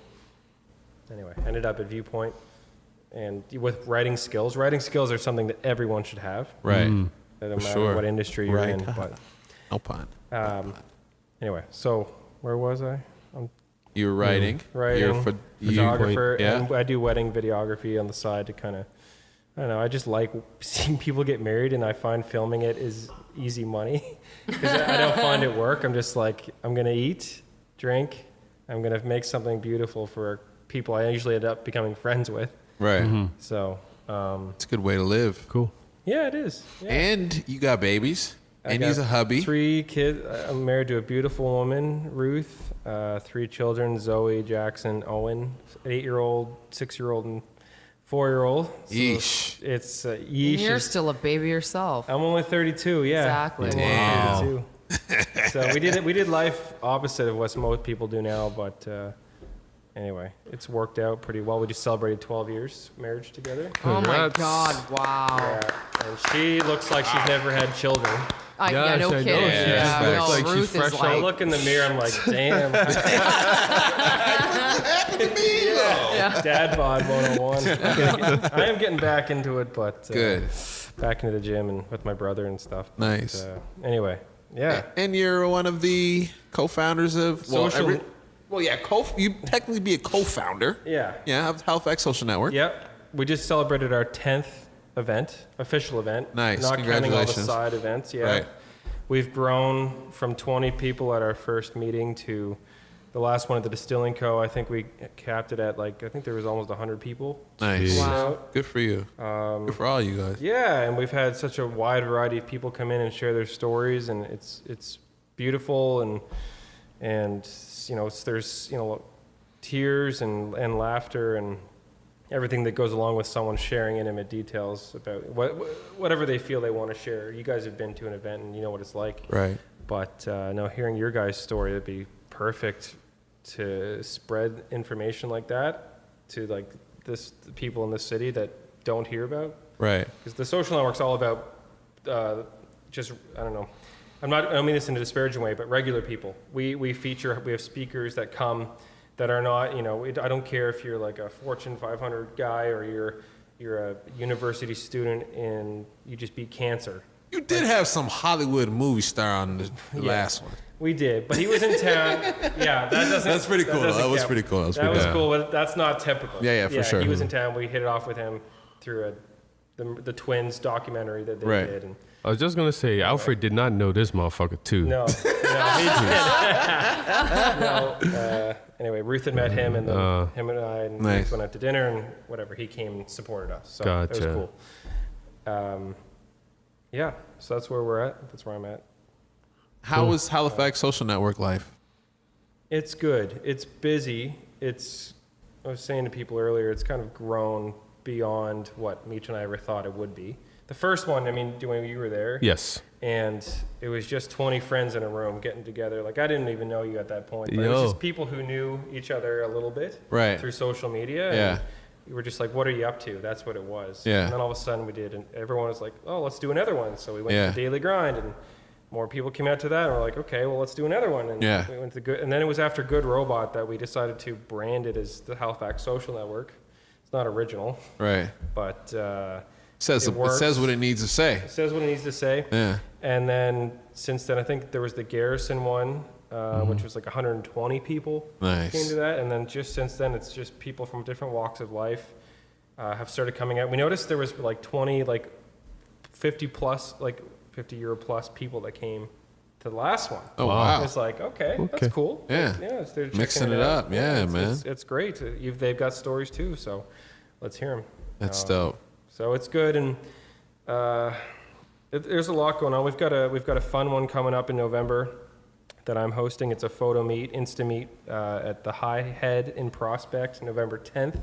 anyway, ended up at Viewpoint. And with writing skills are something that everyone should have. Right. No For matter sure. what industry you're Right. in. But Alpine. anyway, so where was I? I'm You're writing. writing, You're photographer, Yeah. and I do wedding videography on the side to kind of, I don't know, I just like seeing people get married, and I find filming it is easy money because I don't find it work. I'm just like, I'm going to eat, drink, I'm going to make something beautiful for people I usually end up becoming friends with. Right. So, It's a good way to live. Cool. yeah, it is. Yeah. And you got babies. I And got he's a hubby. 3 kids. I'm married to a beautiful woman, Ruth. 3 children, Zoe, Jackson, Owen, 8-year-old, 6-year-old, and 4-year-old. So Yeesh. It's And yeesh. you're is- still a baby yourself. I'm only 32. Yeah. Exactly. I'm only 32. So we did life opposite of what most people do now, but anyway, it's worked out pretty well. We just celebrated 12 years marriage together. Oh my Congrats. God! Wow. Yeah, and she looks like she's never had children. Yeah, no I know. kidding. She just Yeah, looks no, like she's Ruth fresh is out. I like, look in the mirror, I'm like, damn. Dad bod 101. I am getting back into it, but Good. back into the gym and with my brother and stuff. But, Nice. anyway, yeah. And you're one of the co-founders of Social- you technically be a co-founder. Yeah. Yeah, of Halifax Social Network. Yep. We just celebrated our 10th event, official event. Nice. Not counting all the Congratulations. side events. Yeah. Right. We've grown from 20 people at our first meeting to the last one at the Distilling Co. I think we capped it at I think there was almost 100 people. Nice. Wow. Good for you. Good for all you guys. Yeah, and we've had such a wide variety of people come in and share their stories, and it's beautiful, and there's tears and laughter and everything that goes along with someone sharing intimate details about whatever they feel they want to share. You guys have been to an event and you know what it's like. Right. But no, hearing your guys' story, it'd be perfect to spread information like that to the people in the city that don't hear about. Right. Because the social network's all about I don't know. I don't mean this in a disparaging way, but regular people. We have speakers that come that are not, I don't care if you're like a Fortune 500 guy or you're a university student and you just beat cancer. You did have some Hollywood movie star on the last one. We did, but he was in town. Yeah, that doesn't. That's pretty cool. doesn't That was count. pretty cool. That was cool, but that's not typical. Yeah, for sure. He was in town. We hit it off with him through the Twins documentary that they did. And I was just gonna say, Alfred did not know this motherfucker too. no, he did. No. Anyway, Ruth had met him, and then him and I and Nice. Ruth went out to dinner, and whatever. He came and supported us. So Gotcha. it was cool. Yeah, so that's where we're at. That's where I'm at. How was Halifax social network life? It's good. It's busy. I was saying to people earlier, it's kind of grown beyond what Meech and I ever thought it would be. The first one, I mean, when you were there. Yes. And it was just 20 friends in a room getting together. Like, I didn't even know you at that point. But it was Yo. just people who knew each other a little bit. Right. Through social media. Yeah. And we were just like, what are you up to? That's what it was. Yeah. And then all of a sudden we did. And everyone was like, oh, let's do another one. So we went Yeah. to the Daily Grind. And more people came out to that. And we're like, okay, well, let's do another one. And Yeah. we went to Good. And then it was after Good Robot that we decided to brand it as the Halifax Social Network. It's not original, Right. but Says It works. it says what it needs to say. it says what it needs to say. Yeah. And then since then, I think there was the Garrison one, which was like 120 people Nice. came to that. And then just since then, it's just people from different walks of life have started coming out. We noticed there was like 20, like 50 plus, like 50 euro plus people that came to the last one. Oh wow. It's like, okay, that's cool. Yeah. Yeah, they're checking Mixing it out. up. Yeah, man. It's great. They've got stories too, so let's hear them. That's dope. So it's good, and there's a lot going on. We've got a fun one coming up in November that I'm hosting. It's a photo meet, Insta meet at the High Head in Prospect, November 10th,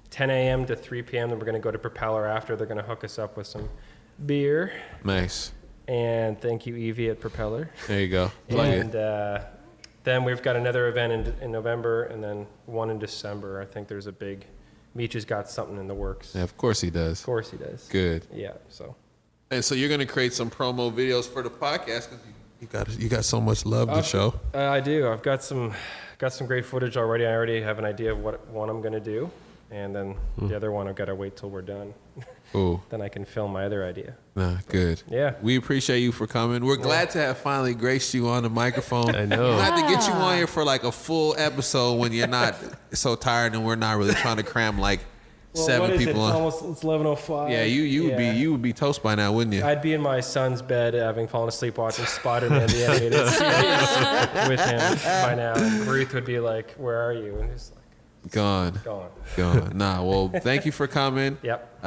10 a.m. to 3 p.m. Then we're going to go to Propeller after. They're going to hook us up with some beer. Nice. And thank you, Evie at Propeller. There you go. Plug And it. then we've got another event in November, and then one in December. I think there's a big. Meech has got something in the works. Yeah, of course he does. Of course he does. Good. Yeah. So. And so you're gonna create some promo videos for the podcast because you got so much love to show. I do. I've got some great footage already. I already have an idea of what one I'm going to do, and then the other one I've got to wait till we're done. Ooh. Then I can film my other idea. Nah, good. Yeah. We appreciate you for coming. We're glad to have finally graced you on the microphone. I know. We'll have to get you on here for like a full episode when you're not so tired and we're not really trying to cram like Well, 7 what is people it? on. It's 11:05. Yeah, you would be toast by now, wouldn't you? I'd be in my son's bed having fallen asleep watching Spider-Man the animated series with him by now. And Ruth would be like, "Where are you?" And just like, Gone. gone. Nah, well, thank you for coming. Yep.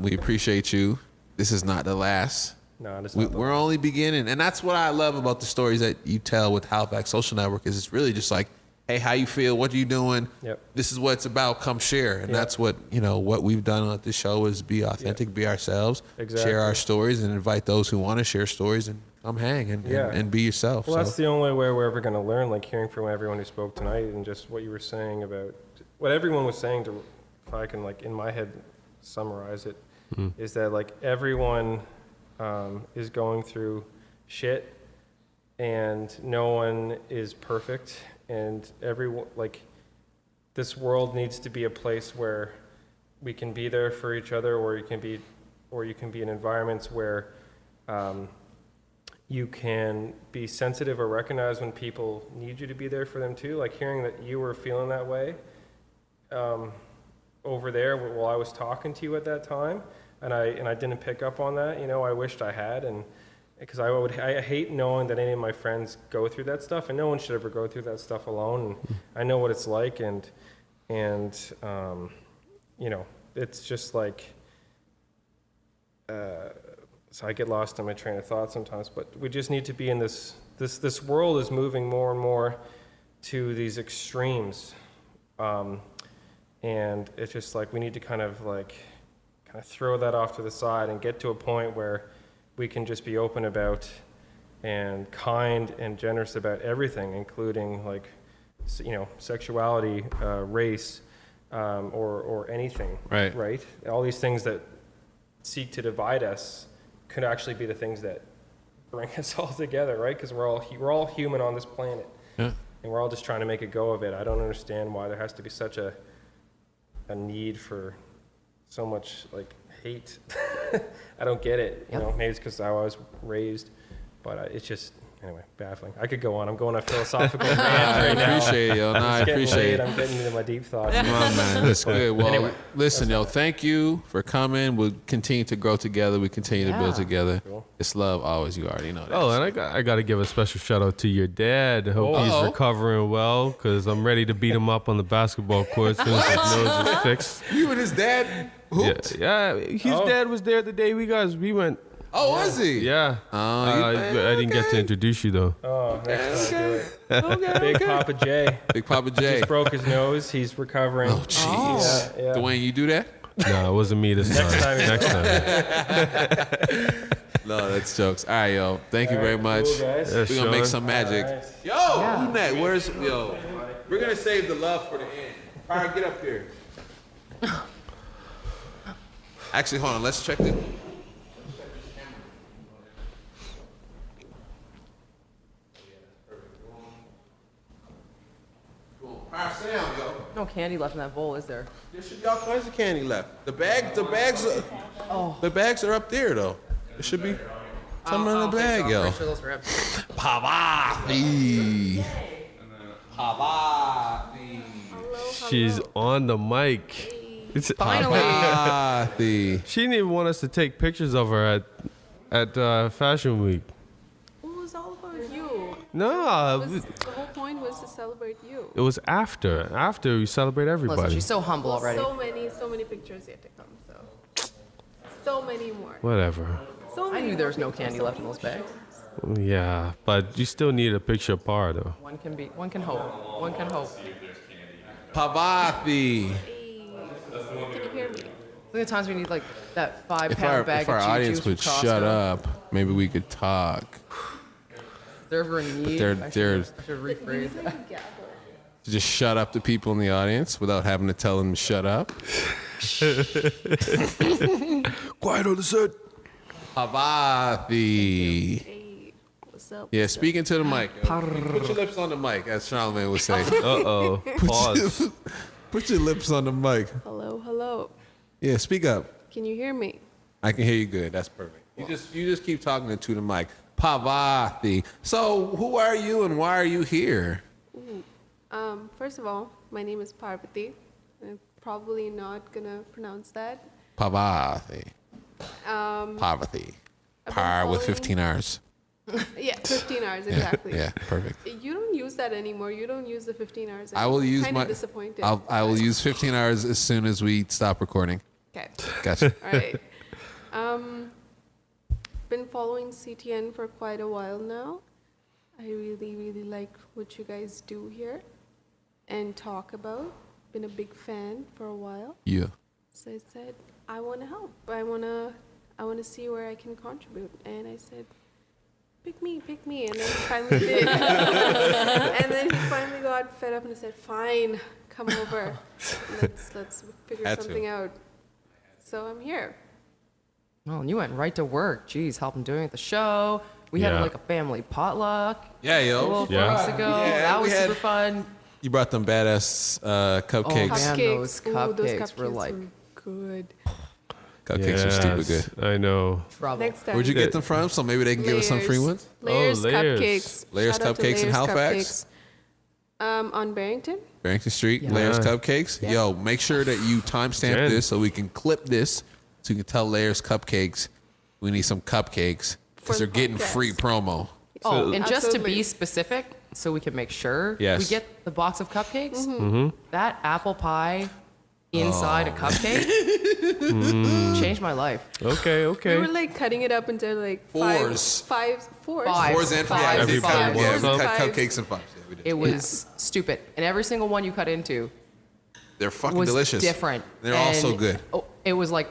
We appreciate you. This is not the last. No, it's not. We're only beginning. And that's what I love about the stories that you tell with Halifax Social Network is it's really just like, hey, how you feel? What are you doing? Yep. This is what it's about. Come share. And Yep. that's what, what we've done on this show is be authentic, be ourselves, Exactly. share our stories and invite those who want to share stories and come hang and be yourself. Well, So, that's the only way we're ever going to learn, like hearing from everyone who spoke tonight and just what you were saying about what everyone was saying to, if I can like in my head summarize it, is that like everyone is going through shit and no one is perfect and everyone like this world needs to be a place where we can be there for each other or you can be in environments where you can be sensitive or recognize when people need you to be there for them too. Like hearing that you were feeling that way over there while I was talking to you at that time, and I didn't pick up on that. I wished I had, and because I hate knowing that any of my friends go through that stuff, and no one should ever go through that stuff alone. And I know what it's like, and it's just like. So I get lost in my train of thought sometimes, but we just need to be in this world is moving more and more to these extremes. And it's just like we need to kind of throw that off to the side and get to a point where we can just be open about and kind and generous about everything, including sexuality, race, or anything. Right. Right. All these things that seek to divide us could actually be the things that bring us all together, right? Because we're all human on this planet, yeah. and we're all just trying to make a go of it. I don't understand why there has to be such a need for so much hate. I don't get it. You know, maybe it's because how I was raised, but it's just anyway baffling. I could go on. I'm going on a philosophical rant right now. Appreciate it, yo. Nah, I It's getting appreciate late. it. I'm getting into my deep thoughts. Come on, man. That's good. Well, Anyway, listen, yo, thank you for coming. We'll continue to grow together. We continue to build Yeah. together. It's love always. You already know that. Oh, and I got to give a special shout out to your dad. Hope Uh-oh. he's recovering well, because I'm ready to beat him up on the basketball court as soon as his nose is fixed. You and his dad hooped? Yeah, his dad was there the day we went. Oh, was he? Yeah. I didn't get to introduce you, though. Oh, next time do it. Big Papa J Big Papa J. just broke his nose. He's recovering. Oh, jeez. Yeah. Dwayne, you do that? No, it wasn't me this time. time. Next time. No, that's jokes. All right, yo. Thank you very much. Cool, guys. Yeah, We're gonna make Sean. some magic. Nice. Yo, who next? Where's yo? We're gonna save the love for the end. All right, get up here. Actually, hold on. Let's check it. All right, sit down, yo. No candy left in that bowl, is there? There should be all kinds of candy left. The bags are up there though. There should be something in the bag, yo. Pretty sure those were empty. Pavati. Pavati. She's on the mic. Finally. Pavati. She didn't even want us to take pictures of her at Fashion Week. It was all about you. No, The whole point was to celebrate you. it was after. After we celebrate Listen, everybody. she's so humble Well, already. so many pictures yet to come. So many more. Whatever. So I many knew there was more no candy pictures, left so in those many bags. Yeah, but you still need a picture of Par, though. One can hope. One can hope. Pavati. more. Hey, can you hear me? Look at times we need like that 5 If pound our, bag if our of audience juice from would Costco. shut up, maybe we could talk. They're in need. They're- I they're- should rephrase that. Just shut up the people in the audience without having to tell them to shut up. Quiet on the set. Pavati. Hey, what's up? Yeah, speaking to the mic. Yo. Put your lips on the mic, as Charlamagne would say. Uh-oh. Pause. Put your lips on the mic. Hello, hello. Yeah, speak up. Can you hear me? I can hear you good. That's perfect. You just keep talking to the mic. Pavati. So, who are you and why are you here? First of all, my name is Parvati. I'm probably not gonna pronounce that. Pavati. Pavati. Par with following- 15 R's. Yeah, 15 hours exactly. Yeah, perfect. You don't use that anymore. You don't use the 15 hours. I will anymore. use kind my. of disappointed. I will use 15 hours as soon as we stop recording. Okay. Gotcha. All right. Been following CTN for quite a while now. I really, really like what you guys do here and talk about. Been a big fan for a while. Yeah. So I said, I want to help. I want to see where I can contribute. And I said, pick me. And then he finally did. And then he finally got fed up and said, fine, come over. Let's figure Had to. something out. So I'm here. Well, and you went right to work. Jeez, helping doing the show. We had Yeah. like a family potluck Yeah, a yo. little Yeah. weeks ago. Yeah, that we was had- super fun. You brought them badass cupcakes. man, those Ooh, those cupcakes were like- good. Cupcakes are stupid Yes, good. I know. Trouble. Next time. Where'd you get them from? So maybe they can give us some free ones. Layers Layers. cupcakes. Layers Shout out to Cupcakes in Layers Halifax? Cupcakes. On Barrington. Barrington Street, Yeah. Layers Yeah. Cupcakes. Yo, make sure that you timestamp Jen. this so we can clip this so you can tell Layers Cupcakes we need some cupcakes For because they're the getting podcast. free promo. Oh, and just to Absolutely. be specific, so we can make sure Yes. we get the box of cupcakes, Mm-hmm. that apple pie inside Oh. a cupcake changed my life. Okay, We okay. were like cutting it up into like Fours. fours. Five. Fours and Five. fives. Everybody Yeah, wants we some. cut Fives. cupcakes and fives. Yeah, we did. It was stupid. And every single one you cut into They're fucking was delicious. different. They're all so And, good. oh, it was like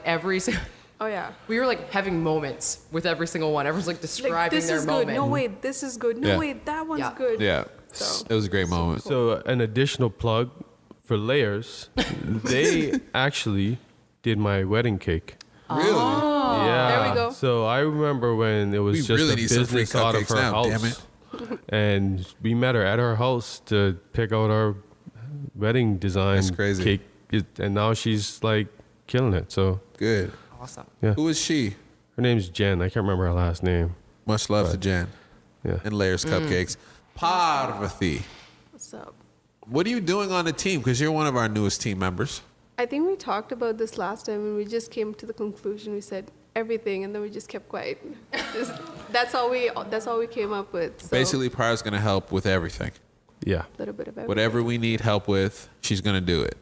Oh yeah. we were like having moments with every single one. Everyone's like describing Like this their is moment. good. No wait, this is good. No Yeah. wait, that one's Yeah. good. Yeah, So it was a great moment. So an additional plug for Layers. They actually did my wedding cake. Really? Yeah. There we go. So I remember when it was We just really a need some free business out of cupcakes her now, damn house. And we met her at her house to pick out our wedding design That's crazy. cake. And now she's like killing it. So Good. Awesome. Yeah. Who is she? Her name's Jen. I can't remember her last name. Much love to Jen Yeah. and Layers Cupcakes. Parvati, What's up? what are you doing on the team? Because you're one of our newest team members. I think we talked about this last time, and we just came to the conclusion. We said everything, and then we just kept quiet. That's all we came up with. So, Basically, Par's going to help with everything. Yeah. a little bit of everything. Whatever we need help with, she's going to do it.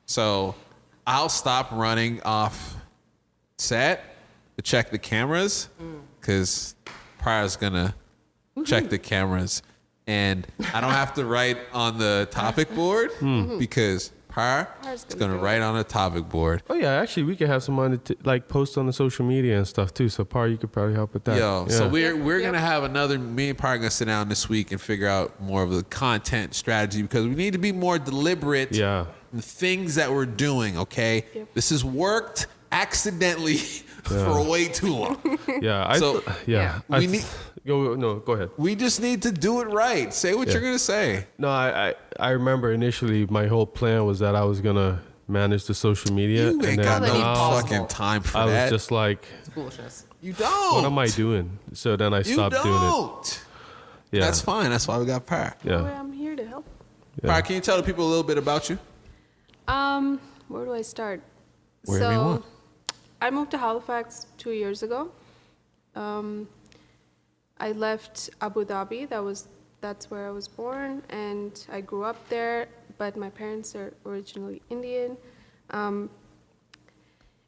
So I'll stop running off set to check the cameras because Par's going to check the cameras. And I don't have to write on the topic board because Par Par's is gonna going to do it. write on the topic board. Oh yeah, actually we could have someone to like post on the social media and stuff too. So Par, you could probably help with that. Yo, yeah. so we're Yep. gonna have me and Par are gonna sit down this week and figure out more of the content strategy because we need to be more deliberate Yeah. in the things that we're doing, okay? Yep. This has worked accidentally for way too long. Yeah. So, yeah. we need- Go ahead. We just need to do it right. Say what Yeah. you're gonna say. No, I remember initially my whole plan was that I was gonna manage the social media, You ain't and got then no now fucking time for I was that. just like, It's foolishness. You don't. what am I doing? So then I You stopped doing it. don't. Yeah. That's fine. That's why we got Par. Well, Yeah. I'm here to help. Yeah. Par, can you tell the people a little bit about you? Where do I start? Wherever you want. I moved to Halifax 2 years ago. I left Abu Dhabi. That's where I was born, and I grew up there. But my parents are originally Indian.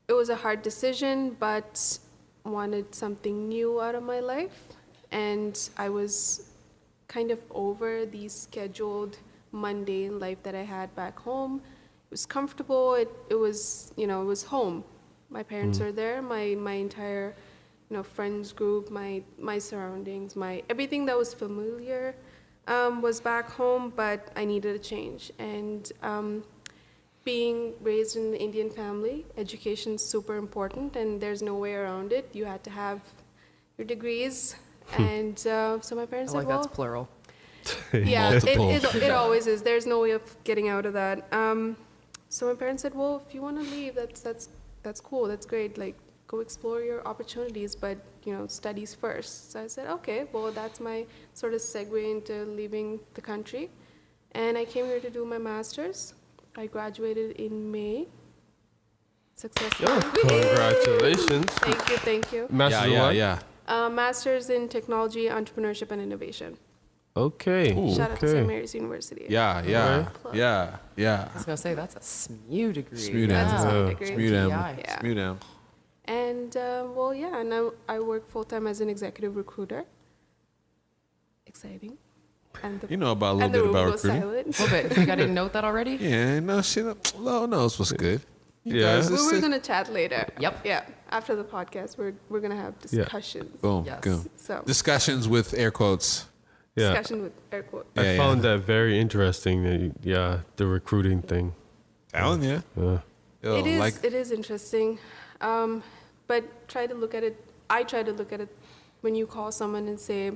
It was a hard decision, but wanted something new out of my life, and I was kind of over the scheduled mundane life that I had back home. It was comfortable. It was, it was home. My parents are there. My entire, friends group, my surroundings, everything that was familiar was back home, but I needed a change. And being raised in an Indian family, education's super important, and there's no way around it. You had to have your degrees. And so my parents I like said, well, that's plural. yeah, Multiple. it always is. There's no way of getting out of that. So my parents said, well, if you want to leave, that's cool. That's great. Like, go explore your opportunities, but, studies first. So I said, okay, well, that's my sort of segue into leaving the country. And I came here to do my master's. I graduated in May. Successfully. Congratulations. Thank you. Masters in what? Master's in Technology, Entrepreneurship, and Innovation. Okay. Shout out to St. Okay. Mary's University. Yeah. I was gonna say that's a SMU degree. SMU That's Yeah. a degree. SMU them. Yeah. SMU them. And and I work full time as an executive recruiter. Exciting. And the, You know about a and little the bit room about goes recruiting. silent. A little bit. You think I didn't note that already? Yeah, no, Lo knows what's good. You Yeah. guys just We're sit- gonna chat later. Yep. Yeah. After the podcast, we're gonna have discussions. Boom, Yes. boom. So Discussions with air quotes. Yeah. discussion with air quotes. Yeah, I found that very interesting. The recruiting thing. Telling you. Yeah. Yo, It is. like, It is interesting, but try to look at it. I try to look at it when you call someone and say,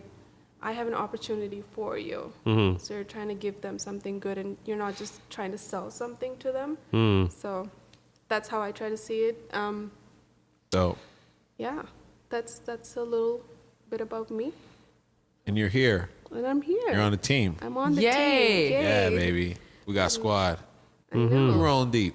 "I have an opportunity for you." Mm-hmm. So you're trying to give them something good, and you're not just trying to sell something to them. Mm. So that's how I try to see it. dope. Yeah, that's a little bit about me, And you're here. and I'm here. You're on the team. I'm on the Yay. team. Yay. Yeah, baby. We got squad. I know. We're rolling deep.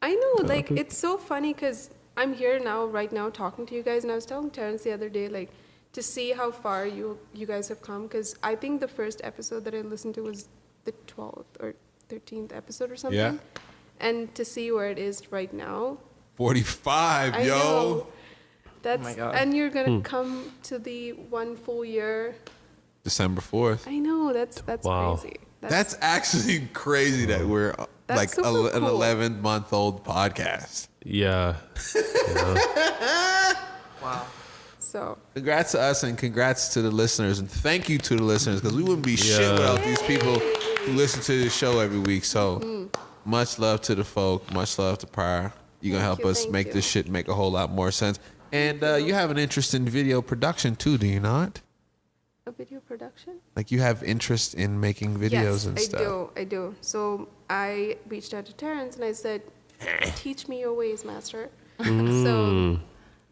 I know, like, it's so funny because I'm here now, right now, talking to you guys, and I was telling Terrence the other day, like, to see how far you guys have come, because I think the first episode that I listened to was the 12th or 13th episode or something. Yeah. And to see where it is right now, 45, I yo. know. That's, my God. and you're going to come to the 1 full year. December 4th. I know, that's Wow. crazy. That's actually crazy that we're That's like super an cool. 11-month-old podcast. Yeah. Wow. So, Congrats to us and congrats to the listeners. And thank you to the listeners because we wouldn't be shit Yeah. without these people who listen to this show every week. So much love to the folk. Much love to Prior. You're going to help Thank you, us thank make you. this shit make a whole lot more sense. And you have an interest in video production too, do you not? a video production? Like you have interest in making videos Yes, and stuff. I do. So I reached out to Terrence and I said, teach me your ways, master. So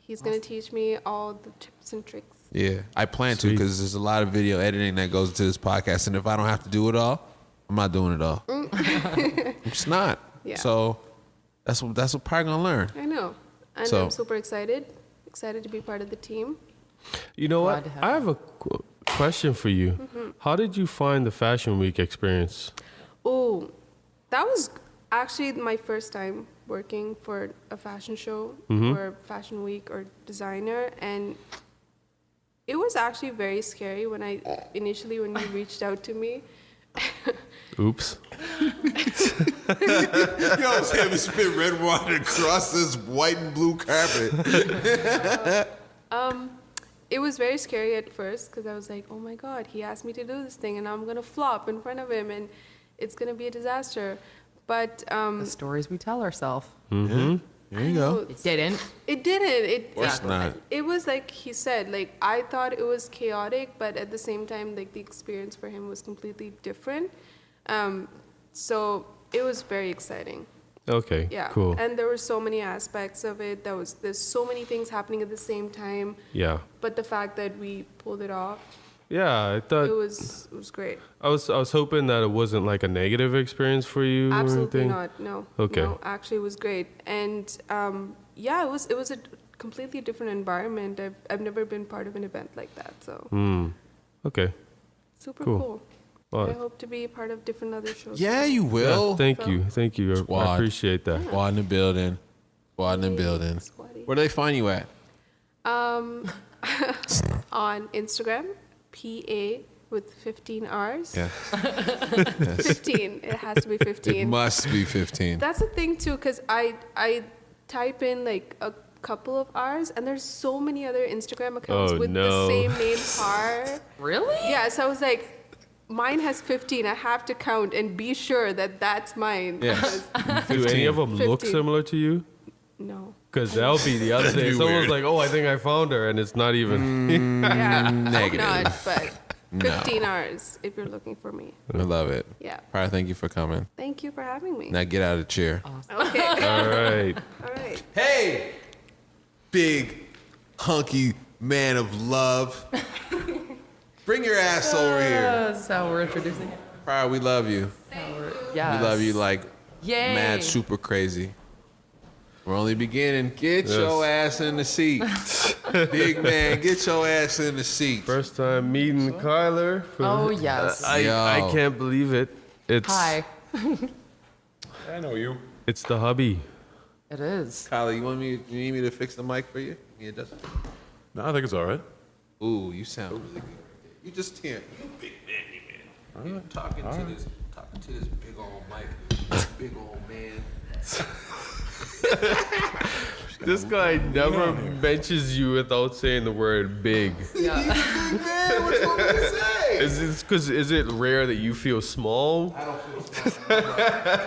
he's gonna teach me all the tips and tricks. Yeah, I plan to Sweet. because there's a lot of video editing that goes into this podcast, and if I don't have to do it all, I'm not doing it all. I'm just not. Yeah. So that's what probably gonna learn. I know, and So- I'm super excited to be part of the team. You know Glad what? to have I you. have a question for you. How did you find the Fashion Week experience? Oh, that was actually my first time working for a fashion show or fashion week or designer, and it was actually very scary when you reached out to me. Oops. Yo, it's him spit red wine across this white and blue carpet. It was very scary at first because I was like, oh my God, he asked me to do this thing and I'm going to flop in front of him and it's going to be a disaster. But The stories we tell ourselves. There you go. It didn't. it didn't. course not. It was like he said, like I thought it was chaotic, but at the same time, like the experience for him was completely different. So it was very exciting. Okay. Yeah. Cool. And there were so many aspects of it. There's so many things happening at the same time. Yeah. But the fact that we pulled it off, Yeah. I thought it was great. I was hoping that it wasn't like a negative experience for you or Absolutely anything. not. No. Okay. No, actually, it was great. And yeah, it was a completely different environment. I've never been part of an event like that. So Okay. super Cool. cool. Well, I hope to be part of different other shows. Yeah, you yeah, will. thank you. Thank you. I Squad. appreciate that. Squad in the building. Squad in the building. Squatty. Where do they find you at? On Instagram, PA with 15 R's. Yeah. 15. It has to be 15. It must be 15. That's the thing too, because I type in like a couple of R's, and there's so many other Instagram accounts Oh, with no. the same name R. Really? Yeah, so I was like, mine has 15. I have to count and be sure that that's mine. Yes. Do any of them look 15. similar to you? No. Because that'll be the other day. be Someone's weird. like, "Oh, I think I found her," and it's not even. Yeah. Negative. Not, but 15 R's if you're looking for me. I love it. Yeah. Pryor, thank you for coming. Thank you for having me. Now get out of the chair. Okay. All right. All right. Hey, big, hunky man of love. Bring your ass over here. That's how we're introducing it. Pryor, we love you. Yes. We love you like Yay. mad super crazy. We're only beginning. Get Yes. your ass in the seat. Big man, get your ass in the seat. First time meeting Kyler. Oh, yes. I Yo. can't believe it. It's Hi. I know you. It's the hubby. It is. Kylie, you need me to fix the mic for you? Yeah, it does. No, I think it's all right. Ooh, you sound really good. You just can't. You big man, you talking to this big old mic, big old man. This guy never mentions you without saying the word big. Yeah. Man, what you want me to say? Is it rare that you feel small? I don't feel smart.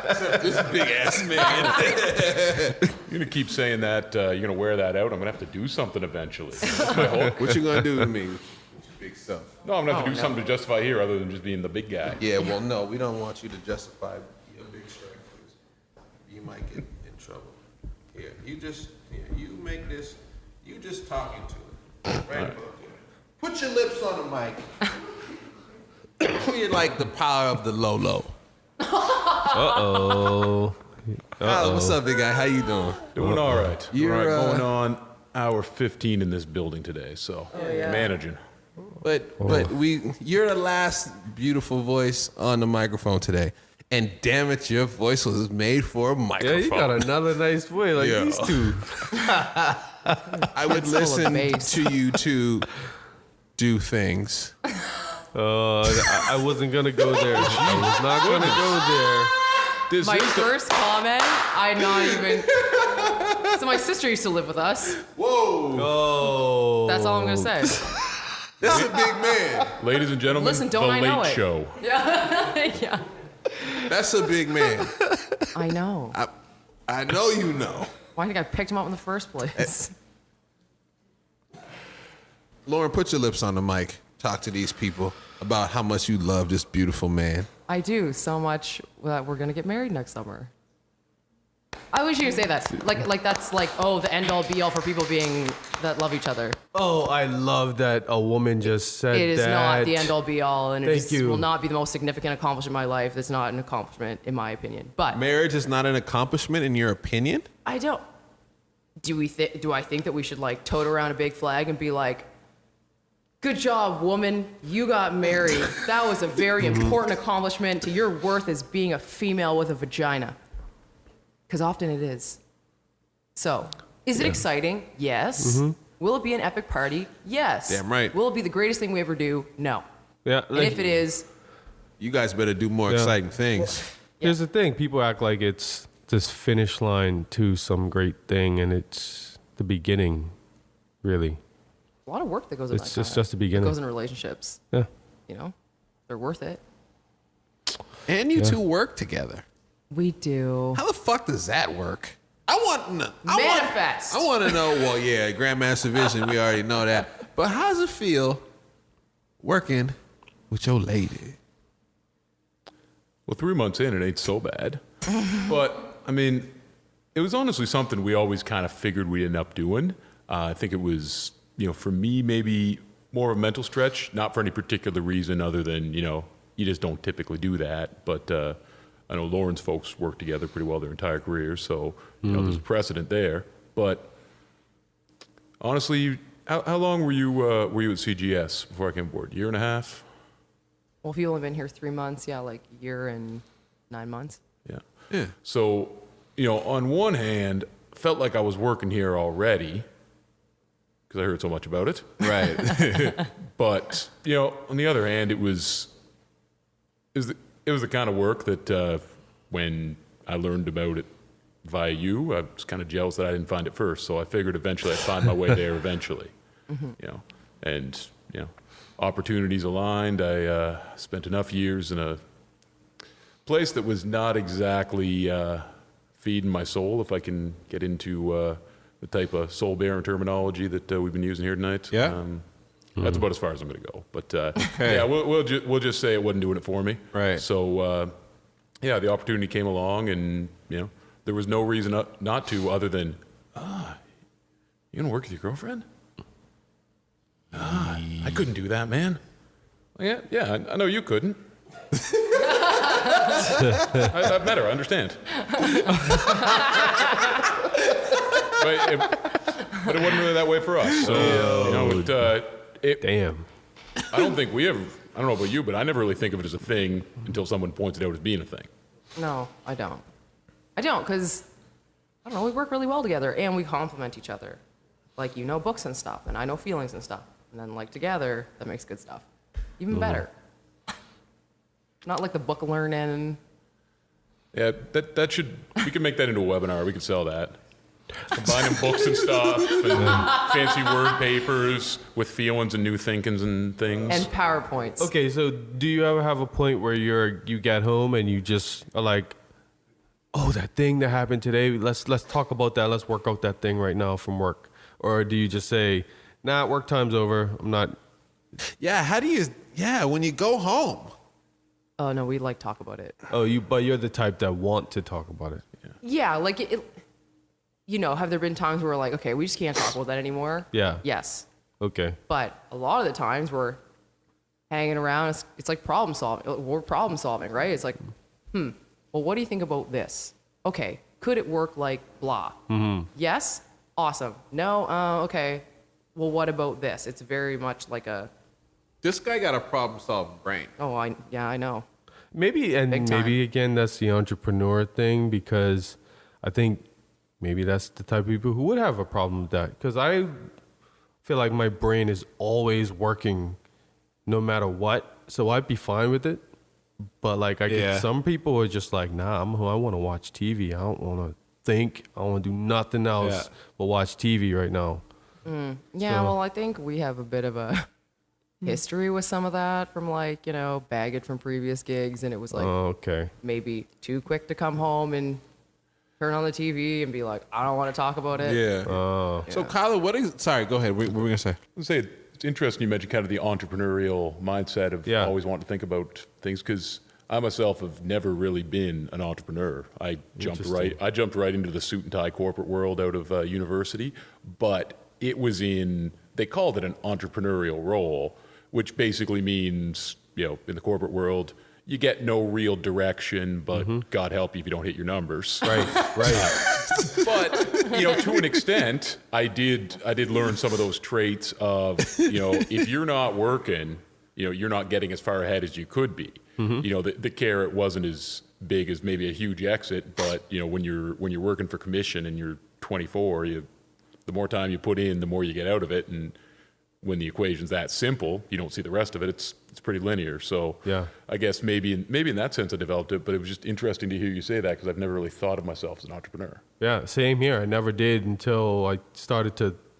Except this big ass man. You're gonna keep saying that. You're gonna wear that out. I'm gonna have to do something eventually. That's my hope. What you gonna do to me? With your big stuff. No, I'm gonna have to do something to justify here, other than just being the big guy. Yeah, well, no, we don't want you to justify your big strike. You might get in trouble. Here, you make this. You just talking to it. Right. Put your lips on the mic. Treat it like the power of the Lolo. Uh-oh. Tyler, what's up, big guy? How you doing? Doing all right. You're, all right. Going on hour 15 in this building today, so managing. But you're the last beautiful voice on the microphone today. And damn it, your voice was made for a Yeah, microphone. you got another nice voice like Yeah. these two. I would full of listen bass. to you to do things. I wasn't gonna go there. I was not gonna go there. This My is the- first comment, I'm not even. So my sister used to live with us. Whoa, Oh. That's all I'm gonna say. that's a big man. ladies and gentlemen, Listen, don't the I know Late it? Show. Yeah. That's a big man. I know. I know you know. Why do you think I picked him up in the first place? Lauren, put your lips on the mic. Talk to these people about how much you love this beautiful man. I do so much that we're gonna get married next summer. I wish you would say that. Like that's like, oh, the end all be all for people that love each other. Oh, I love that a woman just said that. It is not the end all be all, and Thank you. will not be the most significant accomplishment in my life. It's not an accomplishment in my opinion. But Marriage is not an accomplishment in your opinion? I don't. Do I think that we should like tote around a big flag and be like, good job, woman, you got married. That was a very important accomplishment to your worth as being a female with a vagina. Because often it is. So, is it exciting? Yes. Will it be an epic party? Yes. Damn right. Will it be the greatest thing we ever do? No. Yeah, And if it is, You guys better do more exciting things. here's the thing: people act like it's this finish line to some great thing, and it's the beginning. Really, a lot of work that goes in it's that just the beginning. goes in relationships. Yeah. You know, they're worth it. And you two work together. We do. How the fuck does that work? Manifest. I want to know. Well, yeah, Grandmaster Vision, we already know that. But how does it feel working with your lady? Well, 3 months in, it ain't so bad. But, I mean, it was honestly something we always kind of figured we'd end up doing. I think it was, for me, maybe more of a mental stretch, not for any particular reason other than, you just don't typically do that. But I know Lauren's folks work together pretty well their entire careers, so, there's a precedent there. But honestly, how long were you at CGS before I came aboard? Year and a half? Well, if you've only been here 3 months, yeah, like a year and 9 months. Yeah. So, on one hand, felt like I was working here already because I heard so much about it. Right. But, on the other hand, it was the kind of work that when I learned about it via you, I was kind of jealous that I didn't find it first. So I figured eventually I'd find my way there eventually. And opportunities aligned. I spent enough years in a place that was not exactly feeding my soul, if I can get into the type of soul-bearing terminology that we've been using here tonight. Yeah. That's about as far as I'm going to go. But yeah, we'll just say it wasn't doing it for me. Right. So yeah, the opportunity came along, and there was no reason not to, other than you gonna work with your girlfriend? I couldn't do that, man. Yeah, I know you couldn't. I've met her. I understand. But it wasn't really that way for us. So Damn. I don't think we ever. I don't know about you, but I never really think of it as a thing until someone points it out as being a thing. No, I don't. Because, I don't know, we work really well together and we complement each other. Like, you know books and stuff, and I know feelings and stuff. And then, like, together, that makes good stuff. Even better. Not like the book learning. Yeah, that should. We can make that into a webinar. We can sell that. Combining books and stuff, and fancy word papers with feelings and new thinkings and things. And PowerPoints. Okay, so do you ever have a point where you get home and you just are like, oh, that thing that happened today, let's talk about that. Let's work out that thing right now from work. Or do you just say, nah, work time's over. I'm not. Yeah, when you go home. Oh, no, we like talk about it. But you're the type that want to talk about it. Yeah, like have there been times where we're like, okay, we just can't talk about that anymore? Yeah. Yes. Okay. But a lot of the times we're hanging around, it's like problem solving. We're problem solving, right? It's like, well, what do you think about this? Okay, could it work like blah? Yes? Awesome. No? Okay. Well, what about this? It's very much like a... This guy got a problem-solving brain. Oh, I know. Maybe again, that's the entrepreneur thing, because I think maybe that's the type of people who would have a problem with that. Because I feel like my brain is always working no matter what. So I'd be fine with it. But like I get some people who are just like, nah, I want to watch TV. I don't want to think. I want to do nothing else but watch TV right now. Yeah, well, I think we have a bit of a history with some of that from baggage from previous gigs. And it was like maybe too quick to come home and turn on the TV and be like, I don't want to talk about it. Yeah. So, Kyler, sorry, go ahead. What were we going to say? I would say it's interesting you mentioned kind of the entrepreneurial mindset of always wanting to think about things, because I myself have never really been an entrepreneur. I jumped right into the suit and tie corporate world out of university, but it was they called it an entrepreneurial role, which basically means, in the corporate world, you get no real direction, but God help you if you don't hit your numbers. Right. But to an extent, I did learn some of those traits of if you're not working, you're not getting as far ahead as you could be. The carrot wasn't as big as maybe a huge exit, but when you're working for commission and you're 24, the more time you put in, the more you get out of it, and when the equation's that simple, you don't see the rest of it. It's pretty linear. So yeah. I guess maybe in that sense I developed it, but it was just interesting to hear you say that because I've never really thought of myself as an entrepreneur. Yeah, same here. I never did until I started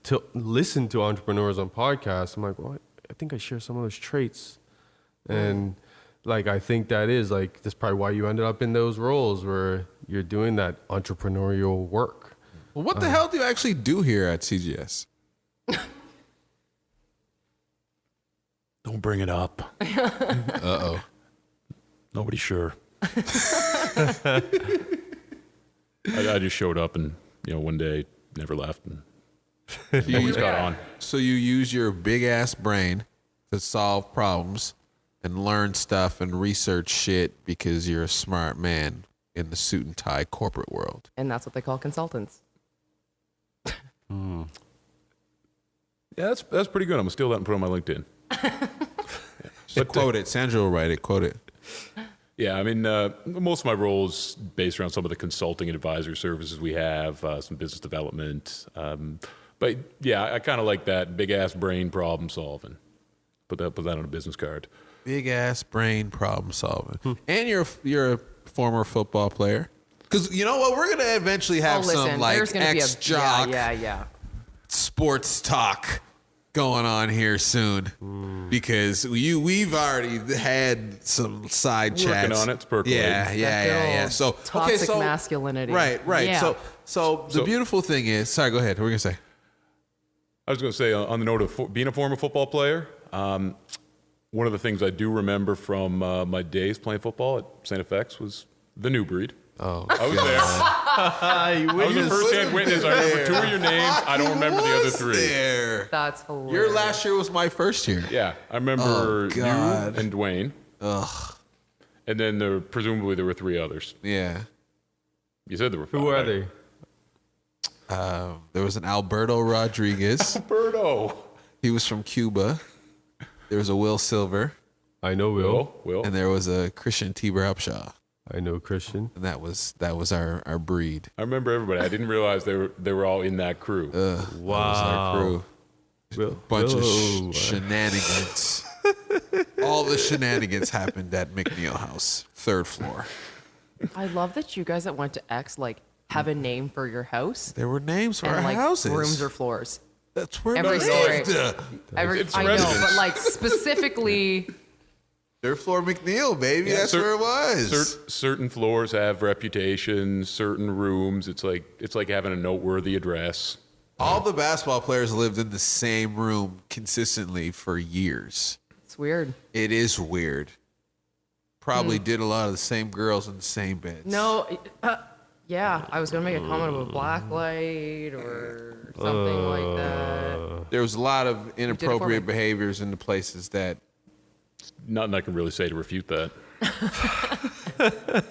to listen to entrepreneurs on podcasts. I'm like, well, I think I share some of those traits. And I think that is that's probably why you ended up in those roles where you're doing that entrepreneurial work. Well, what the hell do you actually do here at CGS? Don't bring it up. Uh-oh. Nobody's sure. I just showed up and, one day never left and always got on. So you use your big-ass brain to solve problems and learn stuff and research shit because you're a smart man in the suit and tie corporate world. And that's what they call consultants. Yeah, that's pretty good. I'm going to steal that and put it on my LinkedIn. But quote it. Sandra will write it. Quote it. Yeah, I mean, most of my roles based around some of the consulting and advisory services we have, some business development. But yeah, I kind of like that big-ass brain problem solving. Put that on a business card. Big-ass brain problem solving. And you're a former football player. Because you know what? We're going to eventually have some ex-jock sports talk going on here soon because we've already had some side chats. Working on it, it's percolating. Yeah. So toxic masculinity. Right. Yeah. So the beautiful thing is, sorry, go ahead. What were you gonna say? I was going to say on the note of being a former football player, one of the things I do remember from my days playing football at St. FX was the new breed. Oh, I was there. I was a first-hand witness. I remember two of your names. I don't remember the other three. There. That's hilarious. Your last year was my first year. Yeah, I remember you God. and Dwayne. Ugh. And then presumably there were three others. Yeah. You said there were five. Who are right? they? There was an Alberto Rodriguez. Alberto. He was from Cuba. There was a Will Silver. I know Will. Will. And there was a Christian Tiber Upshaw. I know Christian. And that was our breed. I remember everybody. I didn't realize they were all in that crew. Wow. That was our crew. Bunch of shenanigans. All the shenanigans happened at McNeil House, 3rd floor. I love that you guys that went to X have a name for your house. There were names for and our houses. Rooms or floors. That's where Every we story. lived. It's I know, residence. but specifically. 3rd floor McNeil, baby. Yeah, That's where it was. Certain floors have reputations. Certain rooms, it's like having a noteworthy address. All the basketball players lived in the same room consistently for years. It's weird. It is weird. Probably did a lot of the same girls in the same beds. No, yeah, I was gonna make a comment about black light or something like that. There was a lot of for me. inappropriate behaviors in the places that. Nothing I can really say to refute that.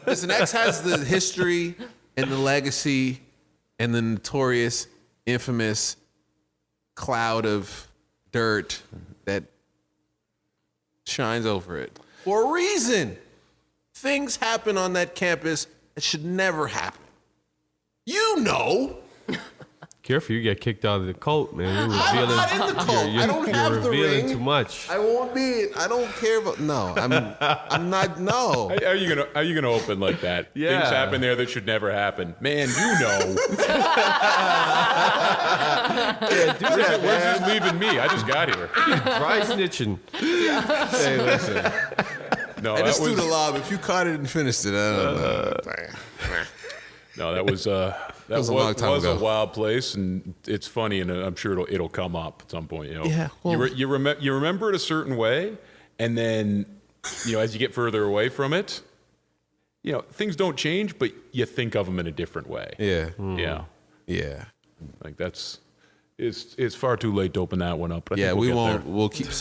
Listen, X has the history and the legacy and the notorious, infamous cloud of dirt that shines over it. For a reason. Things happen on that campus that should never happen. You know. Careful, you get kicked out of the cult, man. You're I'm revealing, not in the cult. I don't have you're the revealing ring. too much. I won't be. I don't care about. No, I'm not. No. Are you gonna open like that? Yeah. Things happen there that should never happen. Man, you know. Where's this leaving me? I just got here. Dry snitching. Hey, listen. No, And that it's through was the lob. If you caught it and finished it, I don't know. no, that was was a long time a ago. wild place, and it's funny, and I'm sure it'll come up at some point. You know, Yeah, well- you remember it a certain way, and then as you get further away from it, things don't change, but you think of them in a different way. Yeah. Yeah. Yeah. Like it's far too late to open that one up. But I Yeah, think we we'll get won't. there. We'll keep.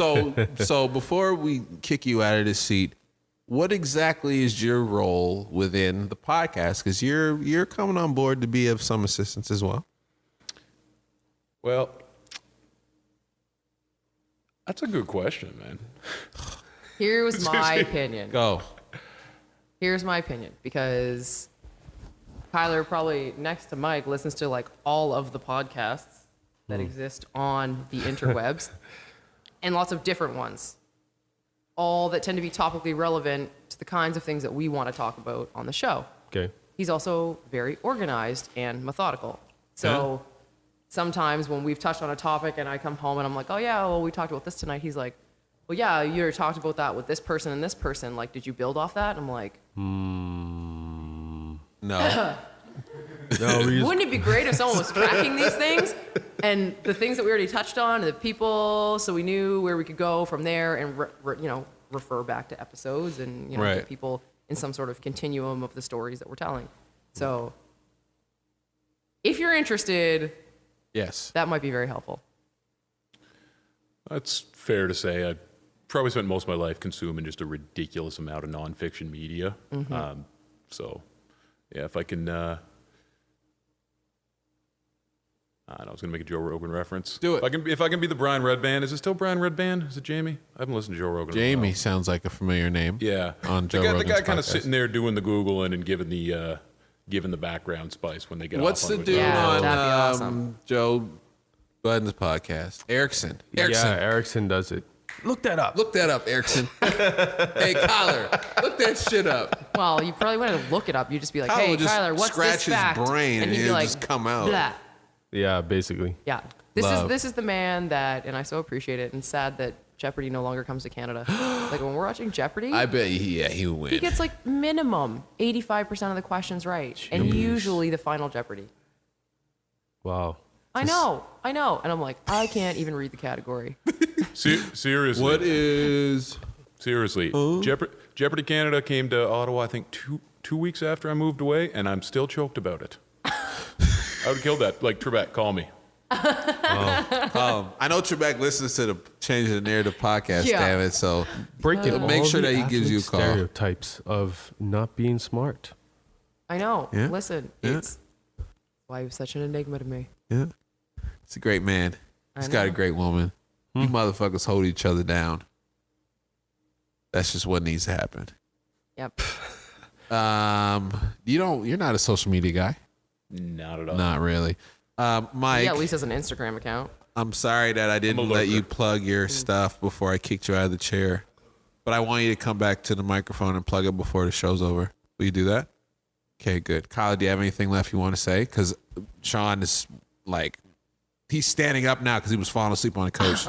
So before we kick you out of this seat, what exactly is your role within the podcast? Because you're coming on board to be of some assistance as well. Well, that's a good question, man. Here's my opinion. Go. Here's my opinion, because Kyler, probably next to Mike, listens to like all of the podcasts that exist on the interwebs, and lots of different ones, all that tend to be topically relevant to the kinds of things that we want to talk about on the show. Okay. He's also very organized and methodical. So sometimes when we've touched on a topic and I come home and I'm like, oh yeah, well, we talked about this tonight. He's like, well, yeah, you already talked about that with this person and this person. Like, did you build off that? And I'm like, No. No, we just, wouldn't it be great if someone was tracking these things and the things that we already touched on, and the people, so we knew where we could go from there and refer back to episodes and Right. get people in some sort of continuum of the stories that we're telling. So if you're interested, Yes. that might be very helpful. That's fair to say. I probably spent most of my life consuming just a ridiculous amount of nonfiction media. So, yeah, if I can, I don't know, I was going to make a Joe Rogan reference. Do it. If I can be the Brian Redband. Is it still Brian Redband? Is it Jamie? I haven't listened to Joe Rogan. in a Jamie while. sounds like a familiar name. Yeah. On Joe the Rogan's guy kind of podcast. sitting there doing the Googling and giving the background spice when they get What's off the on it. dude Yeah, on that'd be awesome. Joe Budden's podcast? Erickson. yeah, Erickson does it. Look that up. Look that up, Erickson. Hey, Kyler, look that shit up. Well, you probably wouldn't look it up. You'd just be like, Kyler hey, would just Kyler, what's scratch this his fact? brain and he'd be it'll like, just come out. Blah. Yeah, basically. Yeah. Love. This is the man that, and I so appreciate it, and sad that Jeopardy no longer comes to Canada. Like when we're watching Jeopardy, I bet he would win. he gets like minimum 85% of the questions right, and usually the final Jeopardy. Wow. I know, and I'm like, I can't even read the category. Seriously. What is... Seriously. Jeopardy Canada came to Ottawa, I think, two weeks after I moved away, and I'm still choked about it. I would kill that. Like, Trebek, call me. I know Trebek listens to the Change the Narrative podcast, Yeah. damn it, so Breaking make all sure the that he gives you a call. stereotypes of not being smart. I know. Yeah. Listen, Yeah. it's why he was such an enigma to me. Yeah. He's a great man. He's I got a know. great woman. You motherfuckers hold each other down. That's just what needs to happen. Yep. You're not a social media guy. Not at all. Not really. Mike, Yeah, at least has an Instagram account. I'm sorry that I didn't I'm a let you lurker. plug your stuff before I kicked you out of the chair. But I want you to come back to the microphone and plug it before the show's over. Will you do that? Okay, good. Kyle, do you have anything left you want to say? Because Sean is like, he's standing up now because he was falling asleep on the couch.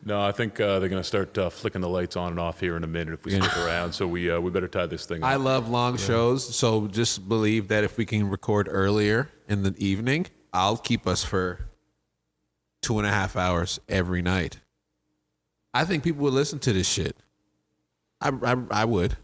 No, I think they're going to start flicking the lights on and off here in a minute if we stick around. So we better tie this thing up. I love long shows, so just believe that if we can record earlier in the evening, I'll keep us for 2.5 hours every night. I think people would listen to this shit. I would.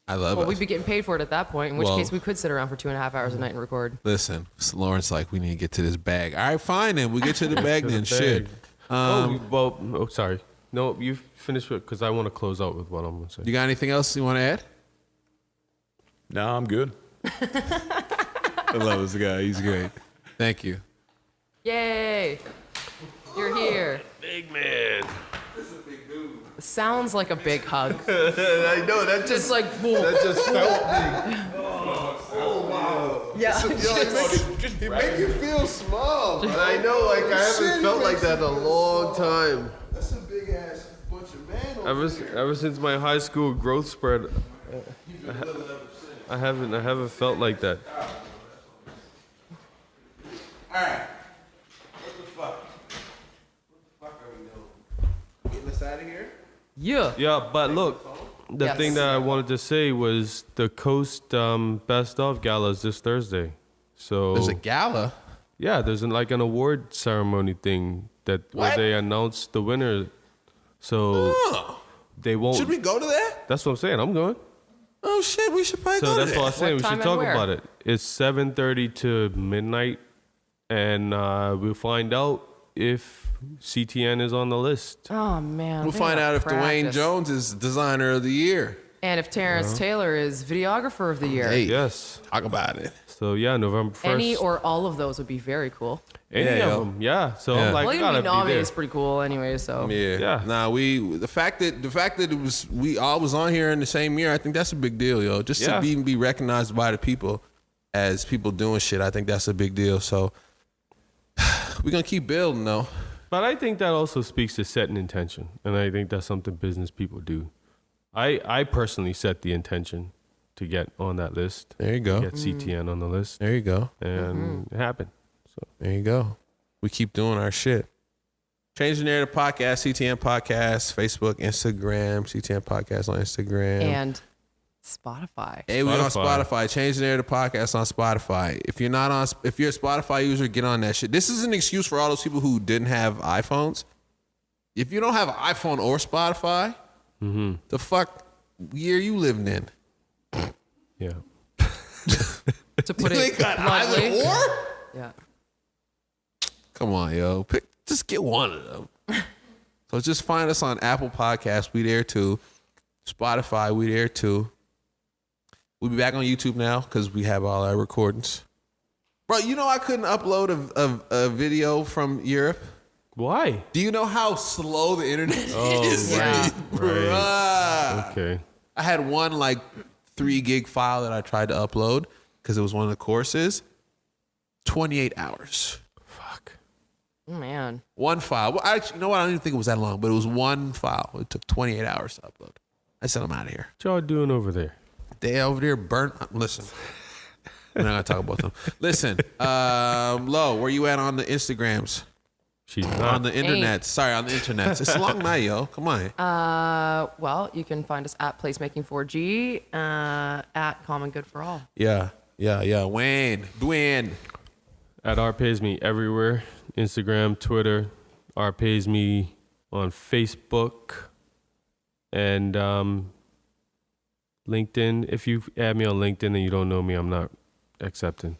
I love Well, it. we'd be getting paid for it at that point, in which Well- case we could sit around for 2.5 hours a night and record. Listen, Lawrence, like, we need to get to this bag. All right, fine, then. We get to the bag then. Shit. Sorry. No, you finish it because I want to close out with what I'm going to say. You got anything else you want to add? No, I'm good. I love this guy. He's great. Thank you. Yay! You're here. Big man. Sounds like a big hug. I know, that Just like, boom. that just felt Yeah. He make you feel small. I know, like I haven't felt like that in a long time. That's a big ass bunch of man. Ever since my high school growth spurt, I haven't felt like that. All right. What the fuck? What the fuck are we doing? Getting us out of here? Yeah. Yeah, but look, the Yes. thing that I wanted to say was the Coast Best of Gala is this Thursday. So There's a gala. yeah, there's like an award ceremony thing where What? they announce the winner. So they won't. Should we go to that? That's what I'm saying. I'm going. Oh shit, we should probably So go to that's that. what I'm saying. What We time should and talk where? about it. It's 7:30 to midnight, and we'll find out if CTN is on the list. Oh man. We'll they find gotta out if Dwayne practice. Jones is designer of the year. And if Terrence Taylor is videographer of the year. Hey, Yes. talk about it. So yeah, November 1st. Any or all of those would be very cool. Any Yeah, of yo. them. Yeah. So Yeah. I'm like, Well, I even gotta be be nominated there. is pretty cool anyway. So Yeah. Yeah. Nah, the fact that it was we all was on here in the same year, I think that's a big deal, yo. Just Yeah. to be recognized by the people as people doing shit, I think that's a big deal. So we're gonna keep building though. But I think that also speaks to setting intention, and I think that's something business people do. I personally set the intention to get on that list, There you go. get CTN on the list, There you go. and it happened. So There you go. We keep doing our shit. Change the Narrative Podcast, CTN Podcast, Facebook, Instagram, CTN Podcast on Instagram. and Spotify. Hey, we're on Spotify. Spotify. Change the Narrative Podcast on Spotify. If you're a Spotify user, get on that shit. This is an excuse for all those people who didn't have iPhones. If you don't have an iPhone or Spotify, the fuck year you living in? yeah, To put You it ain't got bluntly. either or? Yeah. Come on, yo. Just get one of them. So just find us on Apple Podcasts. We there too. Spotify, we there too. We'll be back on YouTube now because we have all our recordings. Bro, you know I couldn't upload a video from Europe? why? Do you know how slow the internet is? Yeah. Bruh. Okay, I had one like 3 gig file that I tried to upload because it was one of the courses. 28 hours. fuck. Oh, man. One file. Well, actually, you know what? I don't even think it was that long, but it was one file. It took 28 hours to upload. I said, I'm out of here. What y'all doing over there? They over there burnt. Listen, we're not gonna talk about them. Listen, Lo, where you at on the Instagrams? She's On not. the internet. Sorry, on the internet. It's a long night, yo. Come on. Well, you can find us at Placemaking4G, at Common Good for All. Yeah. Dwayne. At RPaysMe everywhere. Instagram, Twitter, RPaysMe on Facebook, and LinkedIn. If you add me on LinkedIn and you don't know me, I'm not accepting.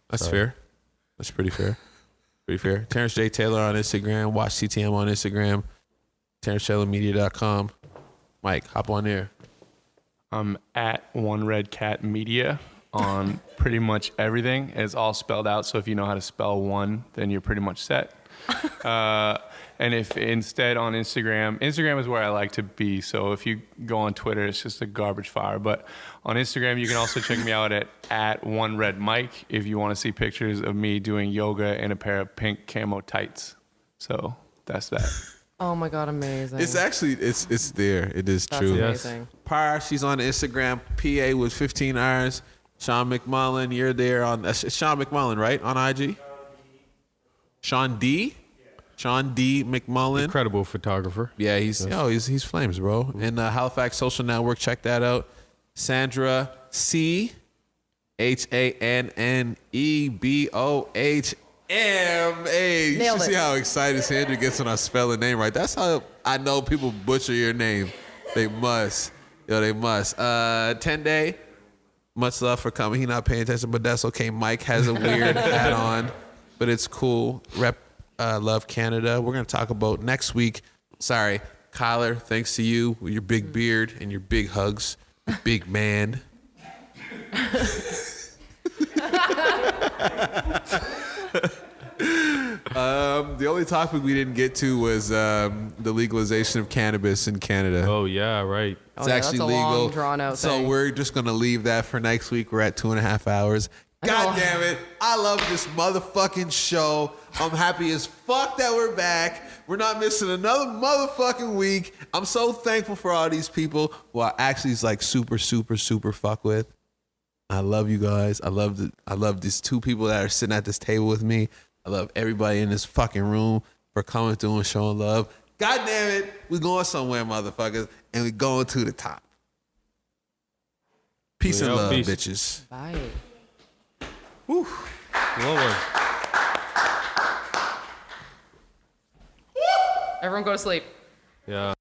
That's fair. That's pretty fair. Pretty fair. Terrence J. Taylor on Instagram. Watch CTM on Instagram. TerrenceTaylorMedia.com. Mike, hop on there. I'm at One Red Cat Media on pretty much everything. It's all spelled out, so if you know how to spell one, then you're pretty much set. And if instead on Instagram is where I like to be. So if you go on Twitter, it's just a garbage fire. But on Instagram, you can also check me out at One Red Mike if you want to see pictures of me doing yoga in a pair of pink camo tights. So that's that. Oh, my God, amazing. It's actually, it's there. It is That's true. amazing. Par, she's on Instagram. PA with 15 irons. Sean McMullen, you're there on it's Sean McMullen, right? On IG? Sean D? Sean D. McMullen. Incredible photographer. Yeah, he's flames, bro. And Halifax Social Network, check that out. Sandra C. HANNEBOHM. Hey, you Nailed should see it. how excited Sandra gets when I spell a name right. That's how I know people butcher your name. They must. They must. 10-day. Much love for coming. He not paying attention, but that's okay. Mike has a weird hat on, but it's cool. Rep Love Canada. We're going to talk about next week. Sorry, Kyler, thanks to you with your big beard and your big hugs. Big man. The only topic we didn't get to was the legalization of cannabis in Canada. Oh yeah, right. Oh, It's yeah, actually that's a legal. long, drawn-out so thing. we're just gonna leave that for next week. We're at 2.5 hours. God know. damn it. I love this motherfucking show. I'm happy as fuck that we're back. We're not missing another motherfucking week. I'm so thankful for all these people who I actually like super fuck with. I love you guys. I love these two people that are sitting at this table with me. I love everybody in this fucking room for coming through and showing love. God damn it. We're going somewhere, motherfuckers. And we're going to the top. Peace and Yeah, love, peace. bitches. Bye. Well done. Everyone go to sleep. Yeah.